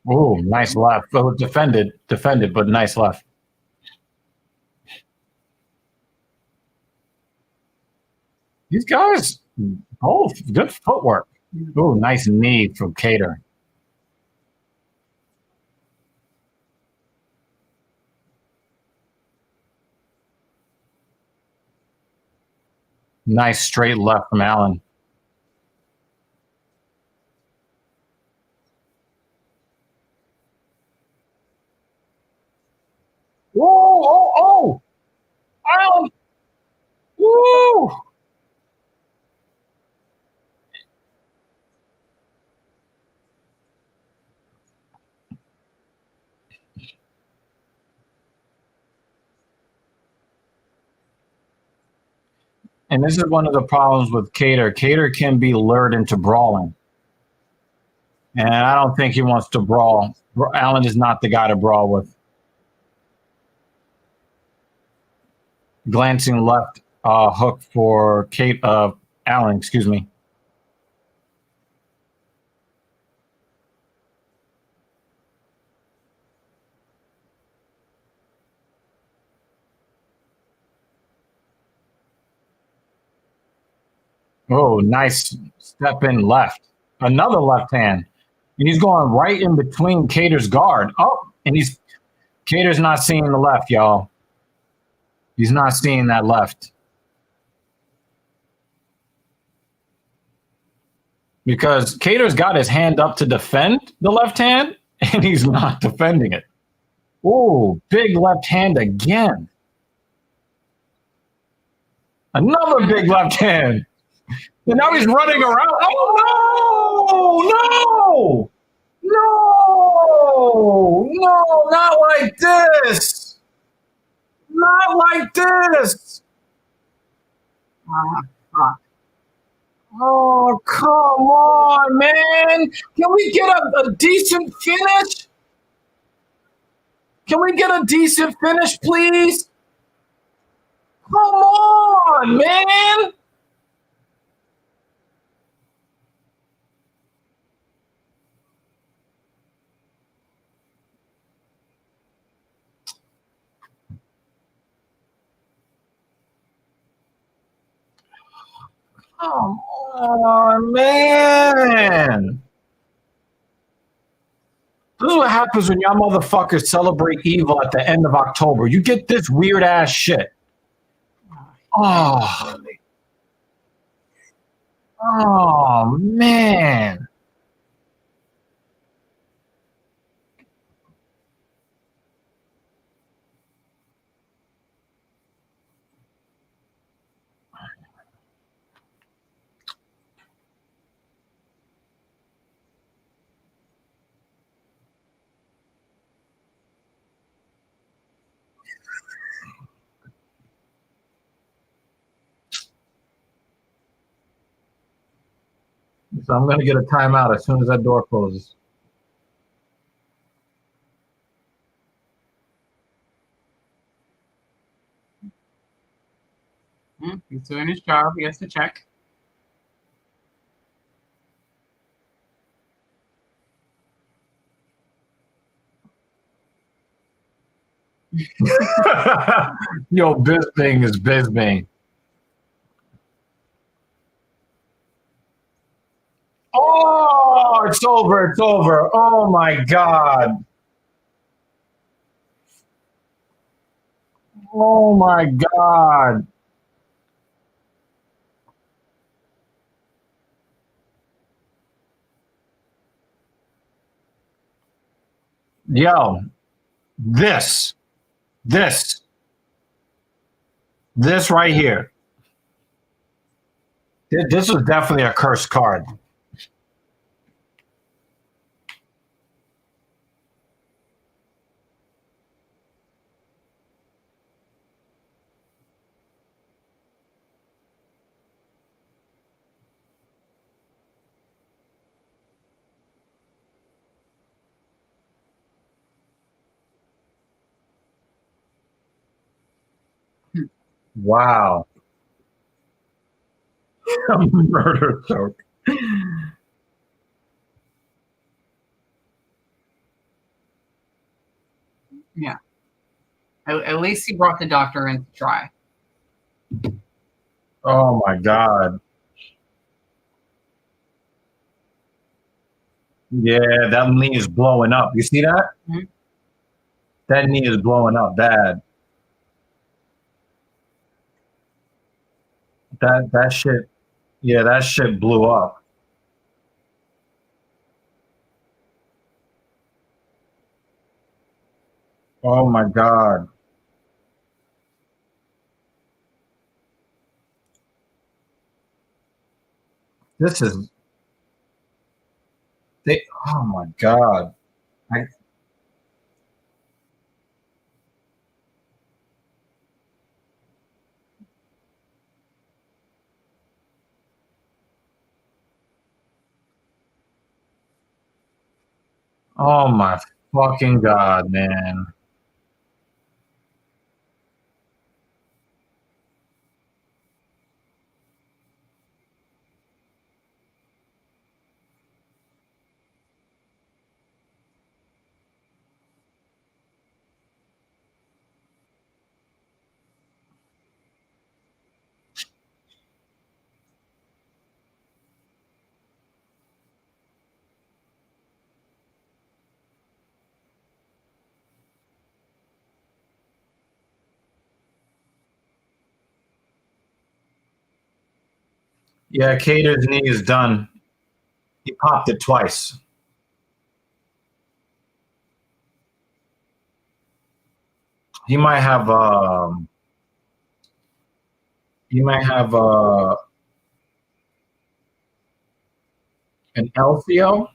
Ooh, nice left. Oh, defended, but nice left. These guys, both good footwork. Ooh, nice knee from Kattar. Nice straight left from Allen. Whoa, oh, Allen. Woo! And this is one of the problems with Kattar. Kattar can be lured into brawling. And I don't think he wants to brawl. Allen is not the guy to brawl with. Glancing left hook for Allen, excuse me. Oh, nice step in left. Another left hand. And he's going right in between Kattar's guard. Oh, and Kattar's not seeing the left, y'all. He's not seeing that left. Because Kattar's got his hand up to defend the left hand, and he's not defending it. Oh, big left hand again. Another big left hand. And now he's running around. Oh, no! No! No, not like this! Not like this! Oh, come on, man! Can we get a decent finish? Can we get a decent finish, please? Come on, man! Come on, man. This is what happens when y'all motherfuckers celebrate evil at the end of October. You get this weird ass shit. Oh. Oh, man. So I'm going to get a timeout as soon as that door closes. He's doing his job. He has to check. Yo, Bisbing is Bisbing. Oh, it's over. It's over. Oh, my God. Oh, my God. Yo, this, this, this right here. This was definitely a cursed card. Wow. Murder joke. Yeah. At least he brought the doctor in to try. Oh my God. Yeah, that knee is blowing up. You see that? Mhm. That knee is blowing up bad. That shit. Yeah, that shit blew up. Oh my God. This is they. Oh my God. I, oh my fucking God, man. Yeah, Cater's knee is done. He popped it twice. He might have. He might have an LCO.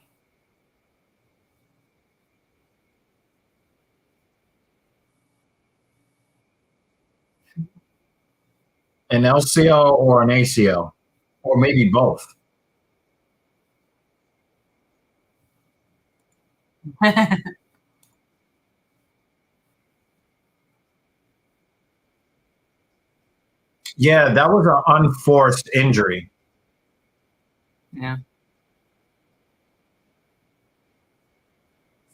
An LCO or an ACO, or maybe both. Yeah, that was an unforced injury. Yeah.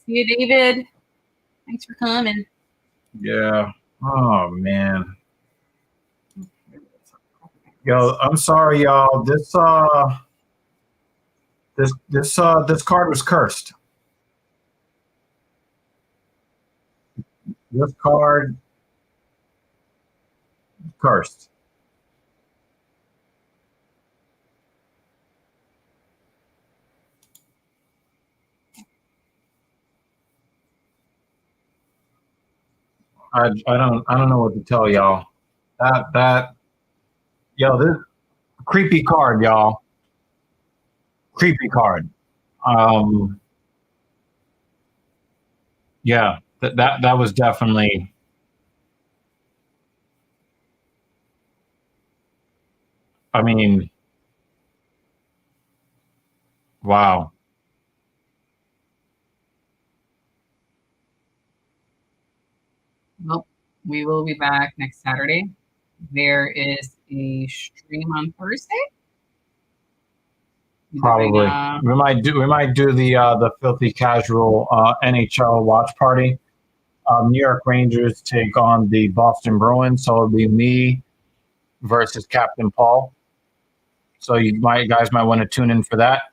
See you, David. Thanks for coming. Yeah. Oh man. Yo, I'm sorry, y'all. This card was cursed. This card cursed. I don't know what to tell y'all. That yo, this creepy card, y'all. Creepy card. Um yeah, that was definitely. I mean, wow. Well, we will be back next Saturday. There is a stream on Thursday. Probably. We might do the filthy casual NHL watch party. New York Rangers take on the Boston Bruins, so it'll be me versus Captain Paul. So you guys might want to tune in for that.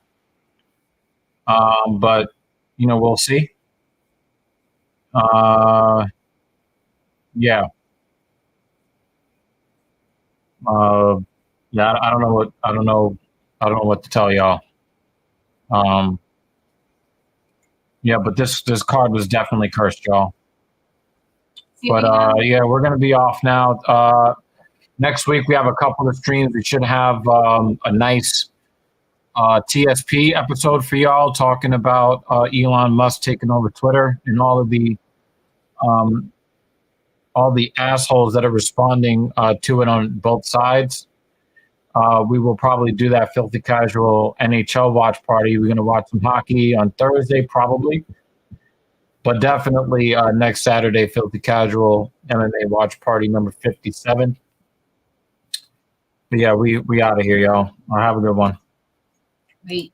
But we'll see. Uh, yeah, uh, yeah. I don't know what to tell y'all. Um, Yeah, but this card was definitely cursed, y'all. See, But we have- yeah, we're gonna be off now. Next week we have a couple of streams. We should have a nice TSP episode for y'all talking about Elon Musk taking over Twitter and all the assholes that are responding to it on both sides. We will probably do that filthy casual NHL watch party. We're going to watch some hockey on Thursday, probably. But definitely next Saturday, filthy casual MMA watch party number 57. But yeah, we out of here, y'all. Have a good one. Wait.